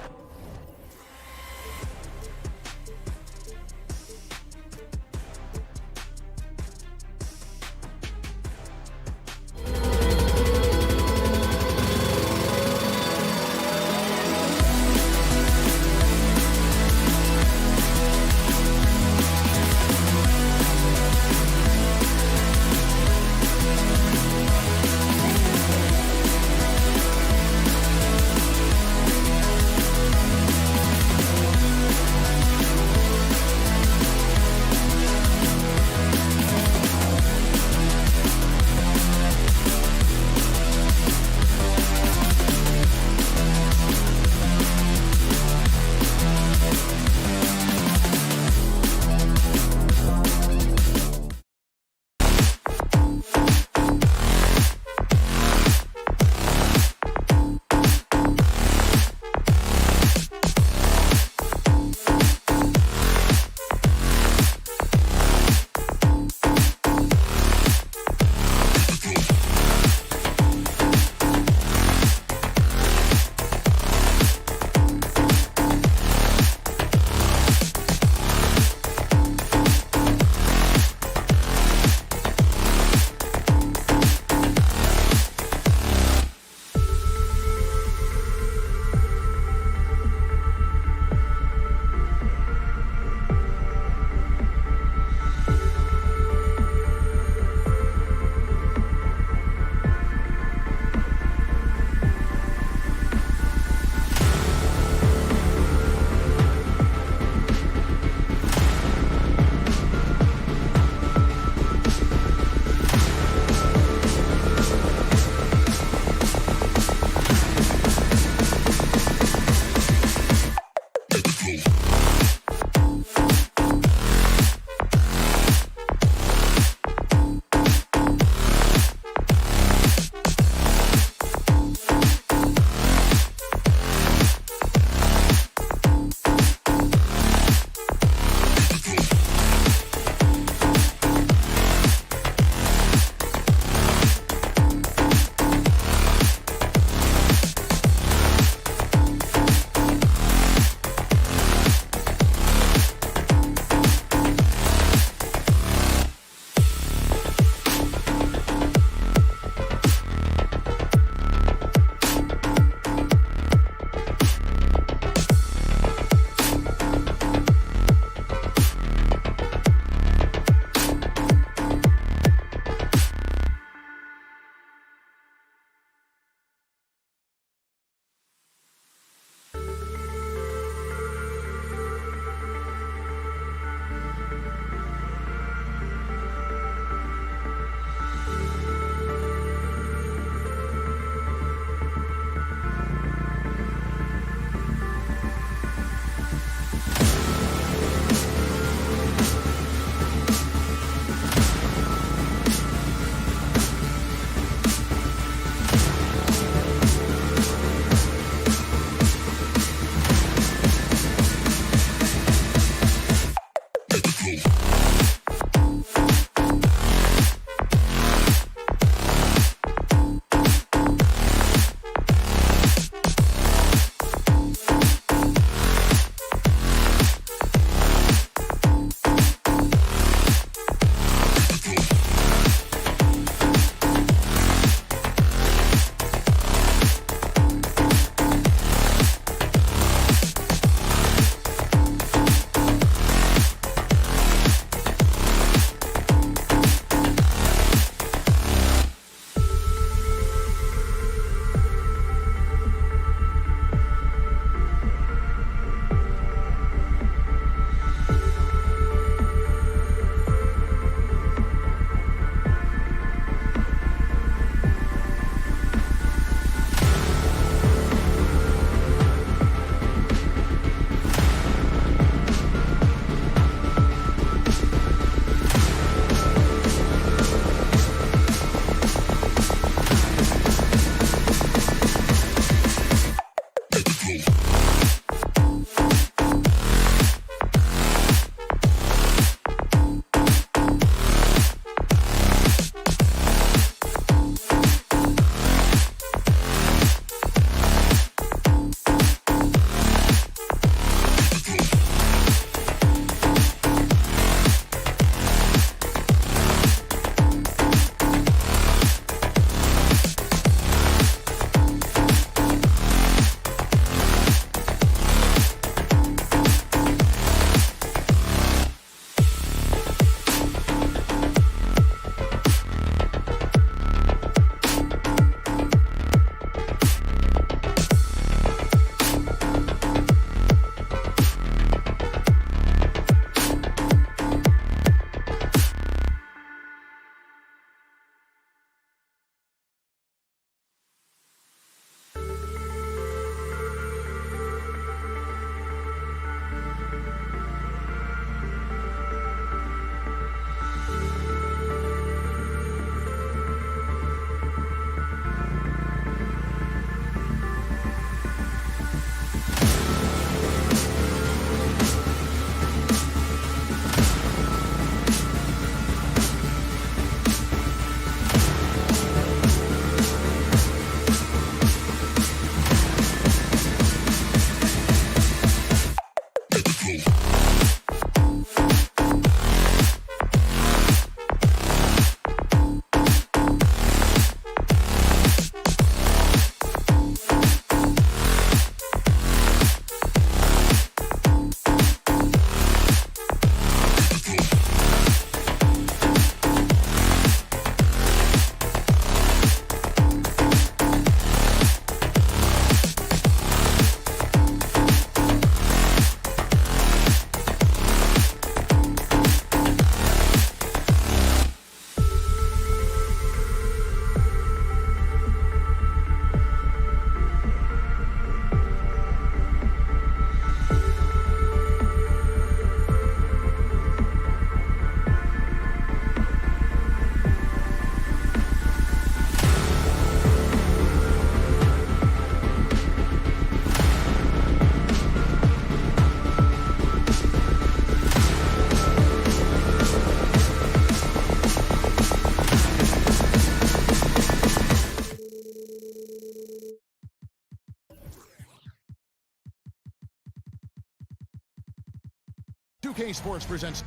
2K Sports presents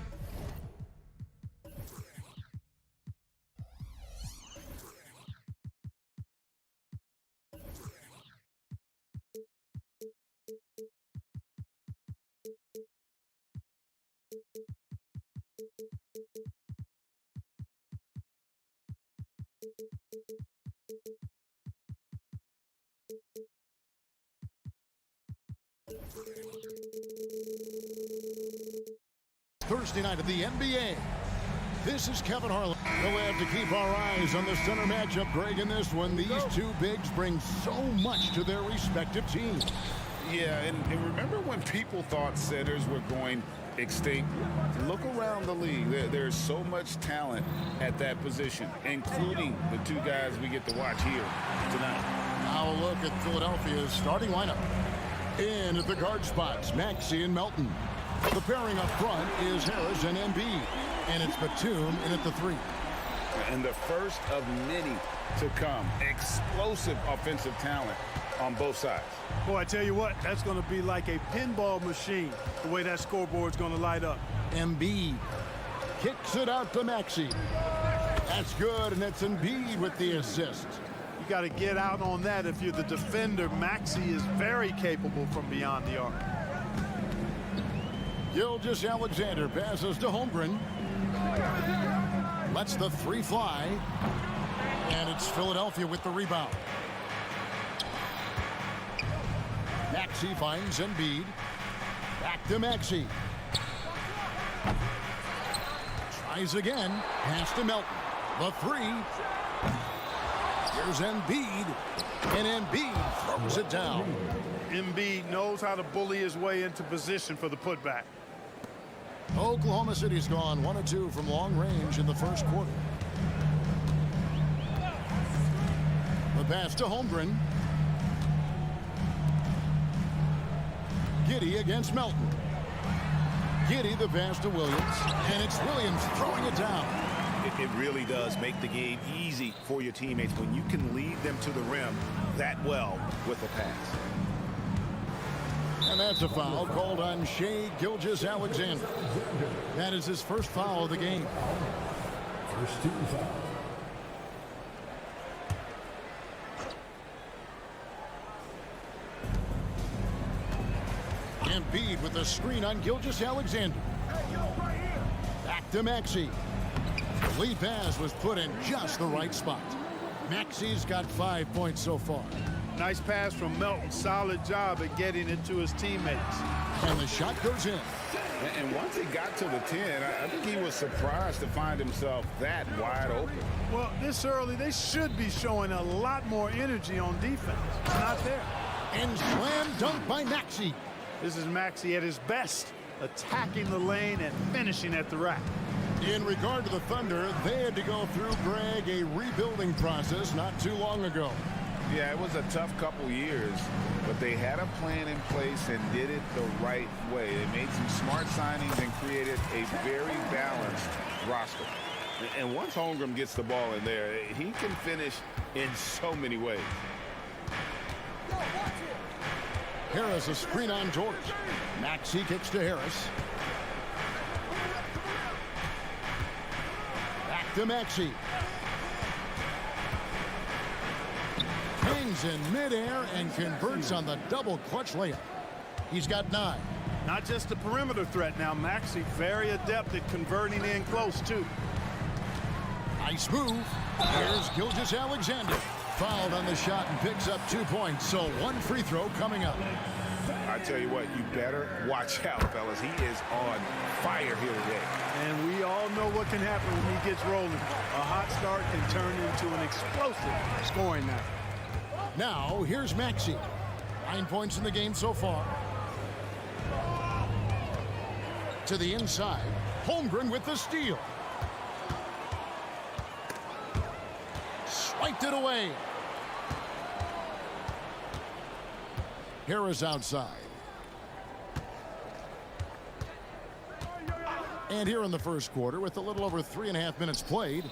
Thursday night of the NBA. This is Kevin Harlan. We'll have to keep our eyes on the center matchup, Greg, in this one. These two bigs bring so much to their respective teams. Yeah, and remember when people thought centers were going extinct? Look around the league. There's so much talent at that position, including the two guys we get to watch here tonight. Now a look at Philadelphia's starting lineup. In at the guard spots, Maxey and Melton. The pairing up front is Harris and Embiid. And it's Batum in at the 3. And the first of many to come. Explosive offensive talent on both sides. Boy, I tell you what, that's going to be like a pinball machine, the way that scoreboard's going to light up. Embiid kicks it out to Maxey. That's good, and it's Embiid with the assist. You got to get out on that if you're the defender. Maxey is very capable from beyond the arc. Gilgeous-Alexander passes to Holmgren. Lets the 3 fly. And it's Philadelphia with the rebound. Maxey finds Embiid. Back to Maxey. Tries again. Pass to Melton. The 3. Here's Embiid. And Embiid throws it down. Embiid knows how to bully his way into position for the putback. Oklahoma City's gone 1 of 2 from long range in the first quarter. The pass to Holmgren. Giddey against Melton. Giddey the pass to Williams. And it's Williams throwing it down. It really does make the game easy for your teammates when you can lead them to the rim that well with a pass. And that's a foul called on Shai Gilgeous-Alexander. That is his first foul of the game. First team foul. Embiid with a screen on Gilgeous-Alexander. Back to Maxey. The lead pass was put in just the right spot. Maxey's got 5 points so far. Nice pass from Melton. Solid job at getting it to his teammates. And the shot goes in. And once he got to the 10, I think he was surprised to find himself that wide open. Well, this early, they should be showing a lot more energy on defense. It's not there. And slam dunk by Maxey. This is Maxey at his best, attacking the lane and finishing at the rack. In regard to the Thunder, they had to go through, Greg, a rebuilding process not too long ago. Yeah, it was a tough couple years, but they had a plan in place and did it the right way. They made some smart signings and created a very balanced roster. And once Holmgren gets the ball in there, he can finish in so many ways. Harris a screen on George. Maxey kicks to Harris. Back to Maxey. Hangs in midair and converts on the double clutch layup. He's got 9. Not just a perimeter threat now. Maxey very adept at converting in close, too. Nice move. Here's Gilgeous-Alexander. Fouled on the shot and picks up 2 points. So 1 free throw coming up. I tell you what, you better watch out, fellas. He is on fire here today. And we all know what can happen when he gets rolling. A hot start can turn into an explosive scoring night. Now, here's Maxey. 9 points in the game so far. To the inside. Holmgren with the steal. Swiped it away. Harris outside. And here in the first quarter, with a little over 3.5 minutes played,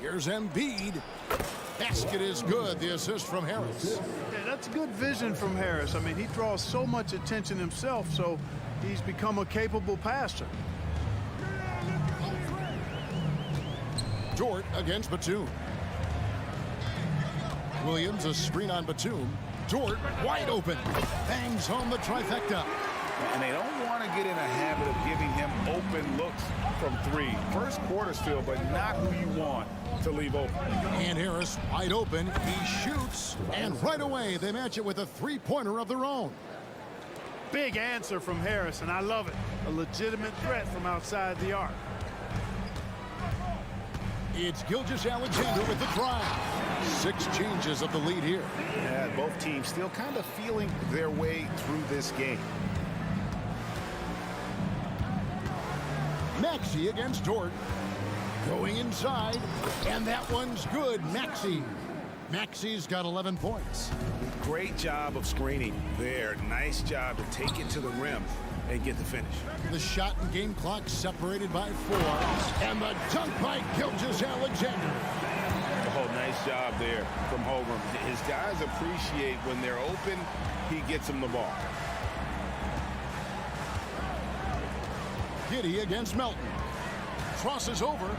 here's Embiid. Basket is good. The assist from Harris. Yeah, that's good vision from Harris. I mean, he draws so much attention himself, so He's become a capable passer. Dort against Batum. Williams, a screen on Batum. Dort wide open. Bangs home the trifecta. And they don't want to get in a habit of giving him open looks from three. First quarter still, but not who you want to leave open. And Harris wide open. He shoots. And right away, they match it with a three-pointer of their own. Big answer from Harris, and I love it. A legitimate threat from outside the arc. It's Gilgeous-Alexander with the drive. 6 changes of the lead here. Yeah, both teams still kind of feeling their way through this game. Maxey against Dort. Going inside, and that one's good. Maxey's got 11 points. Great job of screening there. Nice job to take it to the rim and get the finish. The shot and game clock separated by 4. And the dunk by Gilgeous-Alexander. Oh, nice job there from Holmgren. His guys appreciate when they're open, he gets them the ball. Giddey against Melton. Crosses over.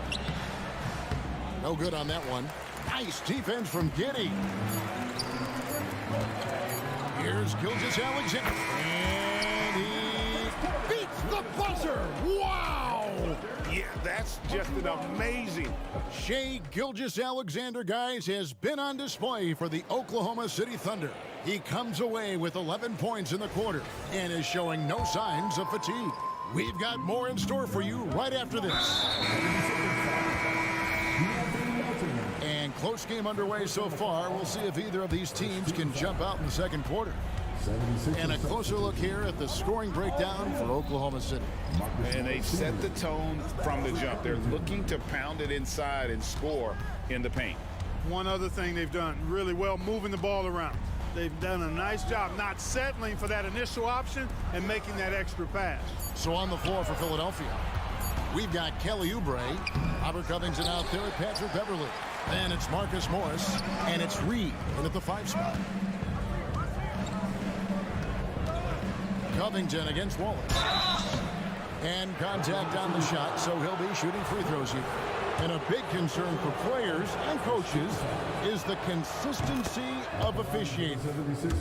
No good on that one. Nice defense from Giddey. Here's Gilgeous-Alexander. And he beats the buzzer. Wow! Yeah, that's just an amazing. Shai Gilgeous-Alexander, guys, has been on display for the Oklahoma City Thunder. He comes away with 11 points in the quarter and is showing no signs of fatigue. We've got more in store for you right after this. And close game underway so far. We'll see if either of these teams can jump out in the second quarter. And a closer look here at the scoring breakdown for Oklahoma City. And they set the tone from the jump. They're looking to pound it inside and score in the paint. One other thing they've done really well, moving the ball around. They've done a nice job not settling for that initial option and making that extra pass. So on the floor for Philadelphia, we've got Kelly Oubre, Robert Covington out there at Patrick Beverly. Then it's Marcus Morris, and it's Reed in at the 5 spot. Covington against Wallace. And contact on the shot, so he'll be shooting free throws here. And a big concern for players and coaches is the consistency of officiating.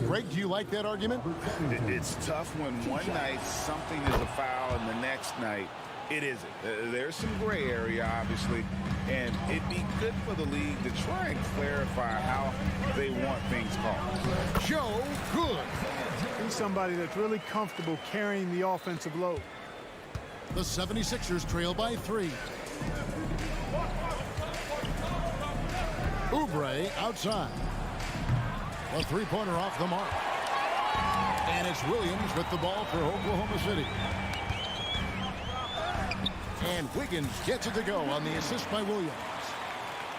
Greg, do you like that argument? It's tough when one night something is a foul and the next night it isn't. There's some gray area, obviously, and it'd be good for the league to try and clarify how they want things called. Joe Good. He's somebody that's really comfortable carrying the offensive load. The 76ers trail by 3. Oubre outside. A three-pointer off the mark. And it's Williams with the ball for Oklahoma City. And Wiggins gets it to go on the assist by Williams.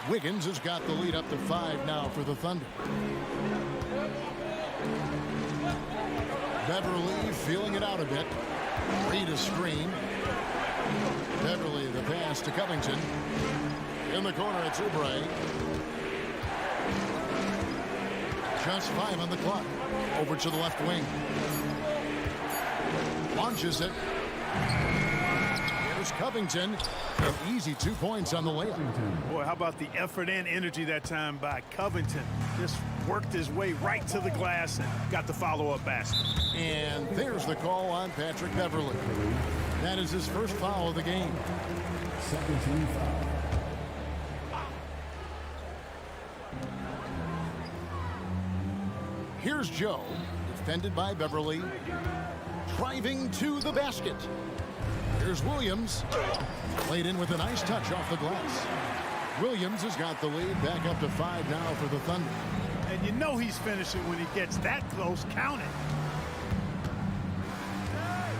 Wiggins has got the lead up to 5 now for the Thunder. Beverly feeling it out a bit. Reed a screen. Beverly the pass to Covington. In the corner, it's Oubre. Just 5 on the clock. Over to the left wing. Launches it. Here's Covington. An easy 2 points on the layup. Boy, how about the effort and energy that time by Covington? Just worked his way right to the glass and got the follow-up basket. And there's the call on Patrick Beverly. That is his first foul of the game. 17 foul. Here's Joe, defended by Beverly, driving to the basket. Here's Williams, laid in with a nice touch off the glass. Williams has got the lead back up to 5 now for the Thunder. And you know he's finishing when he gets that close. Count it.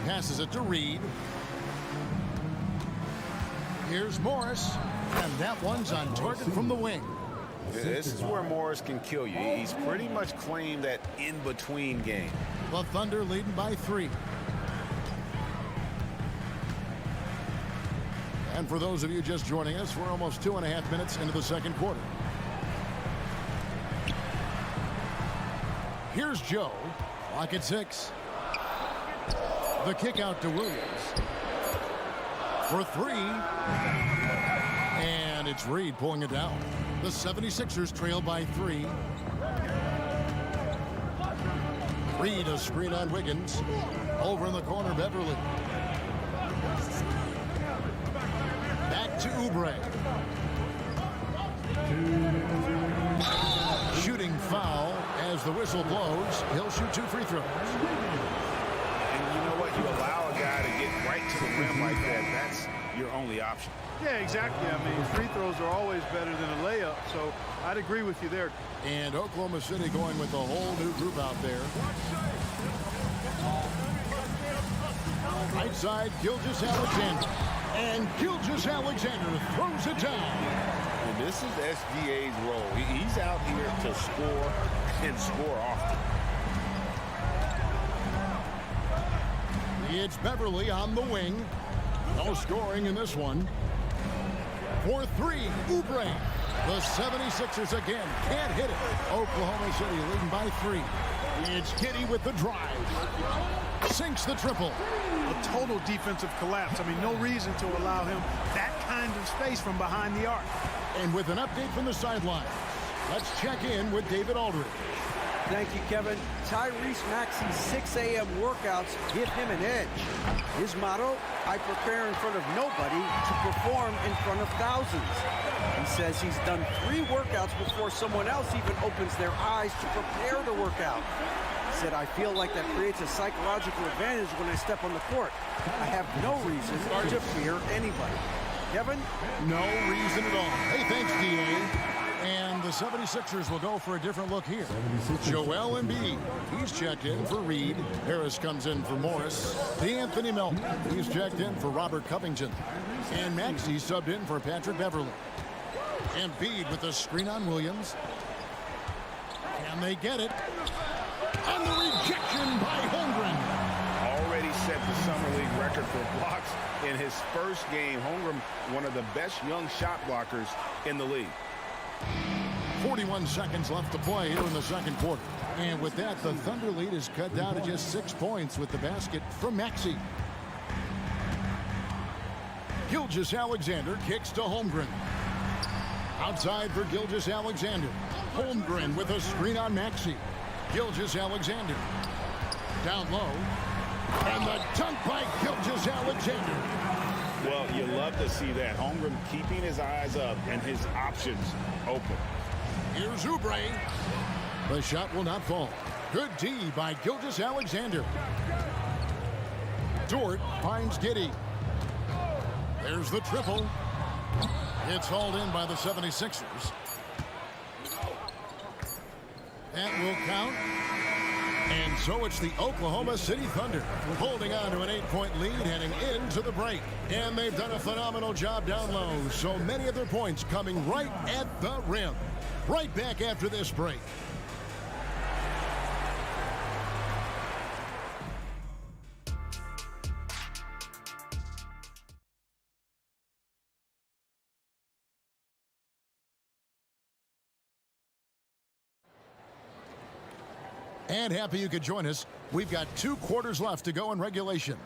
Passes it to Reed. Here's Morris, and that one's on target from the wing. This is where Morris can kill you. He's pretty much claimed that in-between game. The Thunder leading by 3. And for those of you just joining us, we're almost 2.5 minutes into the second quarter. Here's Joe. Clock at 6. The kick out to Williams. For three. And it's Reed pulling it down. The 76ers trail by 3. Reed, a screen on Wiggins. Over in the corner, Beverly. Back to Oubre. Shooting foul as the whistle blows. He'll shoot 2 free throws. And you know what? You allow a guy to get right to the rim like that. That's your only option. Yeah, exactly. I mean, free throws are always better than a layup, so I'd agree with you there. And Oklahoma City going with a whole new group out there. Right side, Gilgeous-Alexander. And Gilgeous-Alexander throws it down. And this is SGA's role. He's out here to score and score often. It's Beverly on the wing. No scoring in this one. For 3, Oubre. The 76ers again can't hit it. Oklahoma City leading by 3. It's Giddey with the drive. Sinks the triple. A total defensive collapse. I mean, no reason to allow him that kind of space from behind the arc. And with an update from the sideline, let's check in with David Aldridge. Thank you, Kevin. Tyrese Maxey's 6 a.m. workouts give him an edge. His motto, I prepare in front of nobody to perform in front of thousands. He says he's done 3 workouts before someone else even opens their eyes to prepare to work out. He said, I feel like that creates a psychological advantage when I step on the court. I have no reason to fear anybody. Kevin? No reason at all. Hey, thanks, D.A. And the 76ers will go for a different look here. Joel Embiid, he's checked in for Reed. Harris comes in for Morris. D'Anthony Melton, he's checked in for Robert Covington. And Maxey subbed in for Patrick Beverly. Embiid with a screen on Williams. Can they get it? And the rejection by Holmgren. Already set the Summer League record for blocks in his first game. Holmgren, one of the best young shot blockers in the league. 41 seconds left to play here in the second quarter. And with that, the Thunder lead is cut down to just 6 points with the basket from Maxey. Gilgeous-Alexander kicks to Holmgren. Outside for Gilgeous-Alexander. Holmgren with a screen on Maxey. Gilgeous-Alexander. Down low. And the dunk by Gilgeous-Alexander. Well, you love to see that. Holmgren keeping his eyes up and his options open. Here's Oubre. The shot will not fall. Good D by Gilgeous-Alexander. Dort finds Giddey. There's the triple. It's hauled in by the 76ers. That will count. And so it's the Oklahoma City Thunder holding on to an 8-point lead heading into the break. And they've done a phenomenal job down low. So many of their points coming right at the rim. Right back after this break. And happy you could join us. We've got 2 quarters left to go in regulation.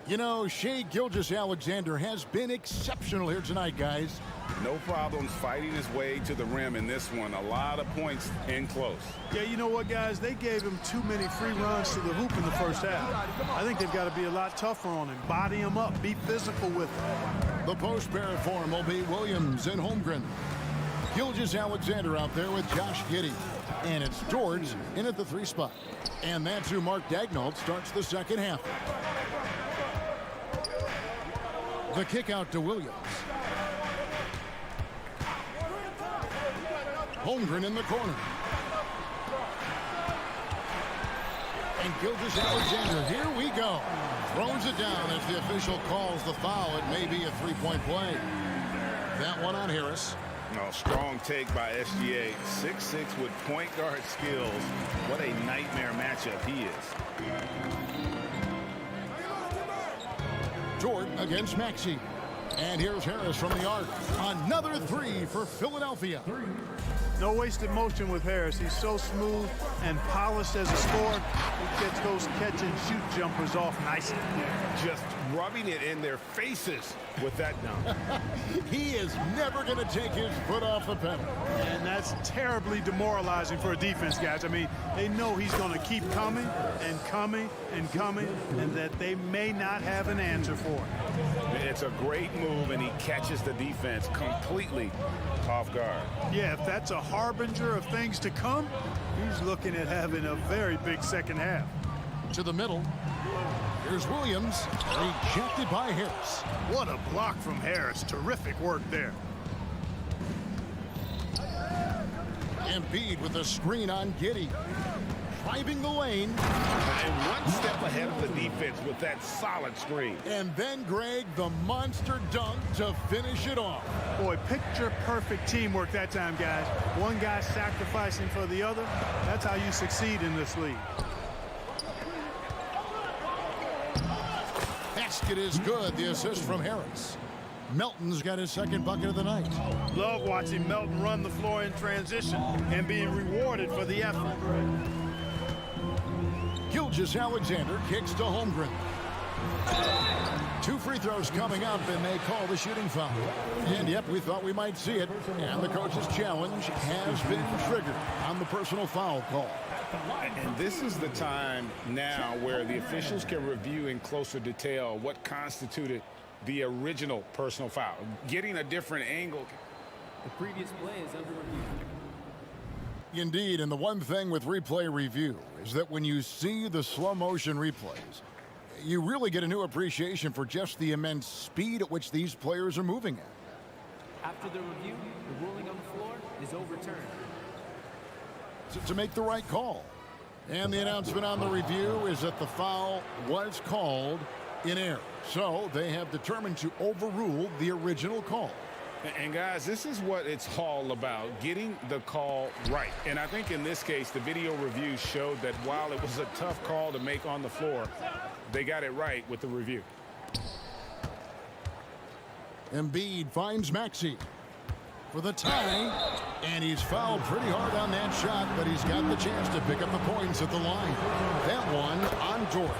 You know, Shai Gilgeous-Alexander has been exceptional here tonight, guys. No problems fighting his way to the rim in this one. A lot of points in close. Yeah, you know what, guys? They gave him too many free runs to the hoop in the first half. I think they've got to be a lot tougher on him. Body him up. Be physical with him. The post pair for him will be Williams and Holmgren. Gilgeous-Alexander out there with Josh Giddey. And it's George in at the 3 spot. And that's who Mark Daigneault starts the second half. The kick out to Williams. Holmgren in the corner. And Gilgeous-Alexander, here we go. Throws it down as the official calls the foul. It may be a 3-point play. That one on Harris. No, strong take by SGA. 6'6" with point guard skills. What a nightmare matchup he is. Jordan against Maxey. And here's Harris from the arc. Another 3 for Philadelphia. No wasted motion with Harris. He's so smooth and polished as a scorer. He gets those catch-and-shoot jumpers off nicely. Just rubbing it in their faces with that dunk. He is never going to take his foot off the pedal. And that's terribly demoralizing for a defense, guys. I mean, they know he's going to keep coming and coming and coming, and that they may not have an answer for it. It's a great move, and he catches the defense completely off guard. Yeah, if that's a harbinger of things to come, he's looking at having a very big second half. To the middle. Here's Williams, rejected by Harris. What a block from Harris. Terrific work there. Embiid with a screen on Giddey. Driving the lane. And one step ahead of the defense with that solid screen. And then, Greg, the monster dunk to finish it off. Boy, picture-perfect teamwork that time, guys. One guy sacrificing for the other. That's how you succeed in this league. Basket is good. The assist from Harris. Melton's got his second bucket of the night. Love watching Melton run the floor in transition and being rewarded for the effort. Gilgeous-Alexander kicks to Holmgren. 2 free throws coming up, and they call the shooting foul. And yep, we thought we might see it. And the coach's challenge has been triggered on the personal foul call. And this is the time now where the officials can review in closer detail what constituted the original personal foul. Getting a different angle. The previous play is under review. Indeed, and the one thing with replay review is that when you see the slow motion replays, you really get a new appreciation for just the immense speed at which these players are moving at. After the review, the ruling on the floor is overturned. To make the right call. And the announcement on the review is that the foul was called in error. So they have determined to overrule the original call. And guys, this is what it's all about, getting the call right. And I think in this case, the video review showed that while it was a tough call to make on the floor, they got it right with the review. Embiid finds Maxey for the tie, and he's fouled pretty hard on that shot, but he's got the chance to pick up the points at the line. That one on George.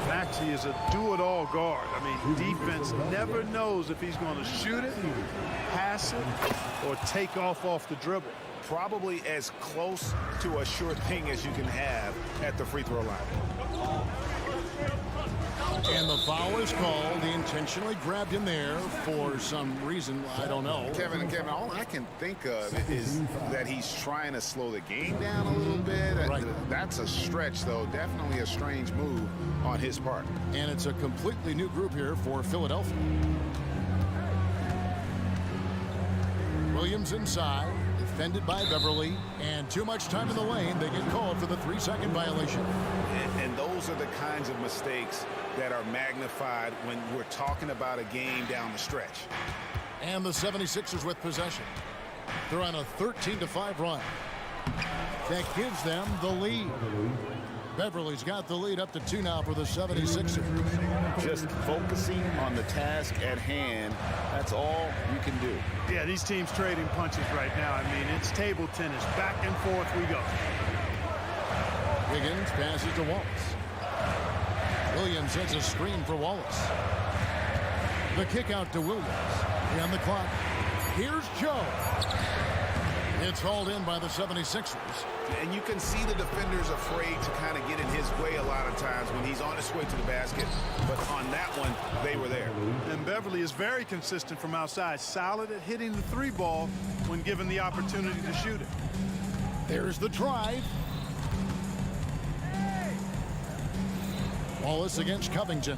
Maxey is a do-it-all guard. I mean, defense never knows if he's going to shoot it, pass it, or take off the dribble. Probably as close to a sure thing as you can have at the free throw line. And the foul is called. He intentionally grabbed him there for some reason. I don't know. Kevin, all I can think of is that he's trying to slow the game down a little bit. Right. That's a stretch, though. Definitely a strange move on his part. And it's a completely new group here for Philadelphia. Williams inside, defended by Beverly, and too much time in the lane. They get called for the 3-second violation. And those are the kinds of mistakes that are magnified when we're talking about a game down the stretch. And the 76ers with possession. They're on a 13-5 run. That gives them the lead. Beverly's got the lead up to 2 now for the 76ers. Just focusing on the task at hand, that's all you can do. Yeah, these teams trading punches right now. I mean, it's table tennis. Back and forth we go. Wiggins passes to Wallace. Williams sends a screen for Wallace. The kick out to Williams. On the clock. Here's Joe. It's hauled in by the 76ers. And you can see the defenders afraid to kind of get in his way a lot of times when he's on his way to the basket. But on that one, they were there. And Beverly is very consistent from outside. Solid at hitting the 3 ball when given the opportunity to shoot it. There's the drive. Wallace against Covington.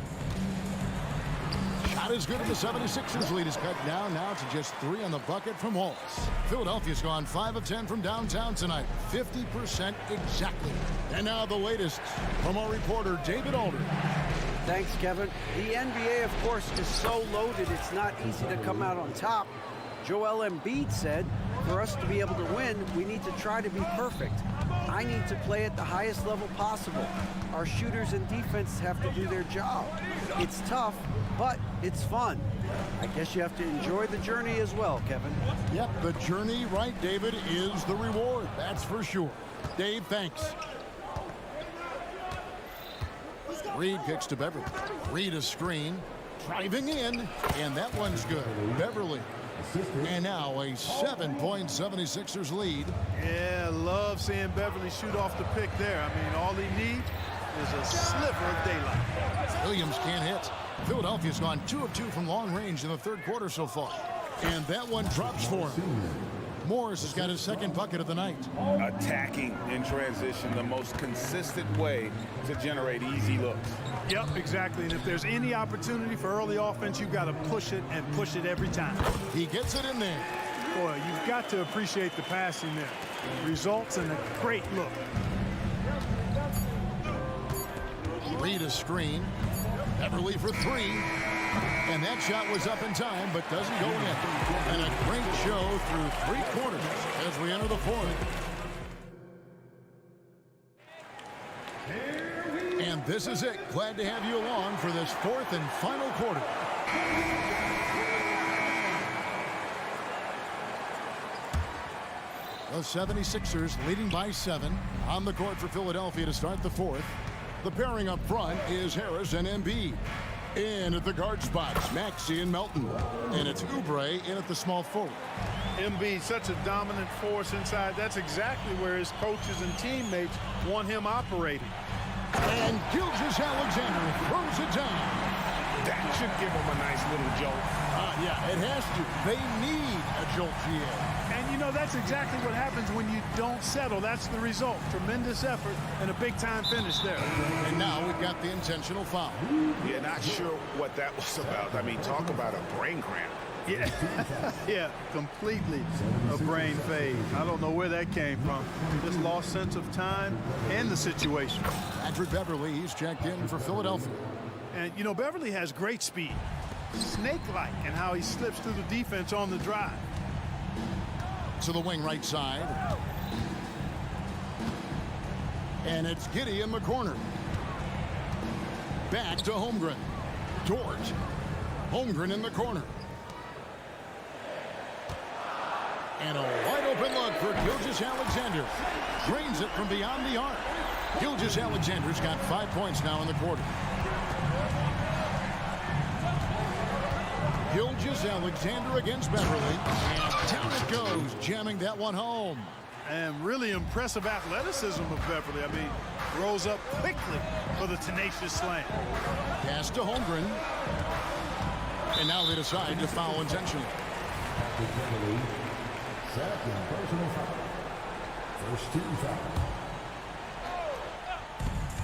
Shot is good, and the 76ers lead is cut down now to just 3 on the bucket from Wallace. Philadelphia's gone 5 of 10 from downtown tonight. 50% exactly. And now the latest from our reporter, David Alder. Thanks, Kevin. The NBA, of course, is so loaded it's not easy to come out on top. Joel Embiid said For us to be able to win, we need to try to be perfect. I need to play at the highest level possible. Our shooters and defense have to do their job. It's tough, but it's fun. I guess you have to enjoy the journey as well, Kevin. Yep, the journey, right, David, is the reward. That's for sure. Dave, thanks. Reed kicks to Beverly. Reed a screen. Driving in, and that one's good. Beverly. And now a 7-point 76ers lead. Yeah, love seeing Beverly shoot off the pick there. I mean, all he needs is a sliver of daylight. Williams can't hit. Philadelphia's gone 2 of 2 from long range in the third quarter so far. And that one drops for him. Morris has got his second bucket of the night. Attacking in transition, the most consistent way to generate easy looks. Yep, exactly. And if there's any opportunity for early offense, you've got to push it and push it every time. He gets it in there. Boy, you've got to appreciate the passing there. Results in a great look. Reed a screen. Beverly for 3. And that shot was up in time, but doesn't go in. And a great show through 3 quarters as we enter the fourth. And this is it. Glad to have you along for this fourth and final quarter. The 76ers leading by 7 on the court for Philadelphia to start the fourth. The pairing up front is Harris and Embiid. In at the guard spots, Maxey and Melton. And it's Oubre in at the small forward. Embiid, such a dominant force inside. That's exactly where his coaches and teammates want him operating. And Gilgeous-Alexander throws it down. That should give him a nice little jolt. Yeah, it has to. They need a jolt, GA. And, you know, that's exactly what happens when you don't settle. That's the result. Tremendous effort and a big-time finish there. And now we've got the intentional foul. Yeah, not sure what that was about. I mean, talk about a brain cramp. Yeah, yeah, completely a brain fade. I don't know where that came from. Just lost sense of time and the situation. Patrick Beverly, he's checked in for Philadelphia. And, you know, Beverly has great speed. Snake-like in how he slips through the defense on the drive. To the wing right side. And it's Giddey in the corner. Back to Holmgren. Dort. Holmgren in the corner. And a wide open look for Gilgeous-Alexander. Drains it from beyond the arc. Gilgeous-Alexander's got 5 points now in the quarter. Gilgeous-Alexander against Beverly. And down it goes, jamming that one home. And really impressive athleticism of Beverly. I mean, rose up quickly for the tenacious slam. Pass to Holmgren. And now they decide to foul intentionally. Second personal foul. First team foul.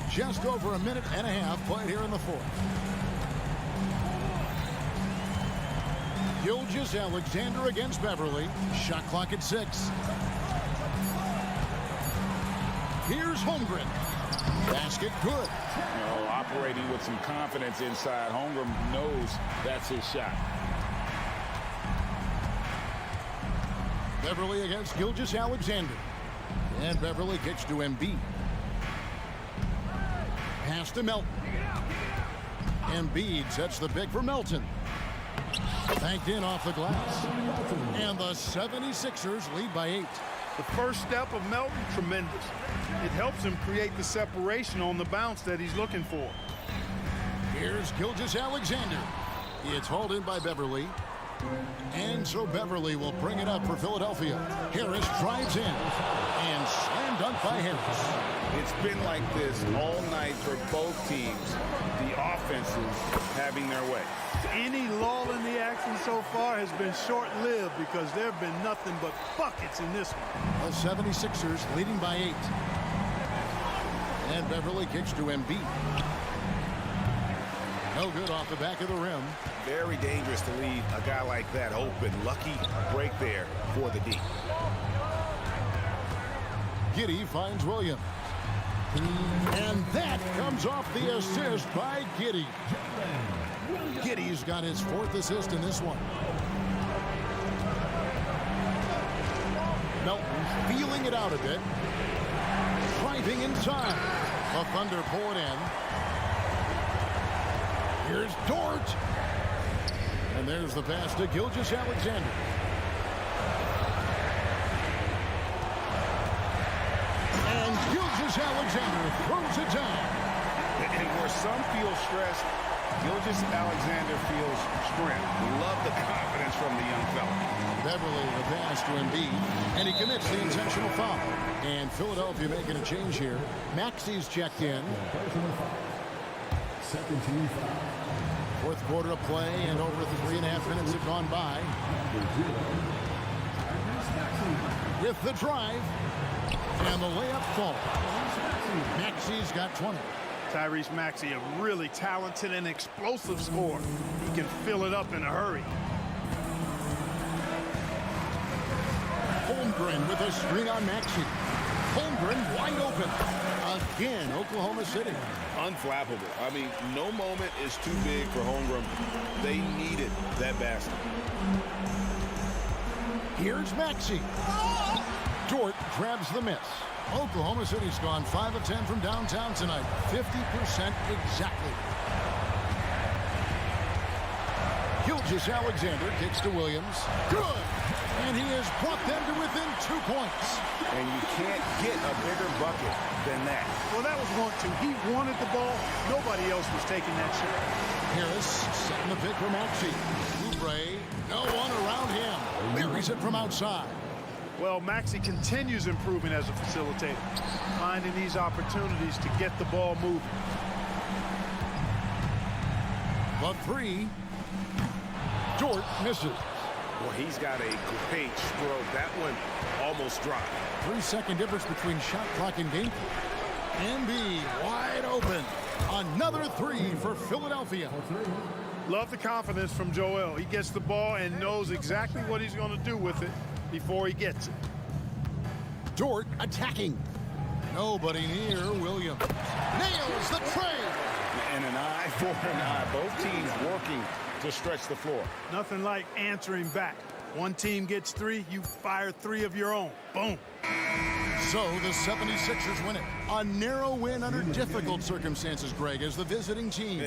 Just over a minute and a half played here in the fourth. Gilgeous-Alexander against Beverly. Shot clock at 6. Here's Holmgren. Basket good. You know, operating with some confidence inside. Holmgren knows that's his shot. Beverly against Gilgeous-Alexander. And Beverly kicks to Embiid. Pass to Melton. Embiid sets the pick for Melton. Banked in off the glass. And the 76ers lead by 8. The first step of Melton, tremendous. It helps him create the separation on the bounce that he's looking for. Here's Gilgeous-Alexander. It's hauled in by Beverly. And so Beverly will bring it up for Philadelphia. Harris drives in. And slam dunk by Harris. It's been like this all night for both teams. The offenses having their way. Any lull in the action so far has been short-lived because there have been nothing but buckets in this one. The 76ers leading by 8. And Beverly kicks to Embiid. No good off the back of the rim. Very dangerous to leave a guy like that open. Lucky break there for the D. Giddey finds Williams. And that comes off the assist by Giddey. Giddey's got his 4th assist in this one. Melton feeling it out a bit. Driving inside. The Thunder pull it in. Here's Dort. And there's the pass to Gilgeous-Alexander. And Gilgeous-Alexander throws it down. And where some feel stressed, Gilgeous-Alexander feels strength. Love the confidence from the young fella. Beverly the pass to Embiid, and he commits the intentional foul. And Philadelphia making a change here. Maxi's checked in. Second team foul. Fourth quarter of play, and over 3.5 minutes have gone by. With the drive, and the layup falls. Maxi's got 20. Tyrese Maxey, a really talented and explosive scorer. He can fill it up in a hurry. Holmgren with a screen on Maxey. Holmgren wide open. Again, Oklahoma City. Unflappable. I mean, no moment is too big for Holmgren. They needed that basket. Here's Maxey. Dort grabs the miss. Oklahoma City's gone 5 of 10 from downtown tonight. 50% exactly. Gilgeous-Alexander kicks to Williams. Good! And he has brought them to within 2 points. And you can't get a bigger bucket than that. Well, that was 1-2. He wanted the ball. Nobody else was taking that shot. Harris setting the pick for Maxey. Oubre, no one around him. Buries it from outside. Well, Maxey continues improving as a facilitator, finding these opportunities to get the ball moving. The three. Dort misses. Well, he's got a great stroke. That one almost dropped. 3-second difference between shot clock and game. Embiid wide open. Another three for Philadelphia. Love the confidence from Joel. He gets the ball and knows exactly what he's going to do with it before he gets it. Dort attacking. Nobody near Williams. Nails the trade. And an eye for an eye. Both teams working to stretch the floor. Nothing like answering back. One team gets 3, you fire 3 of your own. Boom. So the 76ers win it. A narrow win under difficult circumstances, Greg, as the visiting team.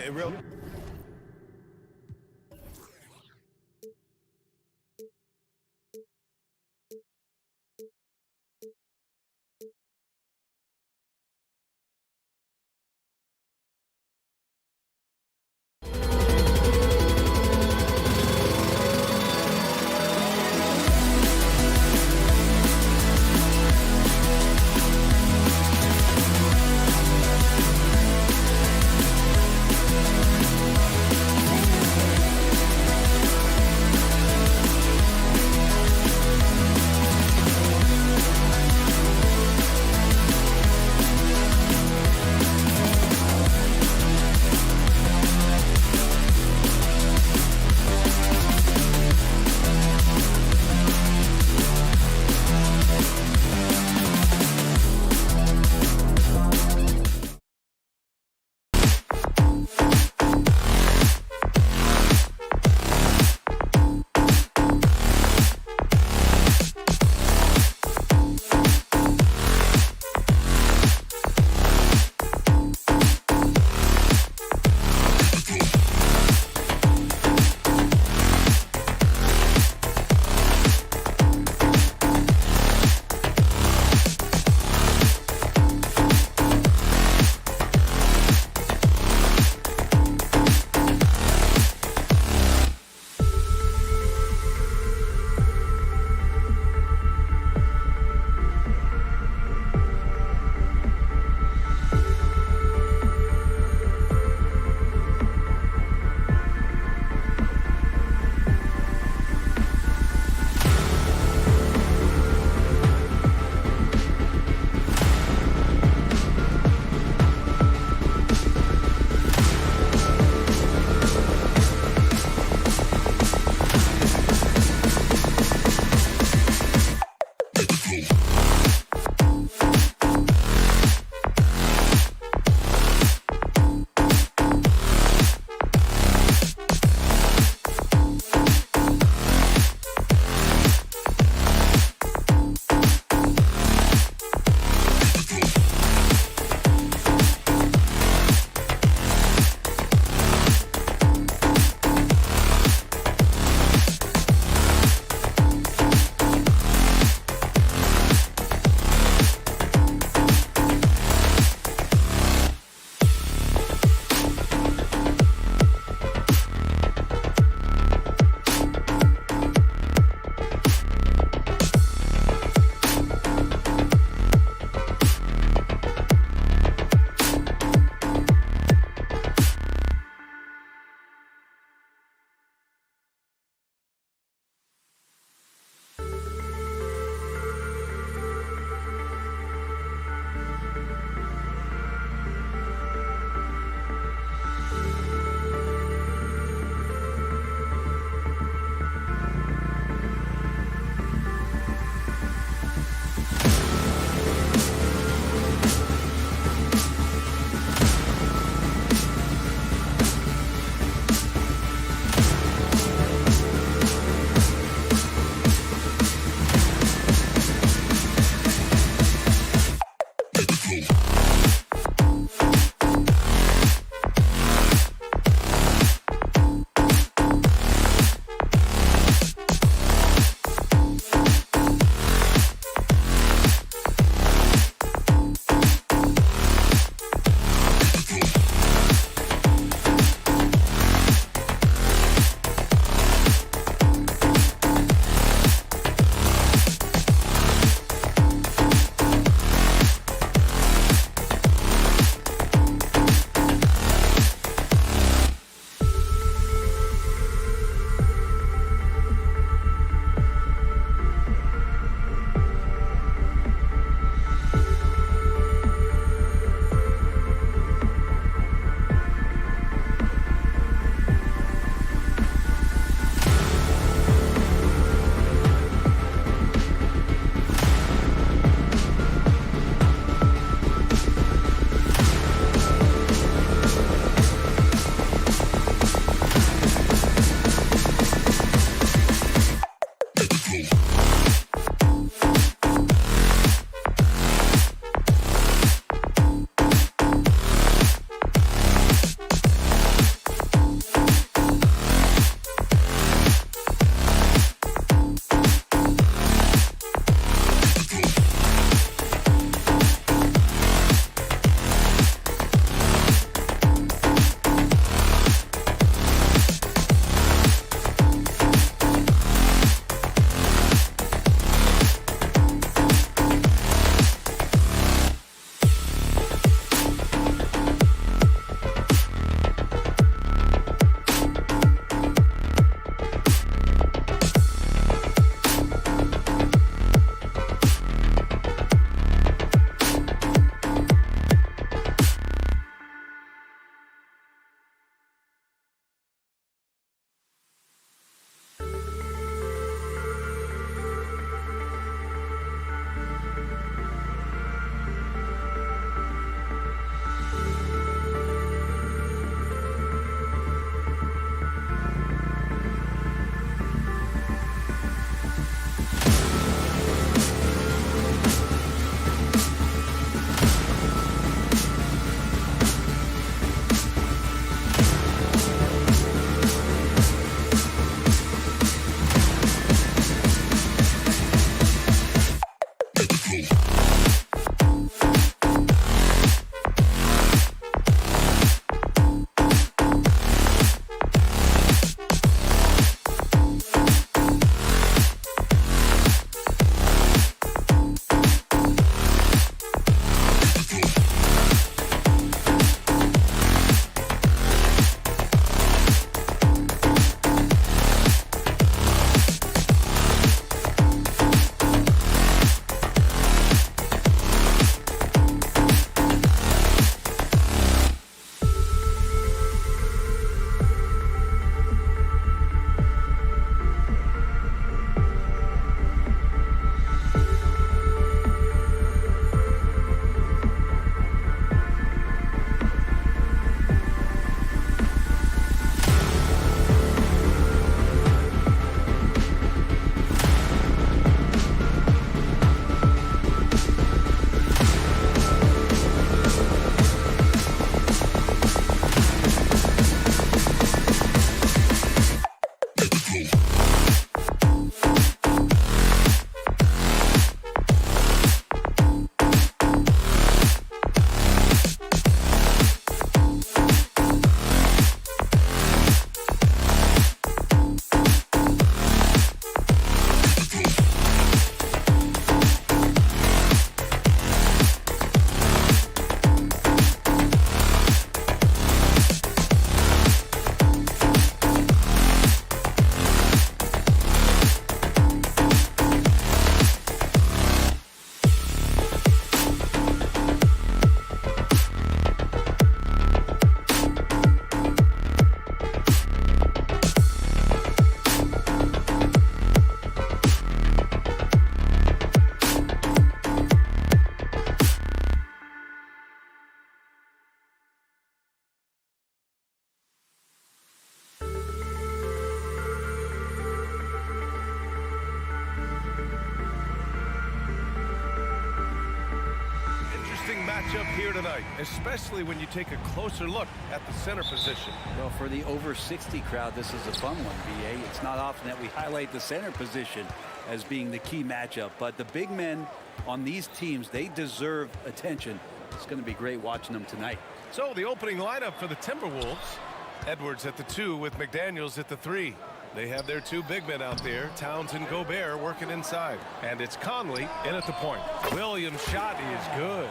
matchup here tonight, especially when you take a closer look at the center position. Well, for the over 60 crowd, this is a fun one, BA. It's not often that we highlight the center position as being the key matchup, but the big men on these teams, they deserve attention. It's going to be great watching them tonight. So the opening lineup for the Timberwolves: Edwards at the 2 with McDaniels at the 3. They have their 2 big men out there, Towns and Gobert, working inside. And it's Conley in at the point. Williams' shot is good.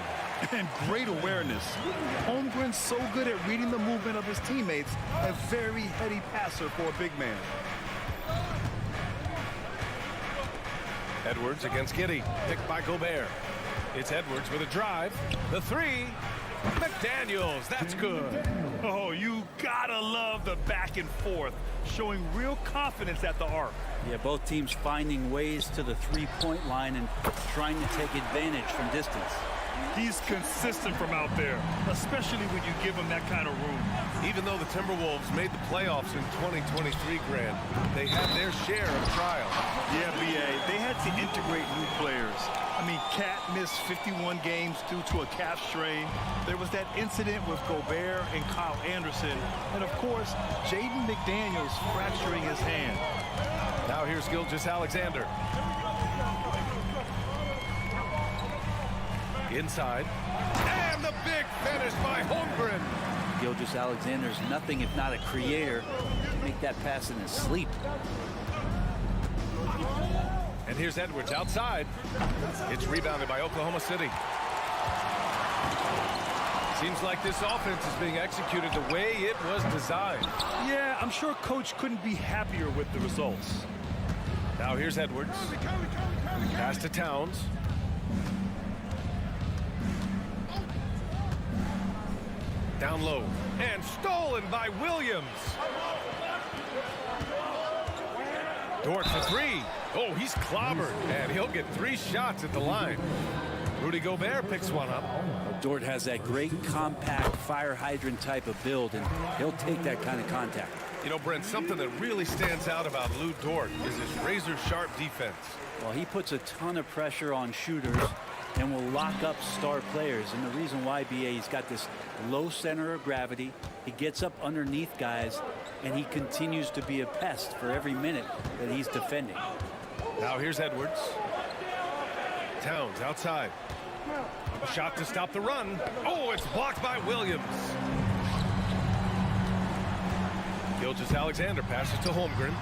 And great awareness. Holmgren's so good at reading the movement of his teammates. A very heady passer for a big man. Edwards against Giddey, picked by Gobert. It's Edwards with a drive. The 3. McDaniels, that's good. Oh, you gotta love the back and forth, showing real confidence at the arc. Yeah, both teams finding ways to the three-point line and trying to take advantage from distance. He's consistent from out there, especially when you give him that kind of room. Even though the Timberwolves made the playoffs in 2023, Grant, they had their share of trials. Yeah, BA, they had to integrate new players. I mean, Cat missed 51 games due to a calf strain. There was that incident with Gobert and Kyle Anderson. And, of course, Jaden McDaniels fracturing his hand. Now here's Gilgeous-Alexander. Inside. And the big finish by Holmgren. Gilgeous-Alexander's nothing if not a creator. Make that pass in his sleep. And here's Edwards outside. It's rebounded by Oklahoma City. Seems like this offense is being executed the way it was designed. Yeah, I'm sure Coach couldn't be happier with the results. Now here's Edwards. Pass to Towns. Down low. And stolen by Williams. Dort for 3. Oh, he's clobbered. And he'll get 3 shots at the line. Rudy Gobert picks one up. Dort has that great compact fire hydrant type of build, and he'll take that kind of contact. You know, Brent, something that really stands out about Lou Dort is his razor-sharp defense. Well, he puts a ton of pressure on shooters and will lock up star players. And the reason why, BA, he's got this low center of gravity. He gets up underneath guys, and he continues to be a pest for every minute that he's defending. Now here's Edwards. Towns outside. A shot to stop the run. Oh, it's blocked by Williams. Gilgeous-Alexander passes to Holmgren.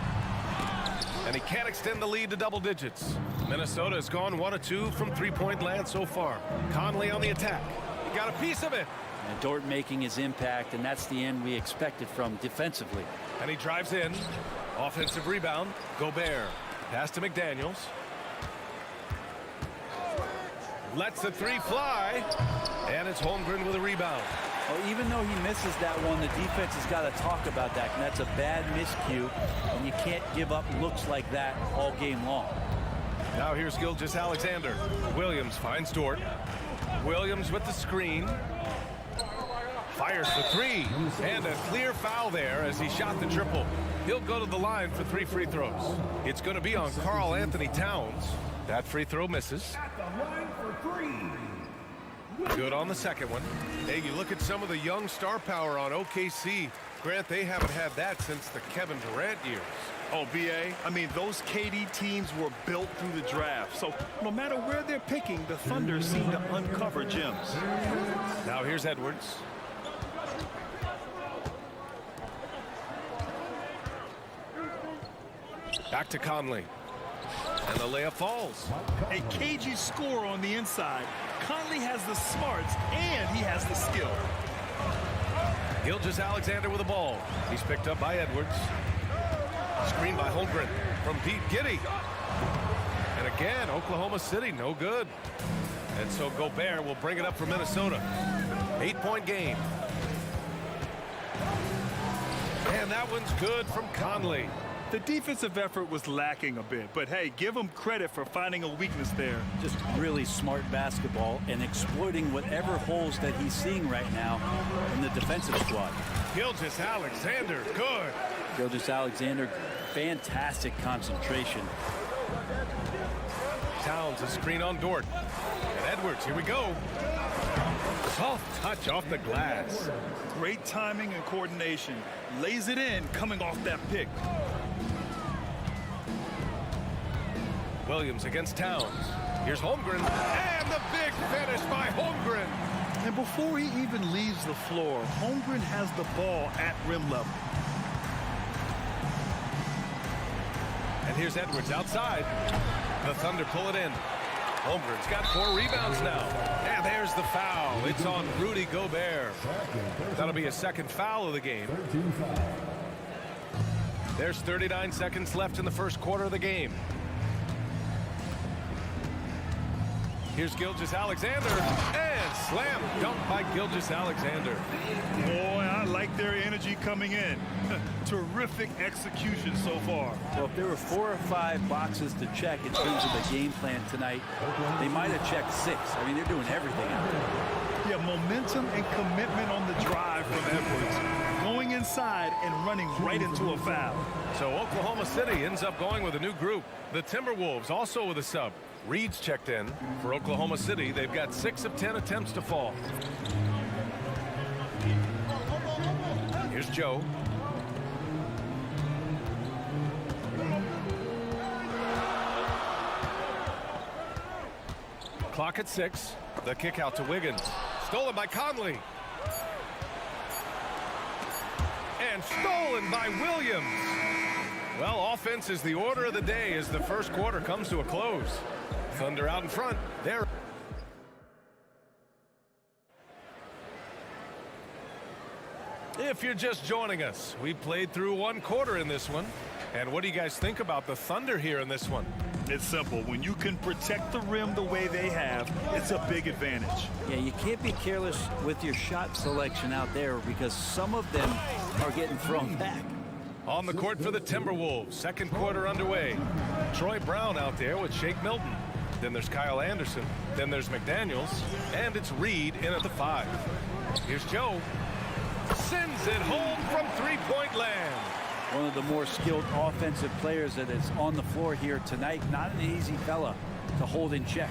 And he can't extend the lead to double digits. Minnesota has gone 1 of 2 from three-point land so far. Conley on the attack. He got a piece of it. And Dort making his impact, and that's the end we expected from defensively. And he drives in. Offensive rebound. Gobert. Pass to McDaniels. Lets the 3 fly. And it's Holmgren with a rebound. Well, even though he misses that one, the defense has got to talk about that. And that's a bad miscue. And you can't give up looks like that all game long. Now here's Gilgeous-Alexander. Williams finds Dort. Williams with the screen. Fires the 3. And a clear foul there as he shot the triple. He'll go to the line for 3 free throws. It's going to be on Karl Anthony Towns. That free throw misses. Good on the second one. Hey, you look at some of the young star power on OKC. Grant, they haven't had that since the Kevin Durant years. Oh, BA, I mean, those KD teams were built through the draft. So no matter where they're picking, the Thunder seem to uncover gems. Now here's Edwards. Back to Conley. And the layup falls. A cagey score on the inside. Conley has the smarts and he has the skill. Gilgeous-Alexander with the ball. He's picked up by Edwards. Screen by Holmgren from deep. Giddey. And again, Oklahoma City, no good. And so Gobert will bring it up for Minnesota. 8-point game. And that one's good from Conley. The defensive effort was lacking a bit, but hey, give him credit for finding a weakness there. Just really smart basketball and exploiting whatever holes that he's seeing right now in the defensive squad. Gilgeous-Alexander, good. Gilgeous-Alexander, fantastic concentration. Towns, a screen on Dort. And Edwards, here we go. Soft touch off the glass. Great timing and coordination. Lays it in coming off that pick. Williams against Towns. Here's Holmgren. And the big finish by Holmgren. And before he even leaves the floor, Holmgren has the ball at rim level. And here's Edwards outside. The Thunder pull it in. Holmgren's got 4 rebounds now. And there's the foul. It's on Rudy Gobert. That'll be his second foul of the game. There's 39 seconds left in the first quarter of the game. Here's Gilgeous-Alexander, and slam dunk by Gilgeous-Alexander. Boy, I like their energy coming in. Terrific execution so far. Well, if there were 4 or 5 boxes to check in terms of the game plan tonight, they might have checked 6. I mean, they're doing everything out there. Yeah, momentum and commitment on the drive from Edwards. Going inside and running right into a foul. So Oklahoma City ends up going with a new group. The Timberwolves also with a sub. Reed's checked in for Oklahoma City. They've got 6 of 10 attempts to fall. Here's Joe. Clock at 6. The kick out to Wiggins. Stolen by Conley. And stolen by Williams. Well, offense is the order of the day as the first quarter comes to a close. Thunder out in front. There. If you're just joining us, we played through 1 quarter in this one. And what do you guys think about the Thunder here in this one? It's simple. When you can protect the rim the way they have, it's a big advantage. Yeah, you can't be careless with your shot selection out there because some of them are getting thrown back. On the court for the Timberwolves, second quarter underway. Troy Brown out there with Shake Milton. Then there's Kyle Anderson. Then there's McDaniels. And it's Reed in at the 5. Here's Joe. Sends it home from three-point land. One of the more skilled offensive players that is on the floor here tonight. Not an easy fella to hold in check.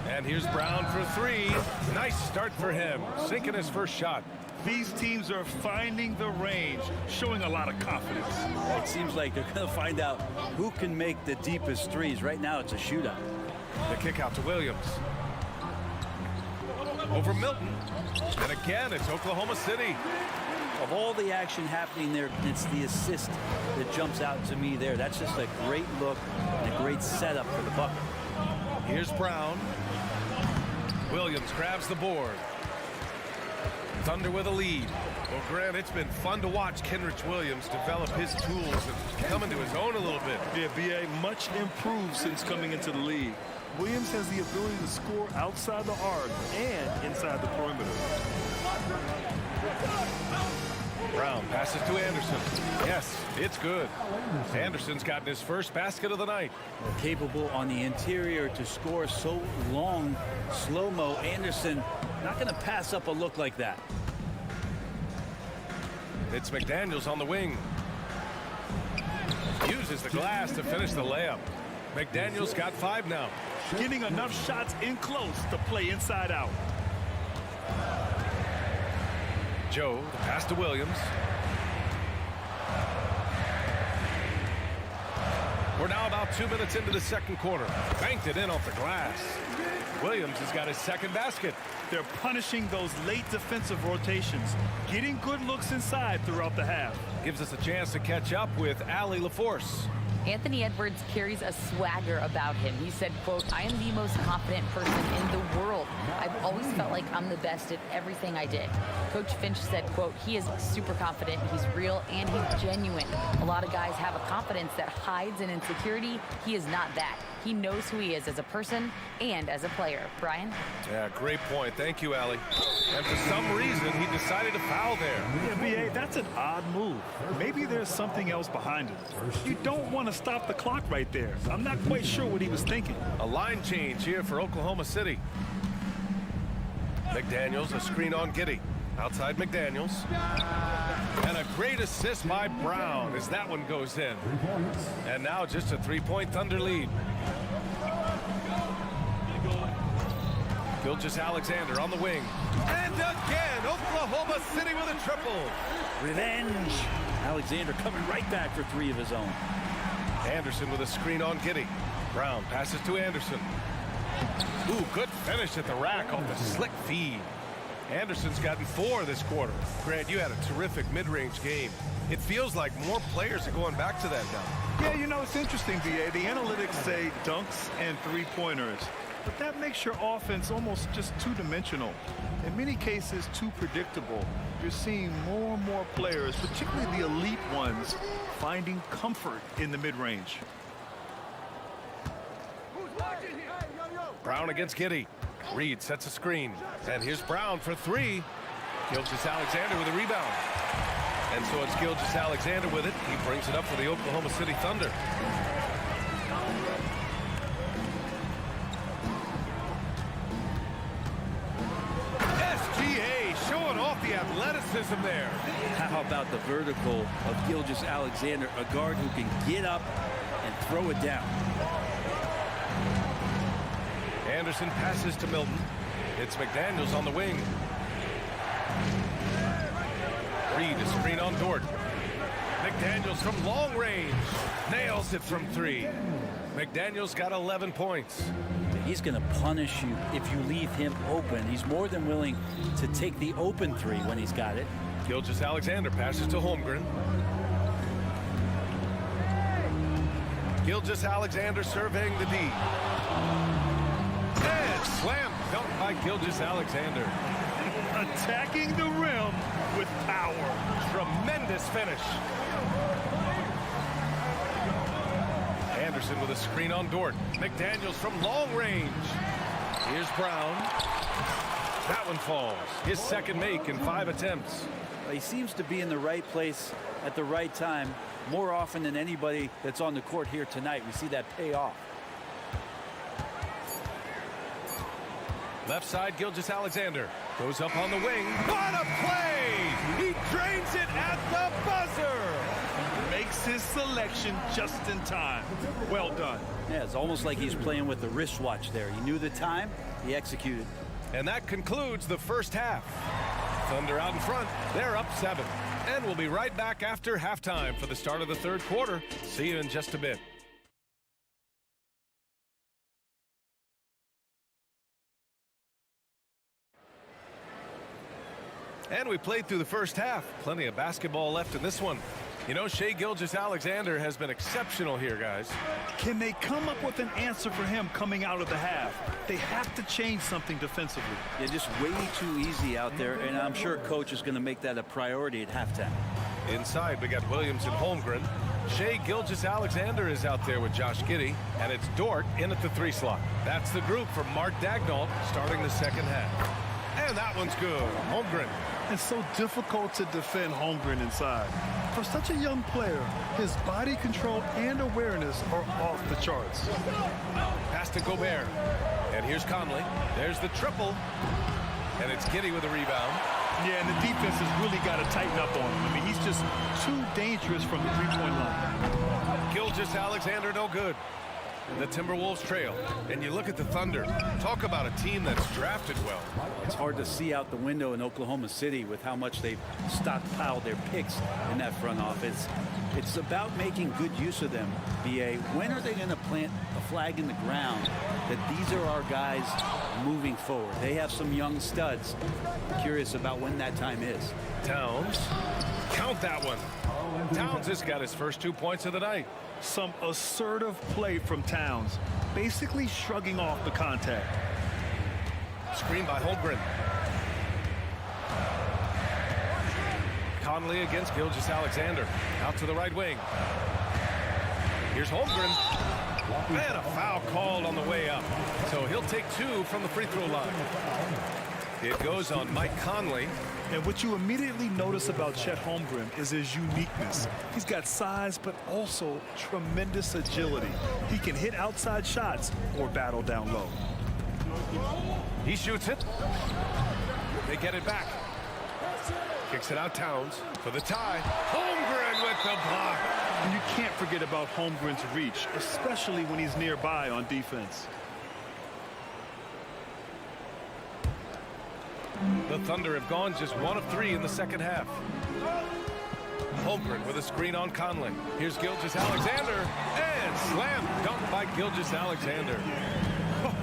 And here's Brown for 3. Nice start for him. Sinking his first shot. These teams are finding the range, showing a lot of confidence. It seems like they're going to find out who can make the deepest threes. Right now, it's a shootout. The kick out to Williams. Over Milton. And again, it's Oklahoma City. Of all the action happening there, it's the assist that jumps out to me there. That's just a great look and a great setup for the bucket. Here's Brown. Williams grabs the board. Thunder with a lead. Well, Grant, it's been fun to watch Kenrich Williams develop his tools and come into his own a little bit. Yeah, B.A. much improved since coming into the league. Williams has the ability to score outside the arc and inside the perimeter. Brown passes to Anderson. Yes, it's good. Anderson's gotten his first basket of the night. Capable on the interior to score so long. Slow-mo. Anderson not going to pass up a look like that. It's McDaniels on the wing. Uses the glass to finish the layup. McDaniels got 5 now. Getting enough shots in close to play inside out. Joe, the pass to Williams. We're now about 2 minutes into the second quarter. Banked it in off the glass. Williams has got his second basket. They're punishing those late defensive rotations, getting good looks inside throughout the half. Gives us a chance to catch up with Allie LaForce. Anthony Edwards carries a swagger about him. He said, quote, "I am the most confident person in the world. I've always felt like I'm the best at everything I did." Coach Finch said, quote, "He is super confident, he's real, and he's genuine. A lot of guys have a confidence that hides in insecurity. He is not that. He knows who he is as a person and as a player." Brian? Yeah, great point. Thank you, Allie. And for some reason, he decided to foul there. Yeah, B.A., that's an odd move. Maybe there's something else behind it. You don't want to stop the clock right there. I'm not quite sure what he was thinking. A line change here for Oklahoma City. McDaniels, a screen on Giddey. Outside McDaniels. And a great assist by Brown as that one goes in. And now just a 3-point Thunder lead. Gilgeous-Alexander on the wing. And again, Oklahoma City with a triple. Revenge. Alexander coming right back for 3 of his own. Anderson with a screen on Giddey. Brown passes to Anderson. Ooh, good finish at the rack off the slick feed. Anderson's gotten 4 this quarter. Grant, you had a terrific mid-range game. It feels like more players are going back to that now. Yeah, you know, it's interesting, BA. The analytics say dunks and three-pointers, but that makes your offense almost just two-dimensional. In many cases, too predictable. You're seeing more and more players, particularly the elite ones, finding comfort in the mid-range. Brown against Giddey. Reed sets a screen. And here's Brown for 3. Gilgeous-Alexander with a rebound. And so it's Gilgeous-Alexander with it. He brings it up for the Oklahoma City Thunder. SGA showing off the athleticism there. How about the vertical of Gilgeous-Alexander, a guard who can get up and throw it down. Anderson passes to Milton. It's McDaniels on the wing. Reed is screen on Dort. McDaniels from long range. Nails it from 3. McDaniels got 11 points. He's going to punish you if you leave him open. He's more than willing to take the open 3 when he's got it. Gilgeous-Alexander passes to Holmgren. Gilgeous-Alexander surveying the D. And slam dunk by Gilgeous-Alexander. Attacking the rim with power. Tremendous finish. Anderson with a screen on Dort. McDaniels from long range. Here's Brown. That one falls. His second make in 5 attempts. He seems to be in the right place at the right time more often than anybody that's on the court here tonight. We see that pay off. Left side, Gilgeous-Alexander goes up on the wing. What a play! He drains it at the buzzer. Makes his selection just in time. Well done. Yeah, it's almost like he's playing with the wristwatch there. He knew the time, he executed. And that concludes the first half. Thunder out in front. They're up 7. And we'll be right back after halftime for the start of the third quarter. See you in just a bit. And we played through the first half. Plenty of basketball left in this one. You know, Shai Gilgeous-Alexander has been exceptional here, guys. Can they come up with an answer for him coming out of the half? They have to change something defensively. They're just way too easy out there, and I'm sure coach is going to make that a priority at halftime. Inside, we got Williams and Holmgren. Shai Gilgeous-Alexander is out there with Josh Giddey, and it's Dort in at the 3 slot. That's the group for Mark Daigneault starting the second half. And that one's good. Holmgren. It's so difficult to defend Holmgren inside. For such a young player, his body control and awareness are off the charts. Pass to Gobert. And here's Conley. There's the triple. And it's Giddey with a rebound. Yeah, and the defense has really got to tighten up on him. I mean, he's just too dangerous from the three-point line. Gilgeous-Alexander no good. The Timberwolves trail. And you look at the Thunder. Talk about a team that's drafted well. It's hard to see out the window in Oklahoma City with how much they've stockpiled their picks in that front office. It's about making good use of them, BA. When are they going to plant a flag in the ground that these are our guys moving forward? They have some young studs. I'm curious about when that time is. Towns. Count that one. Towns has got his first 2 points of the night. Some assertive play from Towns, basically shrugging off the contact. Screen by Holmgren. Conley against Gilgeous-Alexander. Out to the right wing. Here's Holmgren. And a foul called on the way up. So he'll take 2 from the free throw line. It goes on Mike Conley. And what you immediately notice about Chet Holmgren is his uniqueness. He's got size, but also tremendous agility. He can hit outside shots or battle down low. He shoots it. They get it back. Kicks it out Towns for the tie. Holmgren with the block. And you can't forget about Holmgren's reach, especially when he's nearby on defense. The Thunder have gone just 1 of 3 in the second half. Holmgren with a screen on Conley. Here's Gilgeous-Alexander, and slam dunk by Gilgeous-Alexander.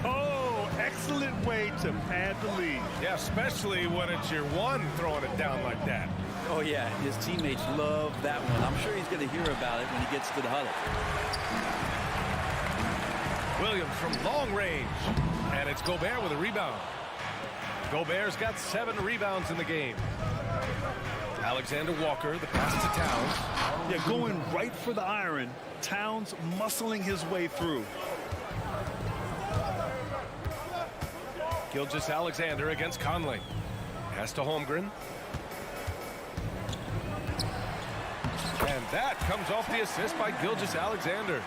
Oh, excellent way to pad the lead. Yeah, especially when it's your one throwing it down like that. Oh, yeah, his teammates love that one. I'm sure he's going to hear about it when he gets to the huddle. Williams from long range, and it's Gobert with a rebound. Gobert's got 7 rebounds in the game. Alexander Walker, the pass to Towns. Yeah, going right for the iron. Towns muscling his way through. Gilgeous-Alexander against Conley. Pass to Holmgren. And that comes off the assist by Gilgeous-Alexander.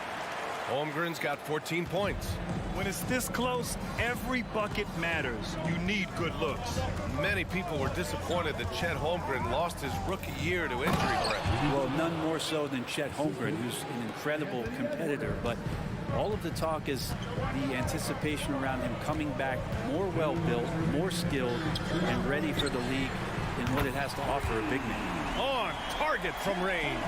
Holmgren's got 14 points. When it's this close, every bucket matters. You need good looks. Many people were disappointed that Chet Holmgren lost his rookie year to injury pressure. Well, none more so than Chet Holmgren, who's an incredible competitor. But all of the talk is the anticipation around him coming back more well-built, more skilled, and ready for the league in what it has to offer a big man. On target from range.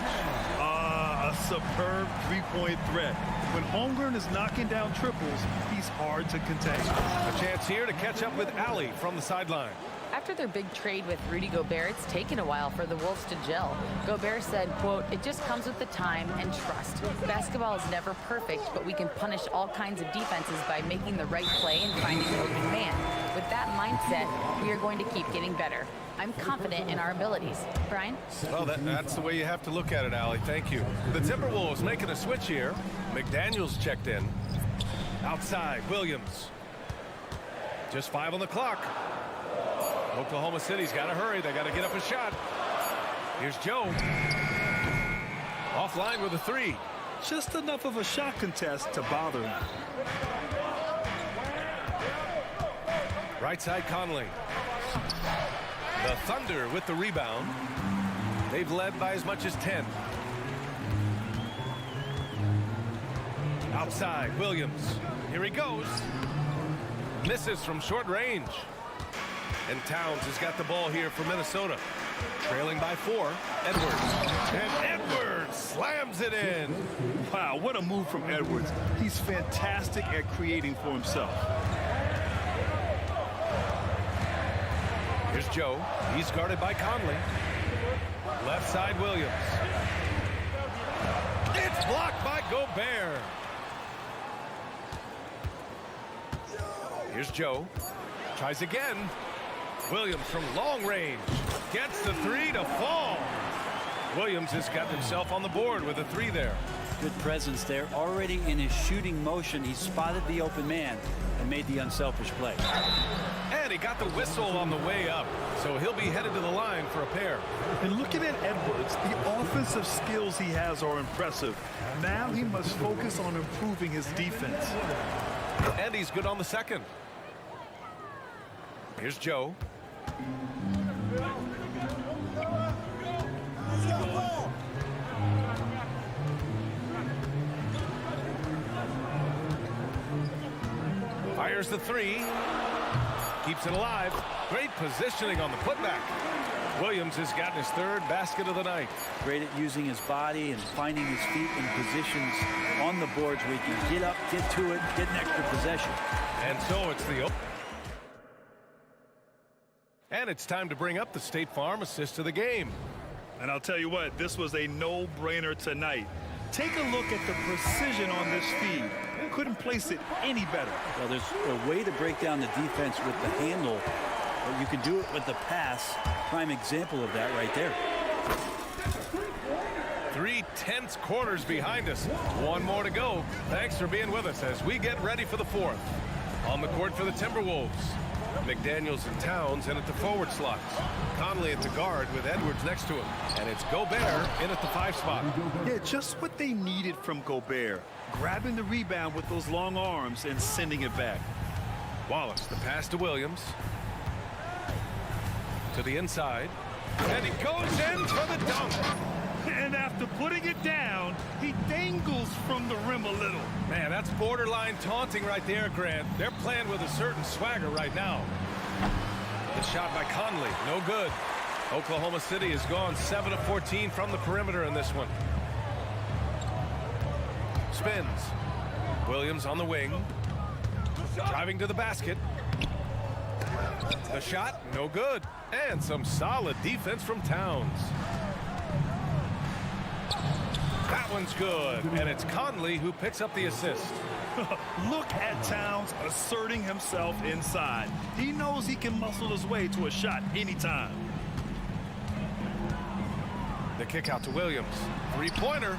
A superb three-point threat. When Holmgren is knocking down triples, he's hard to contain. A chance here to catch up with Ali from the sideline. After their big trade with Rudy Gobert, it's taken a while for the Wolves to gel. Gobert said, quote, "It just comes with the time and trust. Basketball is never perfect, but we can punish all kinds of defenses by making the right play and finding the open man. With that mindset, we are going to keep getting better. I'm confident in our abilities." Brian? Well, that's the way you have to look at it, Ali. Thank you. The Timberwolves making a switch here. McDaniels checked in. Outside, Williams. Just 5 on the clock. Oklahoma City's got to hurry. They got to get up a shot. Here's Joe. Offline with a 3. Just enough of a shot contest to bother him. Right side, Conley. The Thunder with the rebound. They've led by as much as 10. Outside, Williams. Here he goes. Misses from short range. And Towns has got the ball here for Minnesota. Trailing by 4. Edwards. And Edwards slams it in. Wow, what a move from Edwards. He's fantastic at creating for himself. Here's Joe. He's guarded by Conley. Left side, Williams. It's blocked by Gobert. Here's Joe. Tries again. Williams from long range. Gets the 3 to fall. Williams has got himself on the board with a 3 there. Good presence there. Already in his shooting motion, he spotted the open man and made the unselfish play. And he got the whistle on the way up. So he'll be headed to the line for a pair. And looking at Edwards, the offensive skills he has are impressive. Now he must focus on improving his defense. And he's good on the second. Here's Joe. Fires the 3. Keeps it alive. Great positioning on the putback. Williams has gotten his 3rd basket of the night. Great at using his body and finding his feet in positions on the boards where he can get up, get to it, get an extra possession. And so it's the... And it's time to bring up the State Farm assist of the game. And I'll tell you what, this was a no-brainer tonight. Take a look at the precision on this feed. Couldn't place it any better. Well, there's a way to break down the defense with the handle, but you can do it with the pass. Prime example of that right there. 3 tense quarters behind us. 1 more to go. Thanks for being with us as we get ready for the 4th. On the court for the Timberwolves. McDaniels and Towns in at the forward slots. Conley at the guard with Edwards next to him. And it's Gobert in at the 5 spot. Yeah, just what they needed from Gobert. Grabbing the rebound with those long arms and sending it back. Wallace, the pass to Williams. To the inside. And he goes in for the dunk. And after putting it down, he dangles from the rim a little. Man, that's borderline taunting right there, Grant. They're playing with a certain swagger right now. The shot by Conley, no good. Oklahoma City has gone 7 of 14 from the perimeter in this one. Spins. Williams on the wing. Driving to the basket. The shot, no good. And some solid defense from Towns. That one's good. And it's Conley who picks up the assist. Look at Towns asserting himself inside. He knows he can muscle his way to a shot anytime. The kick out to Williams. Three-pointer.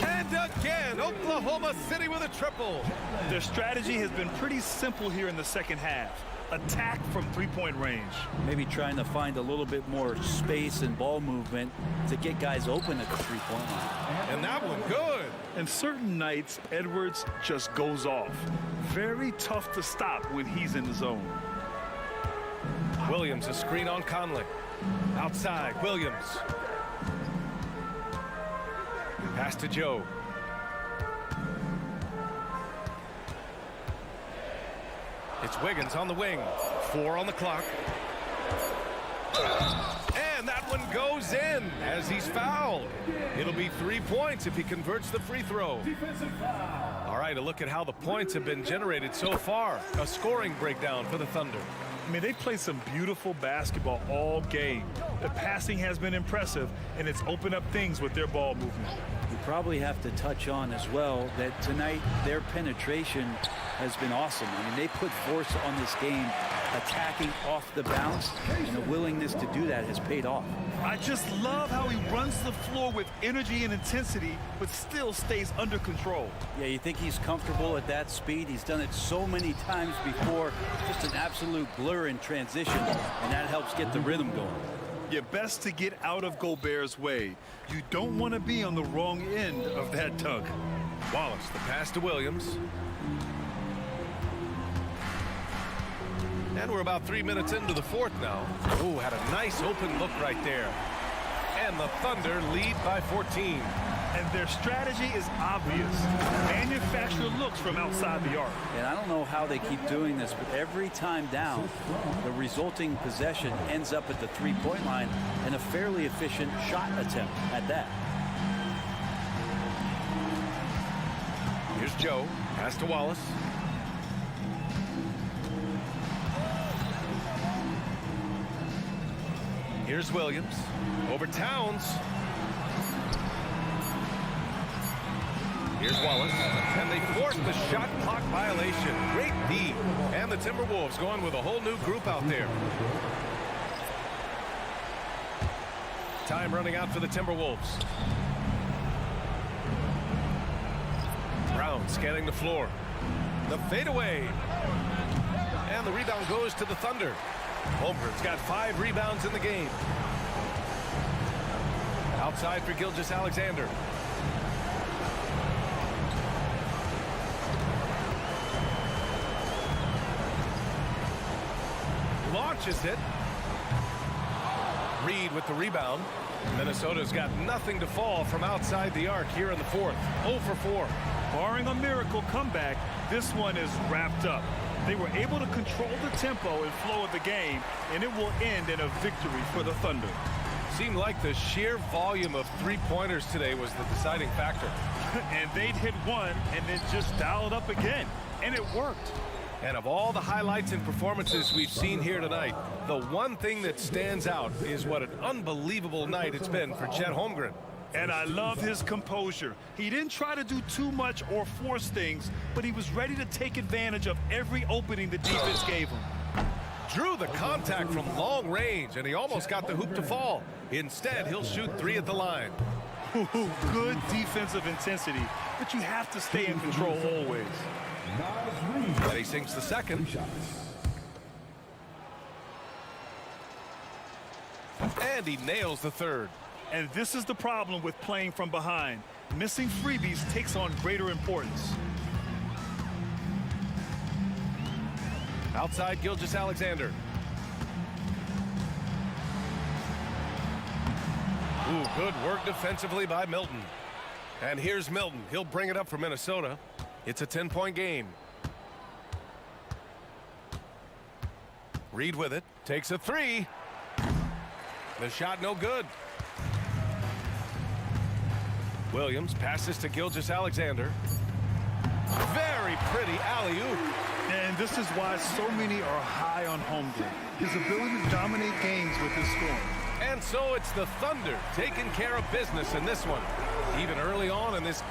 And again, Oklahoma City with a triple. Their strategy has been pretty simple here in the second half. Attack from three-point range. Maybe trying to find a little bit more space and ball movement to get guys open at the three-point line. And that one good. And certain nights, Edwards just goes off. Very tough to stop when he's in the zone. Williams, a screen on Conley. Outside, Williams. Pass to Joe. It's Wiggins on the wing. 4 on the clock. And that one goes in as he's fouled. It'll be 3 points if he converts the free throw. All right, a look at how the points have been generated so far. A scoring breakdown for the Thunder. I mean, they've played some beautiful basketball all game. The passing has been impressive, and it's opened up things with their ball movement. You probably have to touch on as well that tonight their penetration has been awesome. I mean, they put force on this game, attacking off the bounce, and the willingness to do that has paid off. I just love how he runs the floor with energy and intensity, but still stays under control. Yeah, you think he's comfortable at that speed? He's done it so many times before. Just an absolute blur in transition, and that helps get the rhythm going. You're best to get out of Gobert's way. You don't want to be on the wrong end of that tug. Wallace, the pass to Williams. And we're about 3 minutes into the fourth now. Oh, had a nice open look right there. And the Thunder lead by 14. And their strategy is obvious. Manufacture looks from outside the arc. And I don't know how they keep doing this, but every time down, the resulting possession ends up at the three-point line and a fairly efficient shot attempt at that. Here's Joe. Pass to Wallace. Here's Williams. Over Towns. Here's Wallace. And they forced the shot clock violation. Great D. And the Timberwolves going with a whole new group out there. Time running out for the Timberwolves. Brown scanning the floor. The fadeaway. And the rebound goes to the Thunder. Holmgren's got 5 rebounds in the game. Outside for Gilgeous-Alexander. Launches it. Reed with the rebound. Minnesota's got nothing to fall from outside the arc here in the fourth. 0 for 4. Barring a miracle comeback, this one is wrapped up. They were able to control the tempo and flow of the game, and it will end in a victory for the Thunder. Seemed like the sheer volume of three-pointers today was the deciding factor. And they'd hit one and then just dial it up again, and it worked. And of all the highlights and performances we've seen here tonight, the one thing that stands out is what an unbelievable night it's been for Chet Holmgren. And I love his composure. He didn't try to do too much or force things, but he was ready to take advantage of every opening the defense gave him. Drew the contact from long range, and he almost got the hoop to fall. Instead, he'll shoot 3 at the line. Good defensive intensity, but you have to stay in control always. And he sinks the second. And he nails the third. And this is the problem with playing from behind. Missing freebies takes on greater importance. Outside Gilgeous-Alexander. Ooh, good work defensively by Milton. And here's Milton. He'll bring it up for Minnesota. It's a 10-point game. Reed with it. Takes a three. The shot no good. Williams passes to Gilgeous-Alexander. Very pretty alley-oop. And this is why so many are high on Holmgren. His ability to dominate games with his scoring. And so it's the Thunder taking care of business in this one. Even early on in this